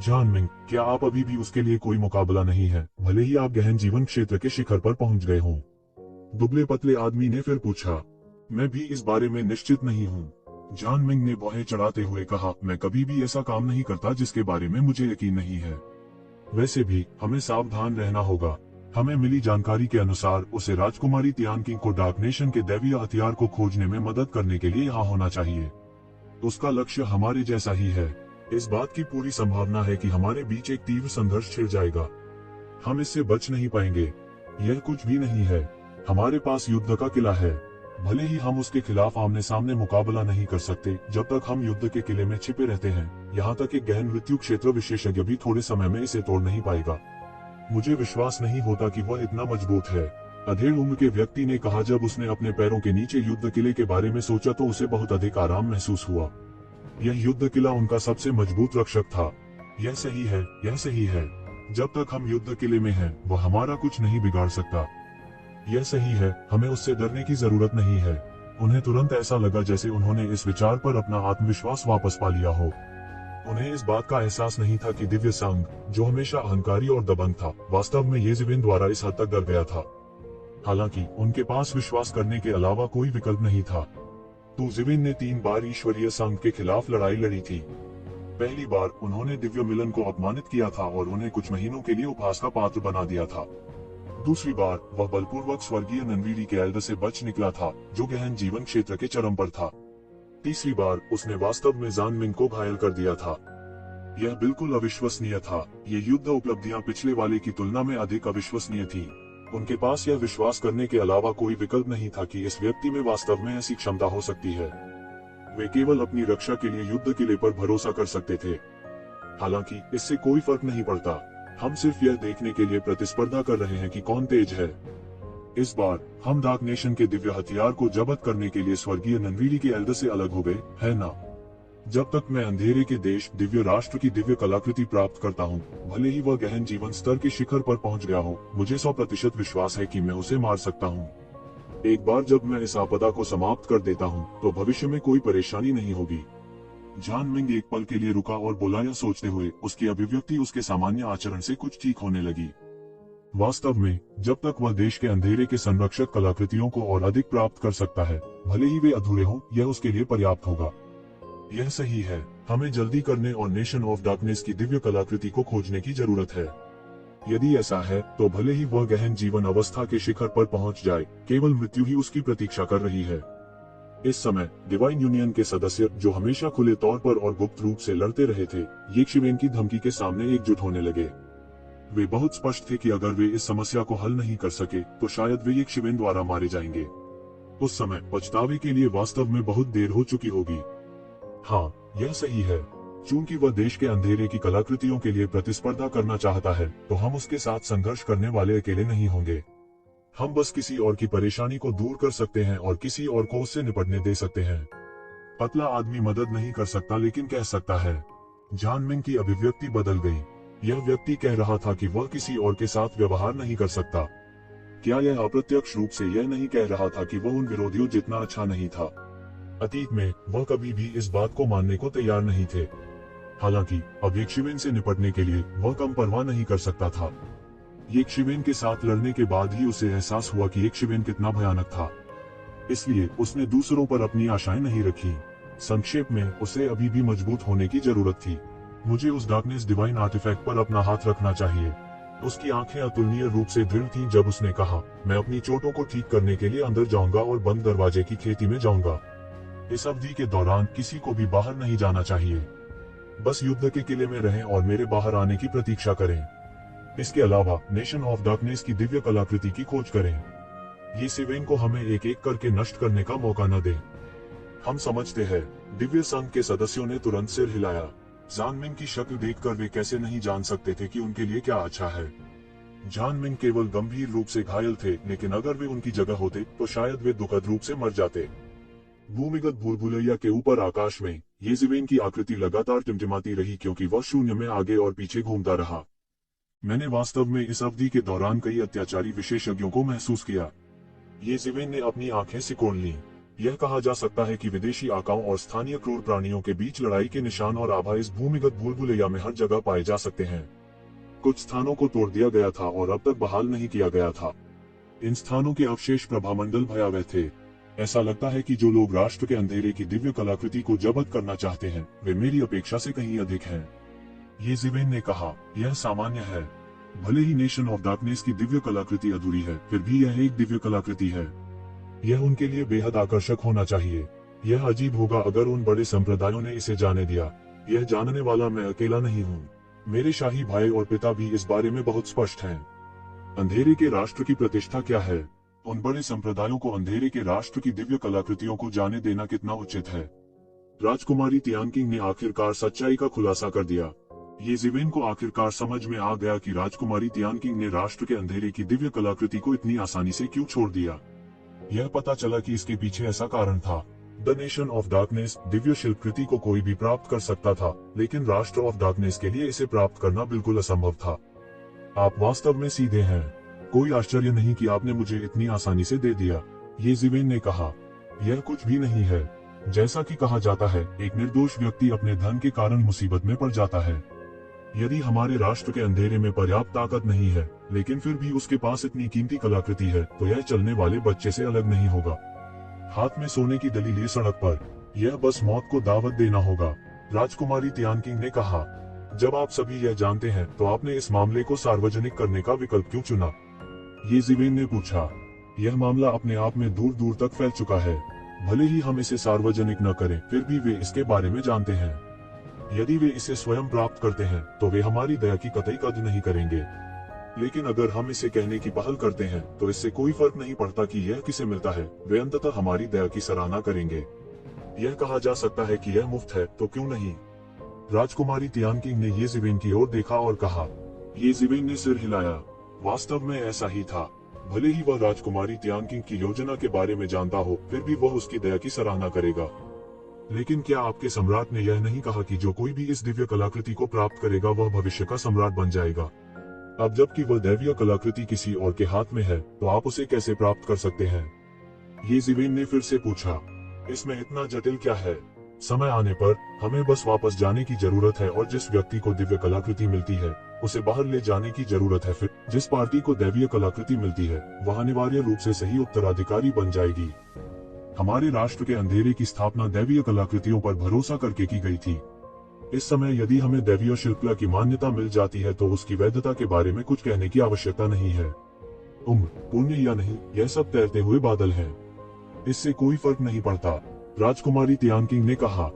जान मिंग, क्या आप अभी भी उसके लिए कोई मुकाबला नहीं है, भले ही आप गहन जीवन क्षेत्र के शिखर पर पहुंच गए हों? दुबले पतले आदमी ने फिर पूछा। मैं भी इस बारे में निश्चित नहीं हूँ, जान मिंग ने बौहे चढ़ाते हुए कहा। मैं कभी भी ऐसा काम नहीं करता जिसके बारे में मुझे यकीन नहीं है। वैसे भी हमें सावधान रहना होगा। हमें मिली जानकारी के अनुसार उसे राजकुमारी तियानकिंग को डार्क नेशन के दैवीय हथियार को खोजने में मदद करने के लिए यहाँ होना चाहिए। उसका लक्ष्य हमारे जैसा ही है। इस बात की पूरी संभावना है कि हमारे बीच एक तीव्र संघर्ष छिड़ जाएगा। हम इससे बच नहीं पाएंगे। यह कुछ भी नहीं है। हमारे पास युद्ध का किला है। भले ही हम उसके खिलाफ आमने सामने मुकाबला नहीं कर सकते जब तक हम युद्ध के किले में छिपे रहते हैं। यहाँ तक एक गहन मृत्यु क्षेत्र विशेषज्ञ भी थोड़े समय में इसे तोड़ नहीं पाएगा। मुझे विश्वास नहीं होता कि वह इतना मजबूत है, अधेड़ उम्र के व्यक्ति ने कहा। जब उसने अपने पैरों के नीचे युद्ध किले के बारे में सोचा तो उसे बहुत अधिक आराम महसूस हुआ। यह युद्ध किला उनका सबसे मजबूत रक्षक था। यह सही है, यह सही है। जब तक हम युद्ध किले में हैं, वह हमारा कुछ नहीं बिगाड़ सकता। यह सही है, हमें उससे डरने की जरूरत नहीं है। उन्हें तुरंत ऐसा लगा जैसे उन्होंने इस विचार पर अपना आत्मविश्वास वापस पा लिया हो। उन्हें इस बात का एहसास नहीं था कि दिव्य संघ, जो हमेशा अहंकारी और दबंग था, वास्तव में येज़ेबेल द्वारा इस हद तक डर गया था। हालांकि उनके पास विश्वास करने के अलावा कोई विकल्प नहीं था। तो येज़ेबेल ने 3 बार ईश्वरीय संघ के खिलाफ लड़ाई लड़ी थी। पहली बार उन्होंने दिव्य मिलन को अपमानित किया था और उन्हें कुछ महीनों के लिए उपहास का पात्र बना दिया था। दूसरी बार वह बलपूर्वक स्वर्गीय ननवीरी के एल्डर से बच निकला था, जो गहन जीवन क्षेत्र के चरम पर था। तीसरी बार उसने वास्तव में जान मिंग को घायल कर दिया था। यह बिल्कुल अविश्वसनीय था। ये युद्ध उपलब्धियां पिछले वाले की तुलना में अधिक अविश्वसनीय थी। उनके पास यह विश्वास करने के अलावा कोई विकल्प नहीं था कि इस व्यक्ति में वास्तव में ऐसी क्षमता हो सकती है। वे केवल अपनी रक्षा के लिए युद्ध किले पर भरोसा कर सकते थे। हालांकि इससे कोई फर्क नहीं पड़ता। हम सिर्फ यह देखने के लिए प्रतिस्पर्धा कर रहे हैं कि कौन तेज है। इस बार हम डार्क नेशन के दिव्य हथियार को जब्त करने के लिए स्वर्गीय ननवीरी के एल्डर से अलग हो गए, है ना? जब तक मैं अंधेरे के देश दिव्य राष्ट्र की दिव्य कलाकृति प्राप्त करता हूँ, भले ही वह गहन जीवन स्तर के शिखर पर पहुँच गया हो, मुझे 100% विश्वास है कि मैं उसे मार सकता हूँ। एक बार जब मैं इस आपदा को समाप्त कर देता हूँ, तो भविष्य में कोई परेशानी नहीं होगी। जान मिंग एक पल के लिए रुका और बोला, यह सोचते हुए उसकी अभिव्यक्ति उसके सामान्य आचरण से कुछ ठीक होने लगी। वास्तव में जब तक वह देश के अंधेरे के संरक्षक कलाकृतियों को और अधिक प्राप्त कर सकता है, भले ही वे अधूरे हों, यह उसके लिए पर्याप्त होगा। यह सही है। हमें जल्दी करने और नेशन ऑफ डार्कनेस की दिव्य कलाकृति को खोजने की जरूरत है। यदि ऐसा है तो भले ही वह गहन जीवन अवस्था के शिखर पर पहुंच जाए, केवल मृत्यु ही उसकी प्रतीक्षा कर रही है। इस समय डिवाइन यूनियन के सदस्य, जो हमेशा खुले तौर पर और गुप्त रूप से लड़ते रहे थे, येक्षिवेन की धमकी के सामने एकजुट होने लगे। वे बहुत स्पष्ट थे कि अगर वे इस समस्या को हल नहीं कर सके तो शायद वे येक्षिवेन द्वारा मारे जाएंगे। उस समय पछतावे के लिए वास्तव में बहुत देर हो चुकी होगी। हाँ, यह सही है। चूंकि वह देश के अंधेरे की कलाकृतियों के लिए प्रतिस्पर्धा करना चाहता है, तो हम उसके साथ संघर्ष करने वाले अकेले नहीं होंगे। हम बस किसी और की परेशानी को दूर कर सकते हैं और किसी और को उससे निपटने दे सकते हैं। पतला आदमी मदद नहीं कर सकता, लेकिन कह सकता है। जान मिंग की अभिव्यक्ति बदल गई। यह व्यक्ति कह रहा था कि वह किसी और के साथ व्यवहार नहीं कर सकता। क्या यह अप्रत्यक्ष रूप से यह नहीं कह रहा था कि वह उन विरोधियों जितना अच्छा नहीं था? अतीत में वह कभी भी इस बात को मानने को तैयार नहीं थे। हालांकि अब येक्षिवेन से निपटने के लिए वह कम परवाह नहीं कर सकता था। येक्षिवेन के साथ लड़ने के बाद ही उसे एहसास हुआ कि येक्षिवेन कितना भयानक था। इसलिए उसने दूसरों पर अपनी आशाएं नहीं रखी। संक्षेप में, उसे अभी भी मजबूत होने की जरूरत थी। मुझे उस डार्कनेस डिवाइन आर्टिफैक्ट पर अपना हाथ रखना चाहिए। उसकी आंखें अतुलनीय रूप से दृढ़ थीं जब उसने कहा, मैं अपनी चोटों को ठीक करने के लिए अंदर जाऊंगा और बंद दरवाजे की खेती में जाऊंगा। इस अवधि के दौरान किसी को भी बाहर नहीं जाना चाहिए। बस युद्ध के किले में रहें और मेरे बाहर आने की प्रतीक्षा करें। इसके अलावा नेशन ऑफ डार्कनेस की दिव्य कलाकृति की खोज करें। येक्षिवेन को हमें एक एक करके नष्ट करने का मौका न दें। हम समझते हैं। दिव्य संघ के सदस्यों ने तुरंत सिर हिलाया। जान मिंग की शक्ल देखकर वे कैसे नहीं जान सकते थे कि उनके लिए क्या अच्छा है। जान मिंग केवल गंभीर रूप से घायल थे, लेकिन अगर वे उनकी जगह होते तो शायद वे दुखद रूप से मर जाते। भूमिगत भूलभुलैया के ऊपर आकाश में येक्षिवेन की आकृति लगातार टिमटिमाती रही, क्योंकि वह शून्य में आगे और पीछे घूमता रहा। मैंने वास्तव में इस अवधि के दौरान कई अत्याचारी विशेषज्ञों को महसूस किया। येक्षिवेन ने अपनी आंखें सिकोड़ लीं। यह कहा जा सकता है कि विदेशी आकाओं और स्थानीय क्रूर प्राणियों के बीच लड़ाई के निशान और आभा इस भूमिगत भूलभुलैया में हर जगह पाए जा सकते हैं। कुछ स्थानों को तोड़ दिया गया था और अब तक बहाल नहीं किया गया था। इन स्थानों के अवशेष प्रभामंडल भयावह थे। ऐसा लगता है कि जो लोग राष्ट्र के अंधेरे की दिव्य कलाकृति को जब्त करना चाहते हैं, वे मेरी अपेक्षा से कहीं अधिक हैं। येक्षिवेन ने कहा, यह सामान्य है। भले ही नेशन ऑफ डार्कनेस की दिव्य कलाकृति अधूरी है, फिर भी यह एक दिव्य कलाकृति है। यह उनके लिए बेहद आकर्षक होना चाहिए। यह अजीब होगा अगर उन बड़े संप्रदायों ने इसे जाने दिया। यह जानने वाला मैं अकेला नहीं हूँ। मेरे शाही भाई और पिता भी इस बारे में बहुत स्पष्ट हैं। अंधेरे के राष्ट्र की प्रतिष्ठा क्या है? उन बड़े संप्रदायों को अंधेरे के राष्ट्र की दिव्य कलाकृतियों को जाने देना कितना उचित है। राजकुमारी तियानकिंग ने आखिरकार सच्चाई का खुलासा कर दिया। येक्षिवेन को आखिरकार समझ में आ गया कि राजकुमारी तियानकिंग ने राष्ट्र के अंधेरे की दिव्य कलाकृति को इतनी आसानी से क्यों छोड़ दिया। यह पता चला कि इसके पीछे ऐसा कारण था। The nation of darkness Divya शिल्पकृति को कोई भी प्राप्त कर सकता था, लेकिन राष्ट्र ऑफ डार्कनेस के लिए इसे प्राप्त करना बिल्कुल असंभव था। आप वास्तव में सीधे हैं। कोई आश्चर्य नहीं कि आपने मुझे इतनी आसानी से दे दिया। येक्षिवेन ने कहा, यह कुछ भी नहीं है। जैसा कि कहा जाता है, एक निर्दोष व्यक्ति अपने धन के कारण मुसीबत में पड़ जाता है। यदि हमारे राष्ट्र के अंधेरे में पर्याप्त ताकत नहीं है, लेकिन फिर भी उसके पास इतनी कीमती कलाकृति है, तो यह चलने वाले बच्चे से अलग नहीं होगा। हाथ में सोने की दलील सड़क पर, यह बस मौत को दावत देना होगा। राजकुमारी तियानकिंग ने कहा, जब आप सभी यह जानते हैं तो आपने इस मामले को सार्वजनिक करने का विकल्प क्यों चुना? ये जिवेन ने पूछा। यह मामला अपने आप में दूर दूर तक फैल चुका है। भले ही हम इसे सार्वजनिक न करें, फिर भी वे इसके बारे में जानते हैं। यदि वे इसे स्वयं प्राप्त करते हैं तो वे हमारी दया की कतई कद्र नहीं करेंगे। लेकिन अगर हम इसे कहने की पहल करते हैं तो इससे कोई फर्क नहीं पड़ता कि यह किसे मिलता है, वे अंततः हमारी दया की सराहना करेंगे। यह कहा जा सकता है कि यह मुफ्त है, तो क्यों नहीं? राजकुमारी तियानकिंग ने ये जिवेन की ओर देखा और कहा। ये जिवेन ने सिर हिलाया। वास्तव में ऐसा ही था। भले ही वह राजकुमारी तियानकिंग की योजना के बारे में जानता हो, फिर भी वह उसकी दया की सराहना करेगा। लेकिन क्या आपके सम्राट ने यह नहीं कहा कि जो कोई भी इस दिव्य कलाकृति को प्राप्त करेगा वह भविष्य का सम्राट बन जाएगा? अब जबकि वह दैवीय कलाकृति किसी और के हाथ में है, तो आप उसे कैसे प्राप्त कर सकते हैं? ये जिवेन ने फिर से पूछा। इसमें इतना जटिल क्या है? समय आने पर हमें बस वापस जाने की जरूरत है और जिस व्यक्ति को दिव्य कलाकृति मिलती है उसे बाहर ले जाने की जरूरत है। फिर जिस पार्टी को दैवीय कलाकृति मिलती है वह अनिवार्य रूप से सही उत्तराधिकारी बन जाएगी। हमारे राष्ट्र के अंधेरे की स्थापना दैवीय कलाकृतियों पर भरोसा करके की गई थी। इस समय यदि हमें दैवीय शिल्पकला की मान्यता मिल जाती है तो उसकी वैधता के बारे में कुछ कहने की आवश्यकता नहीं है। उम्र, पुण्य या नहीं, यह सब तैरते हुए बादल हैं। इससे कोई फर्क नहीं पड़ता। राजकुमारी तियानकिंग ने कहा।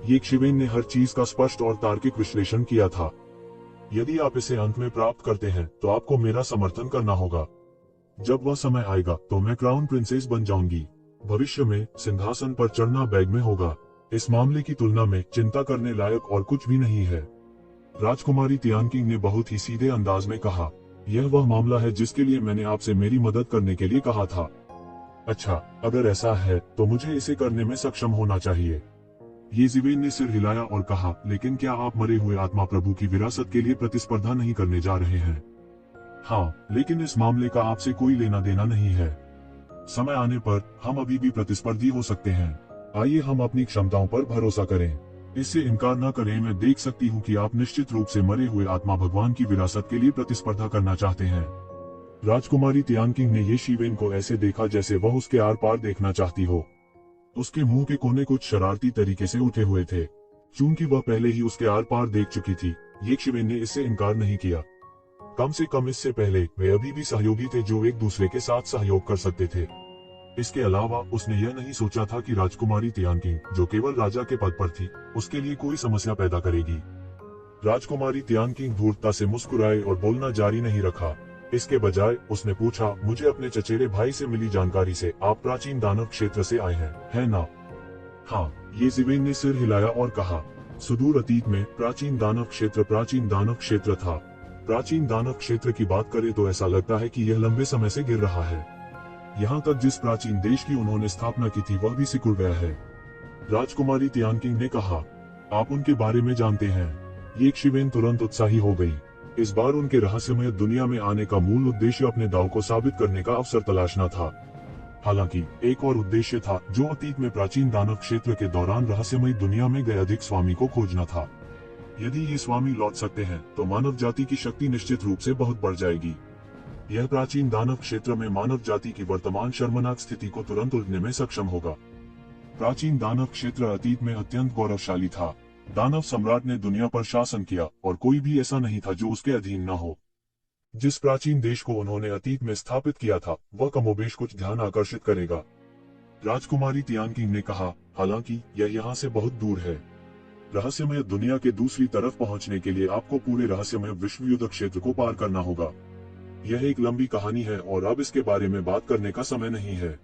ये शिवेन ने हर चीज का स्पष्ट और तार्किक विश्लेषण किया था। यदि आप इसे अंत में प्राप्त करते हैं तो आपको मेरा समर्थन करना होगा। जब वह समय आएगा तो मैं क्राउन प्रिंसेस बन जाऊंगी। भविष्य में सिंहासन पर चढ़ना बैग में होगा। इस मामले की तुलना में चिंता करने लायक और कुछ भी नहीं है। राजकुमारी तियानकिंग ने बहुत ही सीधे अंदाज में कहा, यह वह मामला है जिसके लिए मैंने आपसे मेरी मदद करने के लिए कहा था। अच्छा, अगर ऐसा है तो मुझे इसे करने में सक्षम होना चाहिए। ये जिवेन ने सिर हिलाया और कहा, लेकिन क्या आप मरे हुए आत्मा प्रभु की विरासत के लिए प्रतिस्पर्धा नहीं करने जा रहे हैं? हाँ, लेकिन इस मामले का आपसे कोई लेना देना नहीं है। समय आने पर हम अभी भी प्रतिस्पर्धी हो सकते हैं। आइए हम अपनी क्षमताओं पर भरोसा करें। इससे इनकार न करें। मैं देख सकती हूँ कि आप निश्चित रूप से मरे हुए आत्मा भगवान की विरासत के लिए प्रतिस्पर्धा करना चाहते हैं। राजकुमारी तियानकिंग ने ये शिवेन को ऐसे देखा जैसे वह उसके आर पार देखना चाहती हो। उसके मुंह के कोने कुछ शरारती तरीके से उठे हुए थे। चूंकि वह पहले ही उसके आर पार देख चुकी थी, ये शिवेन ने इससे इनकार नहीं किया। कम से कम इससे पहले वे अभी भी सहयोगी थे जो एक दूसरे के साथ सहयोग कर सकते थे। इसके अलावा उसने यह नहीं सोचा था कि राजकुमारी तियानकिंग, जो केवल राजा के पद पर थी, उसके लिए कोई समस्या पैदा करेगी। राजकुमारी तियानकिंग धूर्तता से मुस्कुराए और बोलना जारी नहीं रखा। इसके बजाय उसने पूछा, मुझे अपने चचेरे भाई से मिली जानकारी से आप प्राचीन दानव क्षेत्र से आए हैं, है ना? हाँ, ये जिवेन ने सिर हिलाया और कहा। सुदूर अतीत में प्राचीन दानव क्षेत्र था। प्राचीन दानव क्षेत्र की बात करें तो ऐसा लगता है कि यह लंबे समय से गिर रहा है। यहाँ तक जिस प्राचीन देश की उन्होंने स्थापना की थी वह भी सिकुड़ गया है। राजकुमारी तियानकिंग ने कहा, आप उनके बारे में जानते हैं? ये शिवेन तुरंत उत्साही हो गई। इस बार उनके रहस्यमय दुनिया में आने का मूल उद्देश्य अपने दाव को साबित करने का अवसर तलाशना था। हालांकि एक और उद्देश्य था जो अतीत में प्राचीन दानव क्षेत्र के दौरान रहस्यमय दुनिया में गए अधिक स्वामी को खोजना था। यदि ये स्वामी लौट सकते हैं तो मानव जाति की शक्ति निश्चित रूप से बहुत बढ़ जाएगी। यह प्राचीन दानव क्षेत्र में मानव जाति की वर्तमान शर्मनाक स्थिति को तुरंत उलटने में सक्षम होगा। प्राचीन दानव क्षेत्र अतीत में अत्यंत गौरवशाली था। दानव सम्राट ने दुनिया पर शासन किया और कोई भी ऐसा नहीं था जो उसके अधीन न हो। जिस प्राचीन देश को उन्होंने अतीत में स्थापित किया था वह कमोबेश कुछ ध्यान आकर्षित करेगा। राजकुमारी तियानकिंग ने कहा, हालांकि यह यहाँ से बहुत दूर है। रहस्यमय दुनिया के दूसरी तरफ पहुँचने के लिए आपको पूरे रहस्यमय विश्वयुद्ध क्षेत्र को पार करना होगा। यह एक लंबी कहानी है और अब इसके बारे में बात करने का समय नहीं है।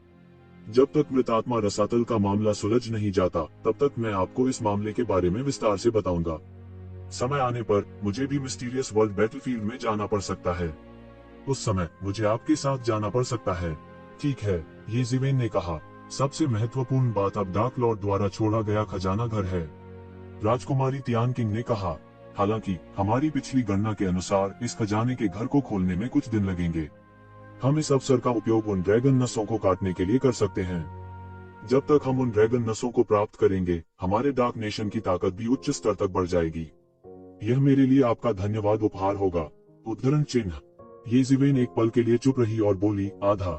जब तक मृतात्मा रसातल का मामला सुलझ नहीं जाता तब तक मैं आपको इस मामले के बारे में विस्तार से बताऊंगा। समय आने पर मुझे भी मिस्टीरियस वर्ल्ड बैटलफील्ड में जाना पड़ सकता है। उस समय मुझे आपके साथ जाना पड़ सकता है। ठीक है, ये जिवेन ने कहा। सबसे महत्वपूर्ण बात अब डार्क लॉर्ड द्वारा छोड़ा गया खजाना घर है। राजकुमारी तियानकिंग ने कहा, हालांकि हमारी पिछली गणना के अनुसार इस खजाने के घर को खोलने में कुछ दिन लगेंगे। हम इस अवसर का उपयोग उन ड्रैगन नसों को काटने के लिए कर सकते हैं। जब तक हम उन ड्रैगन नसों को प्राप्त करेंगे, हमारे डार्क नेशन की ताकत भी उच्च स्तर तक बढ़ जाएगी। यह मेरे लिए आपका धन्यवाद उपहार होगा। उद्धरण चिन्ह। ये जिवेन एक पल के लिए चुप रही और बोली, आधा।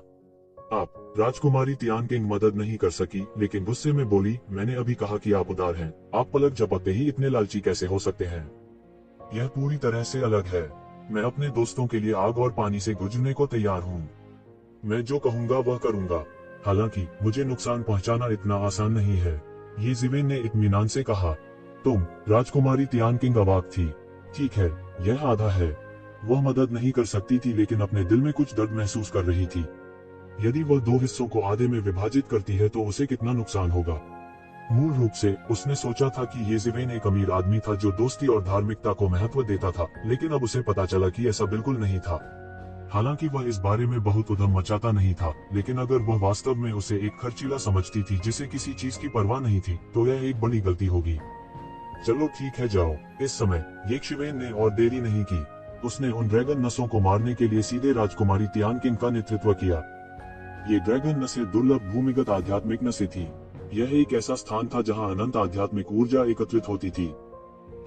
आप राजकुमारी तियानकिंग मदद नहीं कर सकी, लेकिन गुस्से में बोली, मैंने अभी कहा कि आप उदार हैं, आप पलक झपकते ही इतने लालची कैसे हो सकते हैं? यह पूरी तरह से अलग है। मैं अपने दोस्तों के लिए आग और पानी से गुजरने को तैयार हूँ। मैं जो कहूँगा वह करूँगा। हालांकि मुझे नुकसान पहुँचाना इतना आसान नहीं है, ये जिवेन ने इत्मीनान से कहा। तुम? राजकुमारी तियानकिंग अवाक थी। ठीक है, यह आधा है। वह मदद नहीं कर सकती थी, लेकिन अपने दिल में कुछ दर्द महसूस कर रही थी। यदि वह दो हिस्सों को आधे में विभाजित करती है तो उसे कितना नुकसान होगा। मूल रूप से उसने सोचा था कि ये जिवेन एक अमीर आदमी था जो दोस्ती और धार्मिकता को महत्व देता था, लेकिन अब उसे पता चला कि ऐसा बिल्कुल नहीं था। हालांकि वह इस बारे में बहुत उद्यम मचाता नहीं था, लेकिन अगर वह वास्तव में उसे एक खर्चीला समझती थी जिसे किसी चीज की परवाह नहीं थी, तो यह एक बड़ी गलती होगी। चलो ठीक है, जाओ। इस समय येशिवेन ने और देरी नहीं की। उसने उन ड्रैगन नसों को मारने के लिए सीधे राजकुमारी तियानकिंग का नेतृत्व किया। ये ड्रैगन नसें दुर्लभ भूमिगत आध्यात्मिक नसें थी। यह एक ऐसा स्थान था जहां अनंत आध्यात्मिक ऊर्जा एकत्रित होती थी।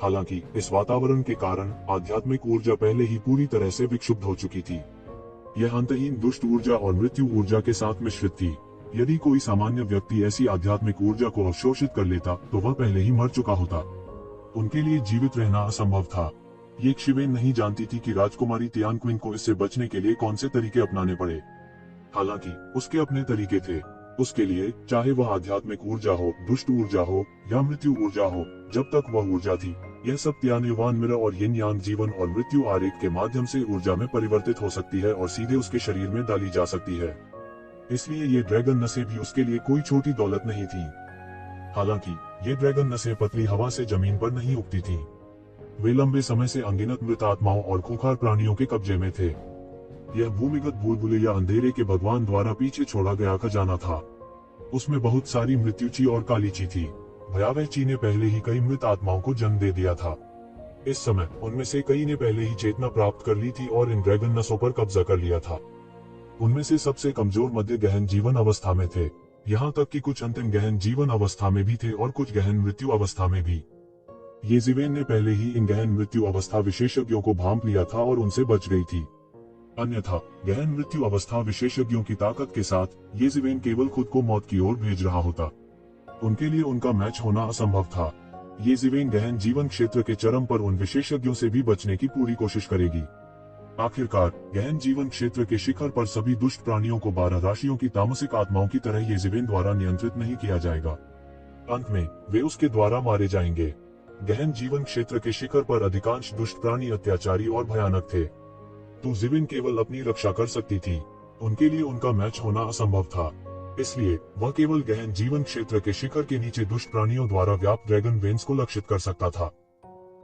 हालांकि इस वातावरण के कारण आध्यात्मिक ऊर्जा पहले ही पूरी तरह से विक्षुब्ध हो चुकी थी। यह अंतहीन दुष्ट ऊर्जा और मृत्यु ऊर्जा के साथ मिश्रित थी। यदि कोई सामान्य व्यक्ति ऐसी आध्यात्मिक ऊर्जा को अवशोषित कर लेता तो वह पहले ही मर चुका होता। उनके लिए जीवित रहना असंभव था। येशिवेन नहीं जानती थी कि राजकुमारी तियानकिंग को इससे बचने के लिए कौन से तरीके अपनाने पड़े। हालांकि उसके अपने तरीके थे। उसके लिए चाहे वह आध्यात्मिक ऊर्जा हो, दुष्ट ऊर्जा हो या मृत्यु ऊर्जा हो, जब तक वह ऊर्जा थी, यह सब तियान्युवान मिरर और यिन यांग जीवन और मृत्यु आरेख के माध्यम से ऊर्जा में परिवर्तित हो सकती है और सीधे उसके शरीर में डाली जा सकती है। इसलिए ये ड्रैगन नसें भी उसके लिए कोई छोटी दौलत नहीं थी। हालांकि ये ड्रैगन नसें पतली हवा से जमीन पर नहीं उगती थी। वे लंबे समय से अनगिनत मृत आत्माओं और खूंखार प्राणियों के कब्जे में थे। यह भूमिगत बुलबुले या अंधेरे के भगवान द्वारा पीछे छोड़ा गया खजाना था। उसमें बहुत सारी मृत्युची और कालीची थी। भयावह ची ने पहले ही कई मृत आत्माओं को जन्म दे दिया था। इस समय उनमें से कई ने पहले ही चेतना प्राप्त कर ली थी और इन ड्रैगन नसों पर कब्जा कर लिया था। उनमें से सबसे कमजोर मध्य गहन जीवन अवस्था में थे, यहाँ तक कि कुछ अंतिम गहन जीवन अवस्था में भी थे और कुछ गहन मृत्यु अवस्था में भी। ये जिवेन ने पहले ही इन गहन मृत्यु अवस्था विशेषज्ञों को भांप लिया था और उनसे बच गई थी। अन्यथा गहन मृत्यु अवस्था विशेषज्ञों की ताकत के साथ ये जिवेन केवल खुद को मौत की ओर भेज रहा होता। उनके लिए उनका मैच होना असंभव था। ये जिवेन गहन जीवन क्षेत्र के चरम पर उन विशेषज्ञों से भी बचने की पूरी कोशिश करेगी। आखिरकार गहन जीवन क्षेत्र के शिखर पर सभी दुष्ट प्राणियों को 12 राशियों की तामसिक आत्माओं की तरह ये जिवेन द्वारा नियंत्रित नहीं किया जाएगा। अंत में वे उसके द्वारा मारे जाएंगे। गहन जीवन क्षेत्र के शिखर पर अधिकांश दुष्ट प्राणी अत्याचारी और भयानक थे, तो जिवेन केवल अपनी रक्षा कर सकती थी। उनके लिए उनका मैच होना असंभव था। इसलिए वह केवल गहन जीवन क्षेत्र के शिखर के नीचे दुष्ट प्राणियों द्वारा व्याप्त ड्रैगन वेन्स को लक्षित कर सकता था।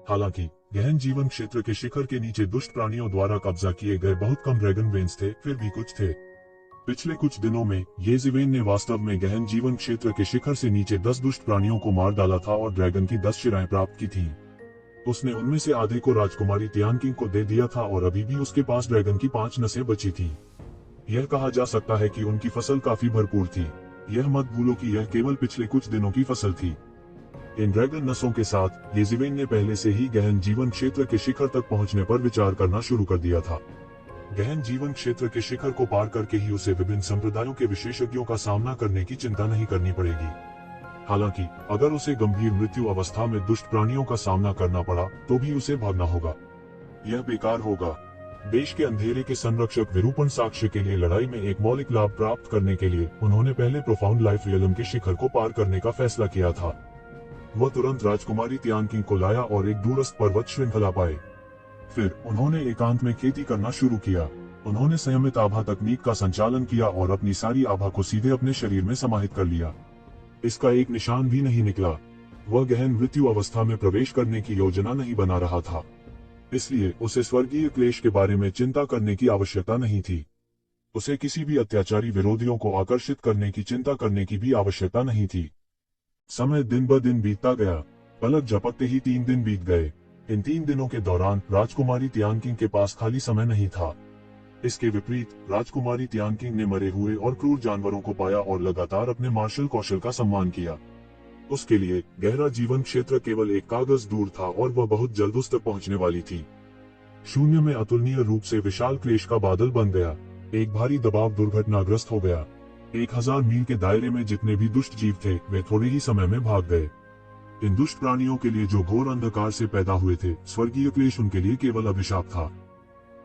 हालांकि गहन जीवन क्षेत्र के शिखर के नीचे दुष्ट प्राणियों द्वारा कब्जा किए गए बहुत कम ड्रैगन वेन्स थे, फिर भी कुछ थे। पिछले कुछ दिनों में ये जिवेन ने वास्तव में गहन जीवन क्षेत्र के शिखर से नीचे 10 दुष्ट प्राणियों को मार डाला था और ड्रैगन की 10 शिराएं प्राप्त की थी। उसने उनमें से आधे को राजकुमारी तियानकिंग को दे दिया था और अभी भी उसके पास ड्रैगन की 5 नसें बची थी। यह कहा जा सकता है कि उनकी फसल काफी भरपूर थी। यह मत भूलो कि यह केवल पिछले कुछ दिनों की फसल थी। इन ड्रैगन नसों के साथ ये जिवेन ने पहले से ही गहन जीवन क्षेत्र के शिखर तक पहुंचने पर विचार करना शुरू कर दिया था। गहन जीवन क्षेत्र के शिखर को पार करके ही उसे विभिन्न संप्रदायों के विशेषज्ञों का सामना करने की चिंता नहीं करनी पड़ेगी। हालांकि अगर उसे गंभीर मृत्यु अवस्था में दुष्ट प्राणियों का सामना करना पड़ा तो भी उसे भागना होगा। यह बेकार होगा। देश के अंधेरे के संरक्षक विरूपण साक्ष्य के लिए लड़ाई में एक मौलिक लाभ प्राप्त करने के लिए उन्होंने पहले प्रोफाउंड लाइफ रियलम के शिखर को पार करने का फैसला किया था। वह तुरंत राजकुमारी तियानकिंग को लाया और एक दूरस्थ पर्वत श्रृंखला पाए। फिर उन्होंने एकांत में खेती करना शुरू किया। उन्होंने संयमित आभा तकनीक का संचालन किया और अपनी सारी आभा को सीधे अपने शरीर में समाहित कर लिया। इसका एक निशान भी नहीं निकला। वह गहन मृत्यु अवस्था में प्रवेश करने की योजना नहीं बना रहा था, इसलिए उसे स्वर्गीय क्लेश के बारे में चिंता करने की आवश्यकता नहीं थी। उसे किसी भी अत्याचारी विरोधियों को आकर्षित करने की चिंता करने की भी आवश्यकता नहीं थी। समय दिन ब दिन बीतता गया। पलक झपकते ही 3 दिन बीत गए। इन 3 दिनों के दौरान राजकुमारी तियानकिंग के पास खाली समय नहीं था। इसके विपरीत राजकुमारी तियानकिंग ने मरे हुए और क्रूर जानवरों को पाया और लगातार अपने मार्शल कौशल का सम्मान किया। उसके लिए गहरा जीवन क्षेत्र केवल एक कागज दूर था और वह बहुत जल्द उस तक पहुंचने वाली थी। शून्य में अतुलनीय रूप से विशाल क्लेश का बादल बन गया। एक भारी दबाव दुर्घटनाग्रस्त हो गया। 1000 मील के दायरे में जितने भी दुष्ट जीव थे वे थोड़े ही समय में भाग गए। इन दुष्ट प्राणियों के लिए जो घोर अंधकार से पैदा हुए थे, स्वर्गीय क्लेश उनके लिए केवल अभिशाप था।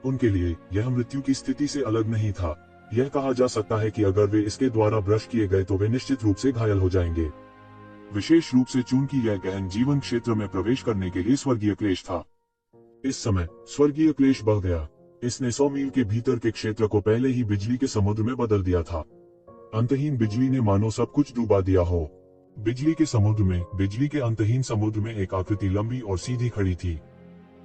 उनके लिए यह मृत्यु की स्थिति से अलग नहीं था। यह कहा जा सकता है कि अगर वे इसके द्वारा ब्रश किए गए तो वे निश्चित रूप से घायल हो जाएंगे। विशेष रूप से चूंकि यह गहन जीवन क्षेत्र में प्रवेश करने के लिए स्वर्गीय क्लेश था। इस समय स्वर्गीय क्लेश बढ़ गया। इसने 100 मील के भीतर के क्षेत्र को पहले ही बिजली के समुद्र में बदल दिया था। अंतहीन बिजली ने मानो सब कुछ डूबा दिया हो। बिजली के समुद्र में, बिजली के अंतहीन समुद्र में एक आकृति लंबी और सीधी खड़ी थी।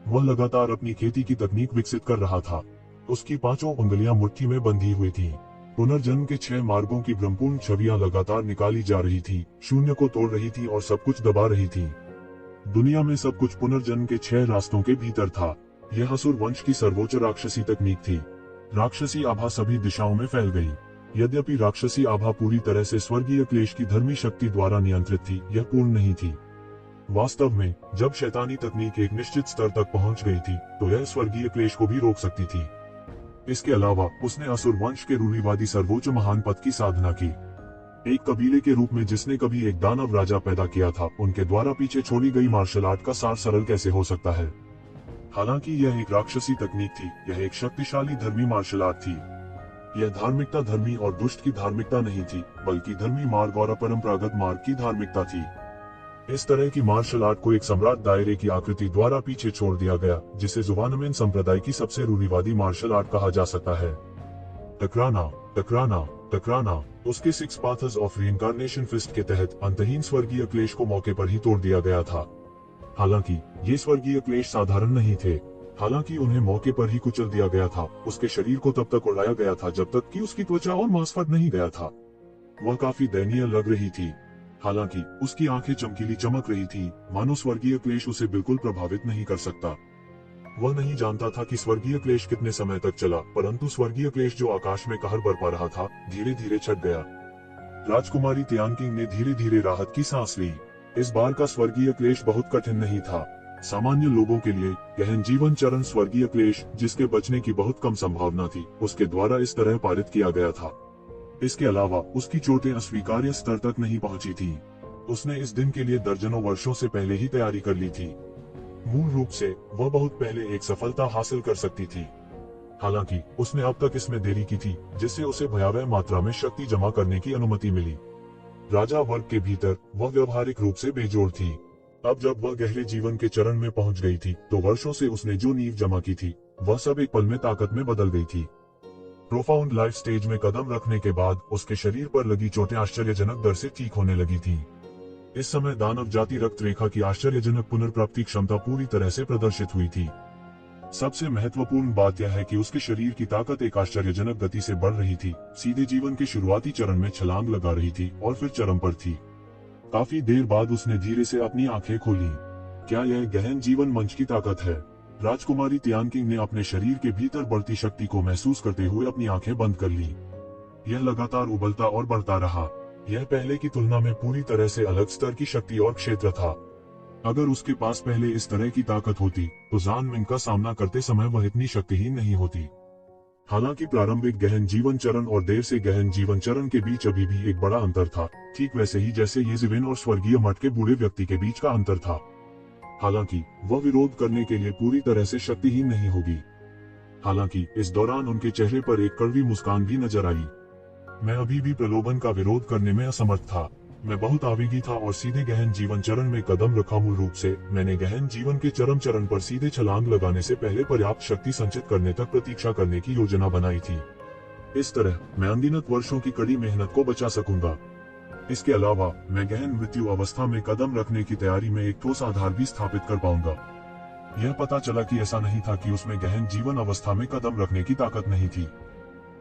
वह लगातार अपनी खेती की तकनीक विकसित कर रहा था। उसकी 5 उंगलियां मुट्ठी में बंधी हुई थीं। पुनर्जन्म के 6 मार्गों की ब्रह्मपूर्ण छवियां लगातार निकाली जा रही थी, शून्य को तोड़ रही थी और सब कुछ दबा रही थी। दुनिया में सब कुछ पुनर्जन्म के 6 रास्तों के भीतर था। यह असुर वंश की सर्वोच्च राक्षसी तकनीक थी। राक्षसी आभा सभी दिशाओं में फैल गई। यद्यपि राक्षसी आभा पूरी तरह से स्वर्गीय क्लेश की धर्मी शक्ति द्वारा नियंत्रित थी, यह पूर्ण नहीं थी। वास्तव में जब शैतानी तकनीक एक निश्चित स्तर तक पहुंच गई थी तो यह स्वर्गीय क्लेश को भी रोक सकती थी। इसके अलावा उसने असुर वंश के रूढ़िवादी सर्वोच्च महान पद की साधना की। एक कबीले के रूप में जिसने कभी एक दानव राजा पैदा किया था, उनके द्वारा पीछे छोड़ी गई मार्शल आर्ट का सार सरल कैसे हो सकता है। हालांकि यह एक राक्षसी तकनीक थी, यह एक शक्तिशाली धर्मी मार्शल आर्ट थी। यह धार्मिकता धर्मी और दुष्ट की धार्मिकता नहीं थी, बल्कि धर्मी मार्ग और अपरंपरागत मार्ग की धार्मिकता थी। इस तरह की मार्शल आर्ट को एक सम्राट दायरे की आकृति द्वारा पीछे छोड़ दिया गया, जिसे जुवानमेन संप्रदाय की सबसे रूढ़िवादी मार्शल आर्ट कहा जा सकता है। टकराना, टकराना, टकराना। उसके 6 पाथर्स ऑफ रीइंकार्नेशन फिस्ट के तहत अंतहीन स्वर्गीय क्लेश को मौके पर ही तोड़ दिया गया था। हालांकि ये स्वर्गीय क्लेश साधारण नहीं थे। हालांकि उन्हें मौके पर ही कुचल दिया गया था। उसके शरीर को तब तक उड़ाया गया था जब तक कि उसकी त्वचा और मांस फट नहीं गया था। वह काफी दयनीय लग रही थी। हालांकि उसकी आंखें चमकीली चमक रही थी, मानो स्वर्गीय क्लेश उसे बिल्कुल प्रभावित नहीं कर सकता। वह नहीं जानता था कि स्वर्गीय क्लेश कितने समय तक चला, परंतु स्वर्गीय क्लेश जो आकाश में कहर बरपा रहा था, धीरे धीरे छट गया। राजकुमारी तियानकिंग ने धीरे धीरे राहत की सांस ली। इस बार का स्वर्गीय क्लेश बहुत कठिन नहीं था। सामान्य लोगों के लिए गहन जीवन चरण स्वर्गीय क्लेश, जिसके बचने की बहुत कम संभावना थी, उसके द्वारा इस तरह पारित किया गया था। इसके अलावा उसकी चोटें अस्वीकार्य स्तर तक नहीं पहुंची थी। उसने इस दिन के लिए दर्जनों वर्षों से पहले ही तैयारी कर ली थी। मूल रूप से वह बहुत पहले एक सफलता हासिल कर सकती थी। हालांकि उसने अब तक इसमें देरी की थी, जिससे उसे भयावह मात्रा में शक्ति जमा करने की अनुमति मिली। राजा वर्ग के भीतर वह व्यवहारिक रूप से बेजोड़ थी। अब जब वह गहरे जीवन के चरण में पहुंच गई थी, तो वर्षों से उसने जो नींव जमा की थी, वह सब एक पल में ताकत में बदल गई थी। प्रोफाउंड लाइफ स्टेज में कदम रखने के बाद उसके शरीर पर लगी चोटें आश्चर्यजनक दर से ठीक होने लगी थीं। इस समय दानव जाति रक्त रेखा की आश्चर्यजनक पुनर्प्राप्ति क्षमता पूरी तरह से प्रदर्शित हुई थी। सबसे महत्वपूर्ण बात यह है कि उसके शरीर की ताकत एक आश्चर्यजनक गति से बढ़ रही थी, सीधे जीवन के शुरुआती चरण में छलांग लगा रही थी और फिर चरम पर थी। काफी देर बाद उसने धीरे से अपनी आंखें खोली। क्या यह गहन जीवन मंच की ताकत है? राजकुमारी तियानकिंग ने अपने शरीर के भीतर बढ़ती शक्ति को महसूस करते हुए अपनी आंखें बंद कर ली। यह लगातार उबलता और बढ़ता रहा। यह पहले की तुलना में पूरी तरह से अलग स्तर की शक्ति और क्षेत्र था। अगर उसके पास पहले इस तरह की ताकत होती, तो जान मिंग का सामना करते समय वह इतनी शक्तिहीन नहीं होती। हालांकि प्रारंभिक गहन जीवन चरण और देर से गहन जीवन चरण के बीच अभी भी एक बड़ा अंतर था, ठीक वैसे ही जैसे येज़िविन और स्वर्गीय मठ के बूढ़े व्यक्ति के बीच का अंतर था। हालांकि वह विरोध करने के लिए पूरी तरह से शक्तिहीन नहीं होगी। हालांकि इस दौरान उनके चेहरे पर एक कड़वी मुस्कान भी नजर आई। मैं अभी भी प्रलोभन का विरोध करने में असमर्थ था। मैं बहुत आवेगी था और सीधे गहन जीवन चरण में कदम रखा। मूल रूप से मैंने गहन जीवन के चरम चरण पर सीधे छलांग लगाने से पहले पर्याप्त शक्ति संचित करने तक प्रतीक्षा करने की योजना बनाई थी। इस तरह मैं अनगिनत वर्षों की कड़ी मेहनत को बचा सकूंगा। इसके अलावा मैं गहन मृत्यु अवस्था में कदम रखने की तैयारी में एक ठोस आधार भी स्थापित कर पाऊंगा। यह पता चला कि ऐसा नहीं था कि उसमें गहन जीवन अवस्था में कदम रखने की ताकत नहीं थी।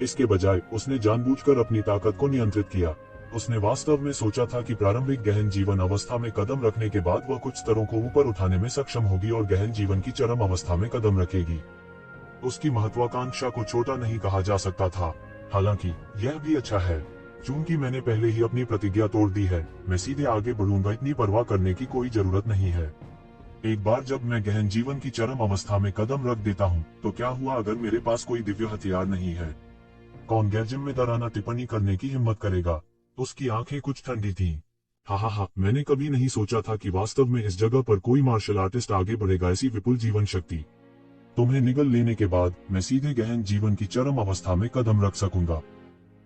इसके बजाय उसने जानबूझकर अपनी ताकत को नियंत्रित किया। उसने वास्तव में सोचा था कि प्रारंभिक गहन जीवन अवस्था में कदम रखने के बाद वह कुछ स्तरों को ऊपर उठाने में सक्षम होगी और गहन जीवन की चरम अवस्था में कदम रखेगी। उसकी महत्वाकांक्षा को छोटा नहीं कहा जा सकता था। हालांकि यह भी अच्छा है, चूंकि मैंने पहले ही अपनी प्रतिज्ञा तोड़ दी है, मैं सीधे आगे बढ़ूंगा। इतनी परवाह करने की कोई जरूरत नहीं है। एक बार जब मैं गहन जीवन की चरम अवस्था में कदम रख देता हूँ, तो क्या हुआ अगर मेरे पास कोई दिव्य हथियार नहीं है? कौन गैर जिम्मेदाराना टिप्पणी करने की हिम्मत करेगा। उसकी आंखें कुछ ठंडी थीं। हा, मैंने कभी नहीं सोचा था कि वास्तव में इस जगह पर कोई मार्शल आर्टिस्ट आगे बढ़ेगा। ऐसी विपुल जीवन शक्ति तुम्हें निगल लेने के बाद मैं सीधे गहन जीवन की चरम अवस्था में कदम रख सकूंगा।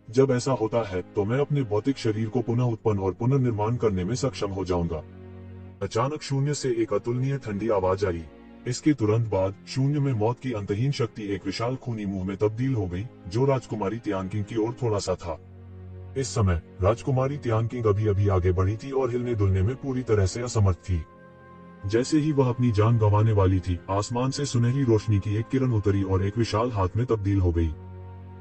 जब ऐसा होता है तो मैं अपने भौतिक शरीर को पुनः उत्पन्न और पुनर्निर्माण करने में सक्षम हो जाऊंगा। अचानक शून्य से एक अतुलनीय ठंडी आवाज आई। इसके तुरंत बाद शून्य में मौत की अंतहीन शक्ति एक विशाल खूनी मुंह में तब्दील हो गई, जो राजकुमारी तियानकिंग की ओर थोड़ा सा था। इस समय राजकुमारी तियानकिंग अभी अभी आगे बढ़ी थी और हिलने डुलने में पूरी तरह से असमर्थ थी। जैसे ही वह अपनी जान गंवाने वाली थी, आसमान से सुनहरी रोशनी की एक किरण उतरी और एक विशाल हाथ में तब्दील हो गई।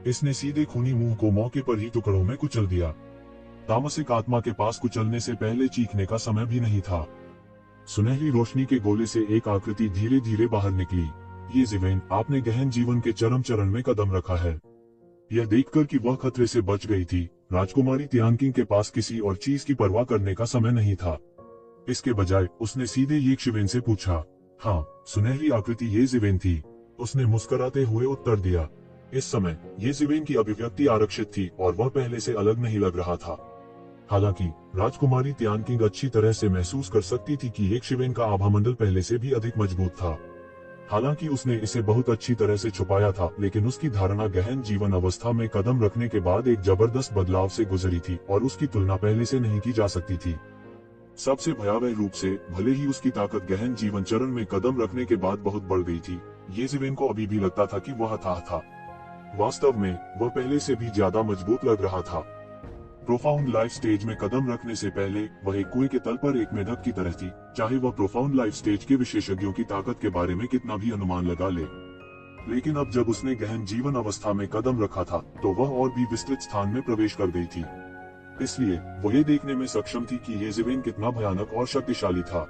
इसने सीधे खूनी मुंह को मौके पर ही टुकड़ों में कुचल दिया। तामसिक आत्मा के पास कुचलने से पहले चीखने का समय भी नहीं था। सुनहरी रोशनी के गोले से एक आकृति धीरे धीरे बाहर निकली। ये ज़िवेन, आपने गहन जीवन के चरम चरण में कदम रखा है। यह देखकर कि वह खतरे से बच गई थी, राजकुमारी तियानकिंग के पास किसी और चीज की परवाह करने का समय नहीं था। इसके बजाय उसने सीधे ये ज़िवेन से पूछा। हाँ, सुनहरी आकृति ये ज़िवेन थी। उसने मुस्कुराते हुए उत्तर दिया। इस समय ये ज़िवेन की अभिव्यक्ति आरक्षित थी और वह पहले से अलग नहीं लग रहा था। हालांकि राजकुमारी तियानकिंग अच्छी तरह से महसूस कर सकती थी कि एक ज़िवेन का आभामंडल पहले से भी अधिक मजबूत था। हालांकि उसने इसे बहुत अच्छी तरह से छुपाया था, लेकिन उसकी धारणा गहन जीवन अवस्था में कदम रखने के बाद एक जबरदस्त बदलाव से गुजरी थी और उसकी तुलना पहले से नहीं की जा सकती थी। सबसे भयावह रूप से, भले ही उसकी ताकत गहन जीवन चरण में कदम रखने के बाद बहुत बढ़ गई थी, ये ज़िवेन को अभी भी लगता था कि वह हताश था। वास्तव में वह पहले से भी ज्यादा मजबूत लग रहा था। प्रोफाउंड लाइफ स्टेज में कदम रखने से पहले वह एक कुएं के तल पर एक मेढक की तरह थी, चाहे वह प्रोफाउंड लाइफ स्टेज के विशेषज्ञों की ताकत के बारे में कितना भी अनुमान लगा ले। लेकिन अब जब उसने गहन जीवन अवस्था में कदम रखा था, तो वह और भी विस्तृत स्थान में प्रवेश कर गई थी। इसलिए वो ये देखने में सक्षम थी कि ये ज़िवेन कितना भयानक और शक्तिशाली था।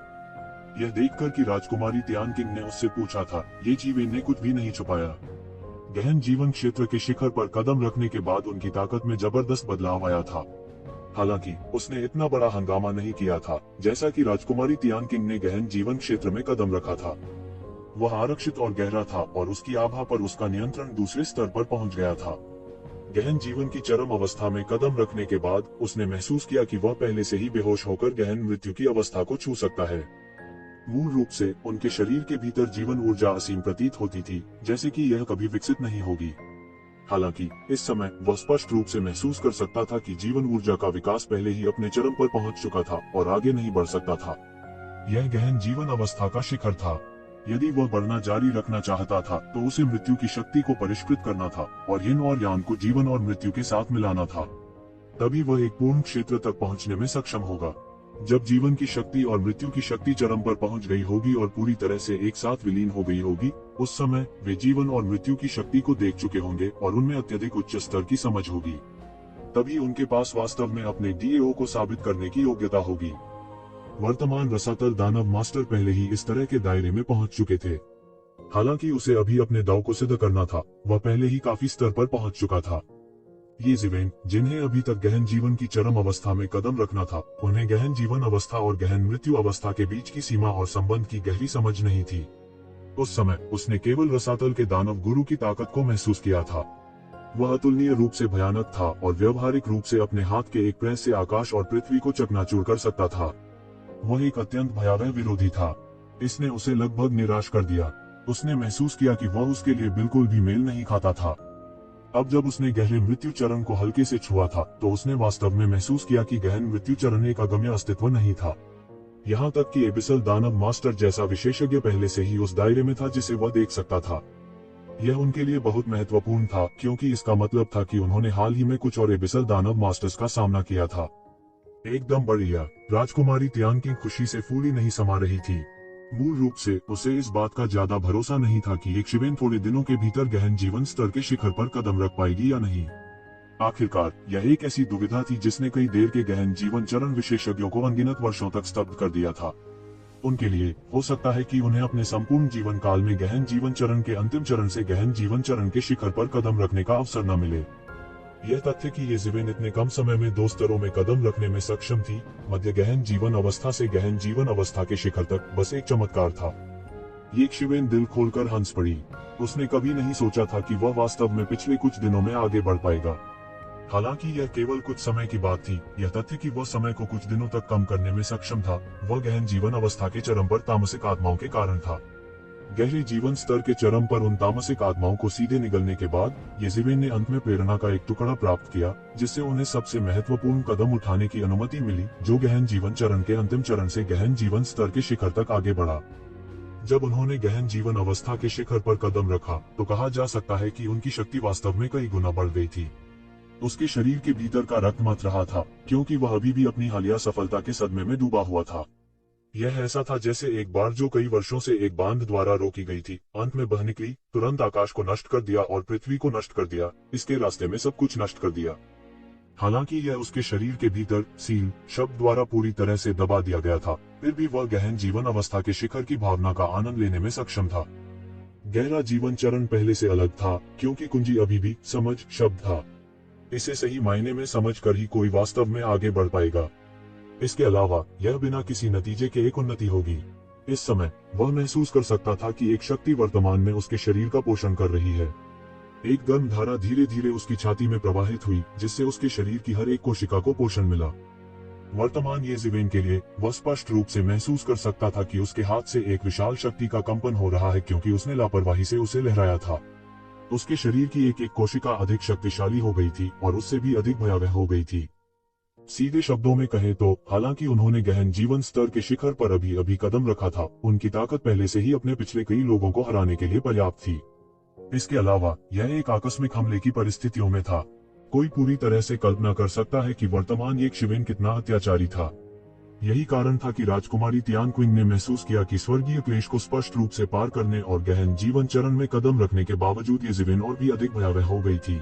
यह देखकर कि राजकुमारी तियानकिंग ने उससे पूछा था, ये ज़िवेन ने कुछ भी नहीं छुपाया। गहन जीवन क्षेत्र के शिखर पर कदम रखने के बाद उनकी ताकत में जबरदस्त बदलाव आया था। हालांकि उसने इतना बड़ा हंगामा नहीं किया था जैसा कि राजकुमारी तियानकिंग ने गहन जीवन क्षेत्र में कदम रखा था। वह आरक्षित और गहरा था और उसकी आभा पर उसका नियंत्रण दूसरे स्तर पर पहुंच गया था। गहन जीवन की चरम अवस्था में कदम रखने के बाद उसने महसूस किया कि वह पहले से ही बेहोश होकर गहन मृत्यु की अवस्था को छू सकता है। मूल रूप से उनके शरीर के भीतर जीवन ऊर्जा असीम प्रतीत होती थी, जैसे कि यह कभी विकसित नहीं होगी। हालांकि इस समय वह स्पष्ट रूप से महसूस कर सकता था कि जीवन ऊर्जा का विकास पहले ही अपने चरम पर पहुंच चुका था और आगे नहीं बढ़ सकता था। यह गहन जीवन अवस्था का शिखर था। यदि वह बढ़ना जारी रखना चाहता था तो उसे मृत्यु की शक्ति को परिष्कृत करना था और यिन और यांग को जीवन और मृत्यु के साथ मिलाना था। तभी वह एक पूर्ण क्षेत्र तक पहुंचने में सक्षम होगा। जब जीवन की शक्ति और मृत्यु की शक्ति चरम पर पहुंच गई होगी और पूरी तरह से एक साथ विलीन हो गई होगी, उस समय वे जीवन और मृत्यु की शक्ति को देख चुके होंगे और उनमें अत्यधिक उच्च स्तर की समझ होगी। तभी उनके पास वास्तव में अपने डीएओ को साबित करने की योग्यता होगी। वर्तमान रसातल दानव मास्टर पहले ही इस तरह के दायरे में पहुंच चुके थे। हालांकि उसे अभी अपने दाव को सिद्ध करना था, वह पहले ही काफी स्तर पर पहुंच चुका था। ये ज़िवेन, जिन्हें अभी तक गहन जीवन की चरम अवस्था में कदम रखना था, उन्हें गहन जीवन अवस्था और गहन मृत्यु अवस्था के बीच की सीमा और संबंध की गहरी समझ नहीं थी। उस समय उसने केवल रसातल के दानव गुरु की ताकत को महसूस किया था। वह अतुलनीय रूप से भयानक था और व्यवहारिक रूप से अपने हाथ के एक प्रेस से आकाश और पृथ्वी को चकनाचूर कर सकता था। वह एक अत्यंत भयावह विरोधी था। इसने उसे लगभग निराश कर दिया। उसने महसूस किया कि वह उसके लिए बिल्कुल भी मेल नहीं खाता था। अब जब उसने गहरे मृत्यु चरण को हल्के से छुआ था, तो उसने वास्तव में महसूस किया कि गहन मृत्यु चरण एक अगम्य अस्तित्व नहीं था। यहाँ तक कि एबिसल दानव मास्टर जैसा विशेषज्ञ पहले से ही उस दायरे में था जिसे वह देख सकता था। यह उनके लिए बहुत महत्वपूर्ण था, क्योंकि इसका मतलब था कि उन्होंने हाल ही में कुछ और एबिसल दानव मास्टर्स का सामना किया था। एकदम बढ़िया। राजकुमारी तियानकिंग खुशी से फूली नहीं समा रही थी। मूल रूप से उसे इस बात का ज्यादा भरोसा नहीं था कि एक ज़िवेन थोड़े दिनों के भीतर गहन जीवन स्तर के शिखर पर कदम रख पाएगी या नहीं। आखिरकार यह एक ऐसी दुविधा थी जिसने कई देर के गहन जीवन चरण विशेषज्ञों को अनगिनत वर्षों तक स्तब्ध कर दिया था। उनके लिए हो सकता है कि उन्हें अपने संपूर्ण जीवन काल में गहन जीवन चरण के अंतिम चरण से गहन जीवन चरण के शिखर पर कदम रखने का अवसर न मिले। यह तथ्य कि ये ज़िवेन इतने कम समय में 2 स्तरों में कदम रखने में सक्षम थी, मध्य गहन जीवन अवस्था से गहन जीवन अवस्था के शिखर तक, बस एक चमत्कार था। ये शिवेन दिल खोलकर हंस पड़ी। उसने कभी नहीं सोचा था कि वह वास्तव में पिछले कुछ दिनों में आगे बढ़ पाएगा। हालांकि यह केवल कुछ समय की बात थी, यह तथ्य कि वह समय को कुछ दिनों तक कम करने में सक्षम था, वह गहन जीवन अवस्था के चरम पर तामसिक आत्माओं के कारण था। गहरे जीवन स्तर के चरम पर उन तामसिक आत्माओं को सीधे निगलने के बाद येज़ेबेल ने अंत में प्रेरणा का एक टुकड़ा प्राप्त किया, जिससे उन्हें सबसे महत्वपूर्ण कदम उठाने की अनुमति मिली, जो गहन जीवन चरण के अंतिम चरण से गहन जीवन स्तर के शिखर तक आगे बढ़ा। जब उन्होंने गहन जीवन अवस्था के शिखर पर कदम रखा, तो कहा जा सकता है कि उनकी शक्ति वास्तव में कई गुना बढ़ गई थी। उसके शरीर के भीतर का रक्त मथ रहा था, क्योंकि वह अभी भी अपनी हालिया सफलता के सदमे में डूबा हुआ था। यह ऐसा था जैसे एक बार जो कई वर्षों से एक बांध द्वारा रोकी गई थी, अंत में बह निकली, तुरंत आकाश को नष्ट कर दिया और पृथ्वी को नष्ट कर दिया, इसके रास्ते में सब कुछ नष्ट कर दिया। हालांकि यह उसके शरीर के भीतर सील शब्द द्वारा पूरी तरह से दबा दिया गया था, फिर भी वह गहन जीवन अवस्था के शिखर की भावना का आनंद लेने में सक्षम था। गहरा जीवन चरण पहले से अलग था, क्योंकि कुंजी अभी भी समझ शब्द था। इसे सही मायने में समझ कर ही कोई वास्तव में आगे बढ़ पाएगा। इसके अलावा यह बिना किसी नतीजे के एक उन्नति होगी। इस समय वह महसूस कर सकता था कि एक शक्ति वर्तमान में उसके शरीर का पोषण कर रही है। एक गर्म धारा धीरे धीरे उसकी छाती में प्रवाहित हुई, जिससे उसके शरीर की हर एक कोशिका को पोषण मिला। वर्तमान येज़ेबेल के लिए वह स्पष्ट रूप से महसूस कर सकता था कि उसके हाथ से एक विशाल शक्ति का कंपन हो रहा है, क्योंकि उसने लापरवाही से उसे लहराया था। उसके शरीर की एक एक कोशिका अधिक शक्तिशाली हो गई थी और उससे भी अधिक भयावह हो गई थी। सीधे शब्दों में कहें तो, हालांकि उन्होंने गहन जीवन स्तर के शिखर पर अभी अभी कदम रखा था, उनकी ताकत पहले से ही अपने पिछले कई लोगों को हराने के लिए पर्याप्त थी। इसके अलावा यह एक आकस्मिक हमले की परिस्थितियों में था। कोई पूरी तरह से कल्पना कर सकता है कि वर्तमान येज़ेबेल कितना अत्याचारी था। यही कारण था कि राजकुमारी तियानक्विंग ने महसूस किया कि स्वर्गीय क्लेश को स्पष्ट रूप से पार करने और गहन जीवन चरण में कदम रखने के बावजूद येज़ेबेल और भी अधिक भयावह हो गई थी।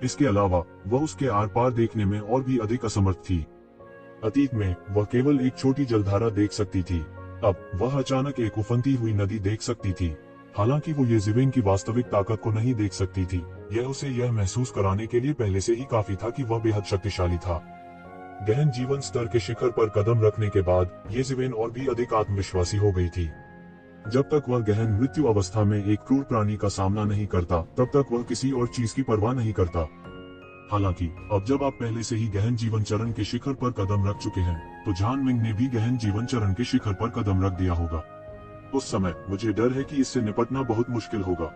इसके अलावा वह उसके आर पार देखने में और भी अधिक असमर्थ थी। अतीत में वह केवल एक छोटी जलधारा देख सकती थी, अब वह अचानक एक उफनती हुई नदी देख सकती थी। हालांकि वो येज़ेबेल की वास्तविक ताकत को नहीं देख सकती थी, यह उसे यह महसूस कराने के लिए पहले से ही काफी था कि वह बेहद शक्तिशाली था। गहन जीवन स्तर के शिखर पर कदम रखने के बाद येज़ेबेल और भी अधिक आत्मविश्वासी हो गई थी। जब तक वह गहन मृत्यु अवस्था में एक क्रूर प्राणी का सामना नहीं करता, तब तक वह किसी और चीज की परवाह नहीं करता। हालांकि अब जब आप पहले से ही गहन जीवन चरण के शिखर पर कदम रख चुके हैं, तो जान मिंग ने भी गहन जीवन चरण के शिखर पर कदम रख दिया होगा। उस समय मुझे डर है कि इससे निपटना बहुत मुश्किल होगा।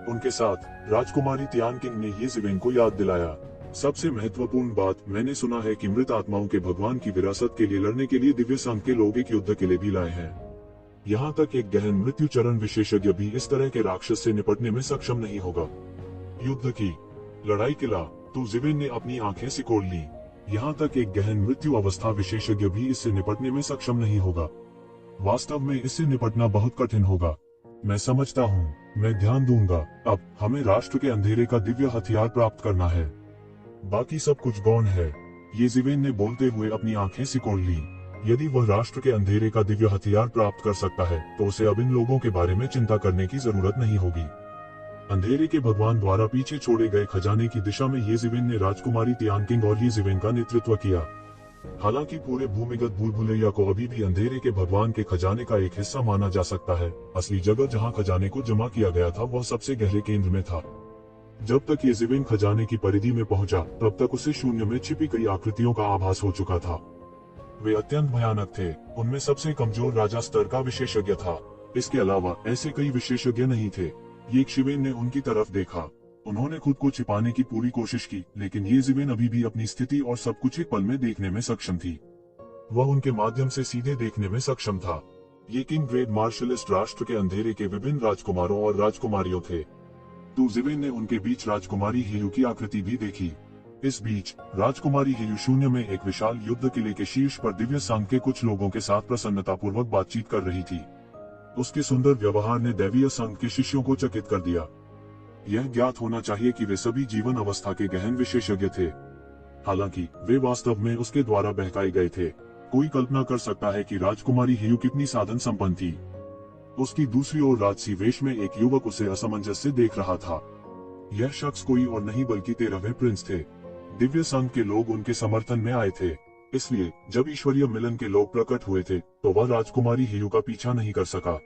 उनके साथ राजकुमारी तियानक्विंग ने येज़ेबेल को याद दिलाया। सबसे महत्वपूर्ण बात, मैंने सुना है कि मृत आत्माओं के भगवान की विरासत के लिए लड़ने के लिए दिव्य संघ के लोग एक युद्ध के लिए भी लाए हैं। यहाँ तक एक गहन मृत्यु चरण विशेषज्ञ भी इस तरह के राक्षस से निपटने में सक्षम नहीं होगा। युद्ध की लड़ाई किला तो येज़ेबेल ने अपनी आंखें सिकोड़ ली। यहाँ तक एक गहन मृत्यु अवस्था विशेषज्ञ भी इससे निपटने में सक्षम नहीं होगा। वास्तव में इससे निपटना बहुत कठिन होगा। मैं समझता हूँ, मैं ध्यान दूंगा। अब हमें राष्ट्र के अंधेरे का दिव्य हथियार प्राप्त करना है, बाकी सब कुछ गौण है। येज़ेबेल ने बोलते हुए अपनी आंखें सिकोड़ ली। यदि वह राष्ट्र के अंधेरे का दिव्य हथियार प्राप्त कर सकता है, तो उसे अब इन लोगों के बारे में चिंता करने की जरूरत नहीं होगी। अंधेरे के भगवान द्वारा पीछे छोड़े गए खजाने की दिशा में येज़ेबेल ने राजकुमारी तियानक्विंग और येज़ेबेल का नेतृत्व किया। हालांकि पूरे भूमिगत भूल-भुलैया को अभी भी अंधेरे के भगवान के खजाने का एक हिस्सा माना जा सकता है, असली जगह जहां खजाने को जमा किया गया था वह सबसे गहरे केंद्र में था। जब तक येज़ेबेल खजाने की परिधि में पहुंचा, तब तक उसे शून्य में छिपी कई आकृतियों का आभास हो चुका था। वे अत्यंत भयानक थे। उनमें सबसे कमजोर राजा स्तर का विशेषज्ञ था। इसके अलावा ऐसे कई विशेषज्ञ नहीं थे। येज़ेबेल ने उनकी तरफ देखा। उन्होंने खुद को छिपाने की पूरी कोशिश की, लेकिन येज़ेबेल अभी भी अपनी स्थिति और सब कुछ एक पल में देखने में सक्षम थी। वह उनके माध्यम से सीधे देखने में सक्षम था। ये किंग ग्रेट मार्शलिस्ट राष्ट्र के अंधेरे के विभिन्न राजकुमारों और राजकुमारियों थे। तो येज़ेबेल ने उनके बीच राजकुमारी हेयू की आकृति भी देखी। इस बीच राजकुमारी हेयू शून्य में एक विशाल युद्ध किले के शीर्ष पर दिव्य संघ के कुछ लोगों के साथ प्रसन्नतापूर्वक बातचीत कर रही थी। उसके सुंदर व्यवहार ने दैवीय संघ के शिष्यों को चकित कर दिया। यह ज्ञात होना चाहिए कि वे सभी जीवन अवस्था के गहन विशेषज्ञ थे। हालांकि वे वास्तव में उसके द्वारा बहकाए गए थे। कोई कल्पना कर सकता है कि राजकुमारी हेयू कितनी साधन संपन्न थी। उसकी दूसरी ओर राजसी वेश में एक युवक उसे असमंजस से देख रहा था। यह शख्स कोई और नहीं बल्कि 13वें प्रिंस थे। दिव्य संघ के लोग उनके समर्थन में आए थे, इसलिए जब ईश्वरीय मिलन के लोग प्रकट हुए थे, तो वह राजकुमारी हेयू का पीछा नहीं कर सका।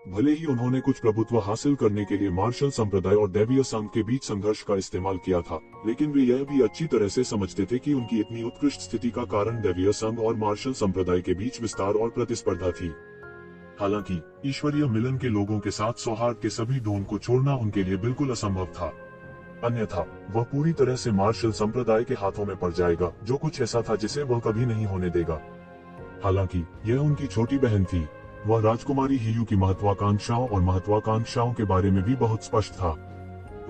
भले ही उन्होंने कुछ प्रभुत्व हासिल करने के लिए मार्शल संप्रदाय और दैवीय संघ के बीच संघर्ष का इस्तेमाल किया था, लेकिन वे यह भी अच्छी तरह से समझते थे कि उनकी इतनी उत्कृष्ट स्थिति का कारण दैवीय संघ और मार्शल संप्रदाय के बीच विस्तार और प्रतिस्पर्धा थी। हालांकि ईश्वरीय मिलन के लोगों के साथ सौहार्द के सभी ढोंग को छोड़ना उनके लिए बिल्कुल असंभव था, अन्यथा वह पूरी तरह से मार्शल संप्रदाय के हाथों में पड़ जाएगा, जो कुछ ऐसा था जिसे वह कभी नहीं होने देगा। हालांकि यह उनकी छोटी बहन थी, वह राजकुमारी हियू की महत्वाकांक्षाओं और महत्वाकांक्षाओं के बारे में भी बहुत स्पष्ट था।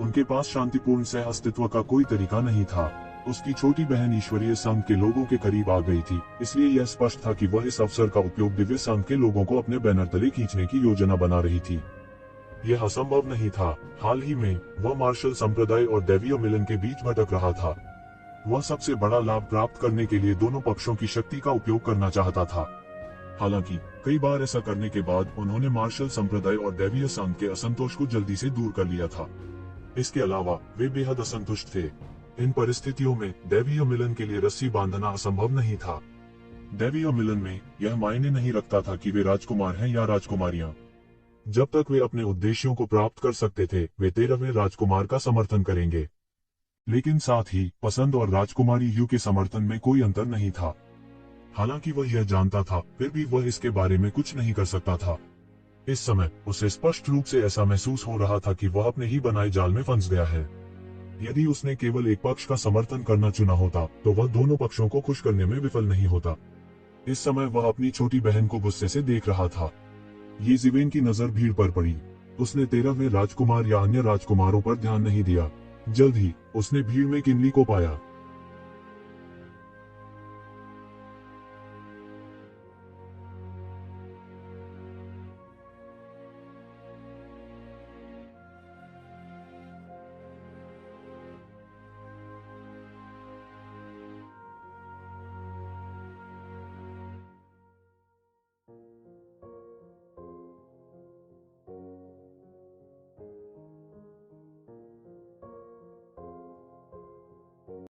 उनके पास शांतिपूर्ण सह अस्तित्व का कोई तरीका नहीं था। उसकी छोटी बहन ईश्वरीय संघ के लोगों के करीब आ गई थी, इसलिए यह स्पष्ट था कि वह इस अवसर का उपयोग दिव्य संघ के लोगों को अपने बैनर तले खींचने की योजना बना रही थी। यह असंभव नहीं था। हाल ही में वह मार्शल संप्रदाय और दैवीय मिलन के बीच भटक रहा था। वह सबसे बड़ा लाभ प्राप्त करने के लिए दोनों पक्षों की शक्ति का उपयोग करना चाहता था। हालांकि कई बार ऐसा करने के बाद उन्होंने मार्शल संप्रदाय और दैवीय संघ के असंतोष को जल्दी से दूर कर लिया था। इसके अलावा वे बेहद असंतुष्ट थे। इन परिस्थितियों में दैवीय मिलन के लिए रस्सी बांधना असंभव नहीं था। दैवीय मिलन में यह मायने नहीं रखता था कि वे राजकुमार हैं या राजकुमारियां। जब तक वे अपने उद्देश्यों को प्राप्त कर सकते थे, वे 13वें राजकुमार का समर्थन करेंगे। लेकिन साथ ही पसंद और राजकुमारी यू के समर्थन में कोई अंतर नहीं था। हालांकि वह यह जानता था, फिर भी वह इसके बारे में कुछ नहीं कर सकता था। इस समय उसे स्पष्ट रूप से ऐसा महसूस हो रहा था कि वह अपने ही बनाए जाल में फंस गया है। यदि उसने केवल एक पक्ष का समर्थन करना चुना होता, तो वह दोनों पक्षों को खुश करने में विफल नहीं होता। इस समय वह अपनी छोटी बहन को गुस्से से देख रहा था। ये ज़िवेन की नजर भीड़ पर पड़ी। उसने 13वें राजकुमार या अन्य राजकुमारों पर ध्यान नहीं दिया। जल्द ही उसने भीड़ में किनली को पाया।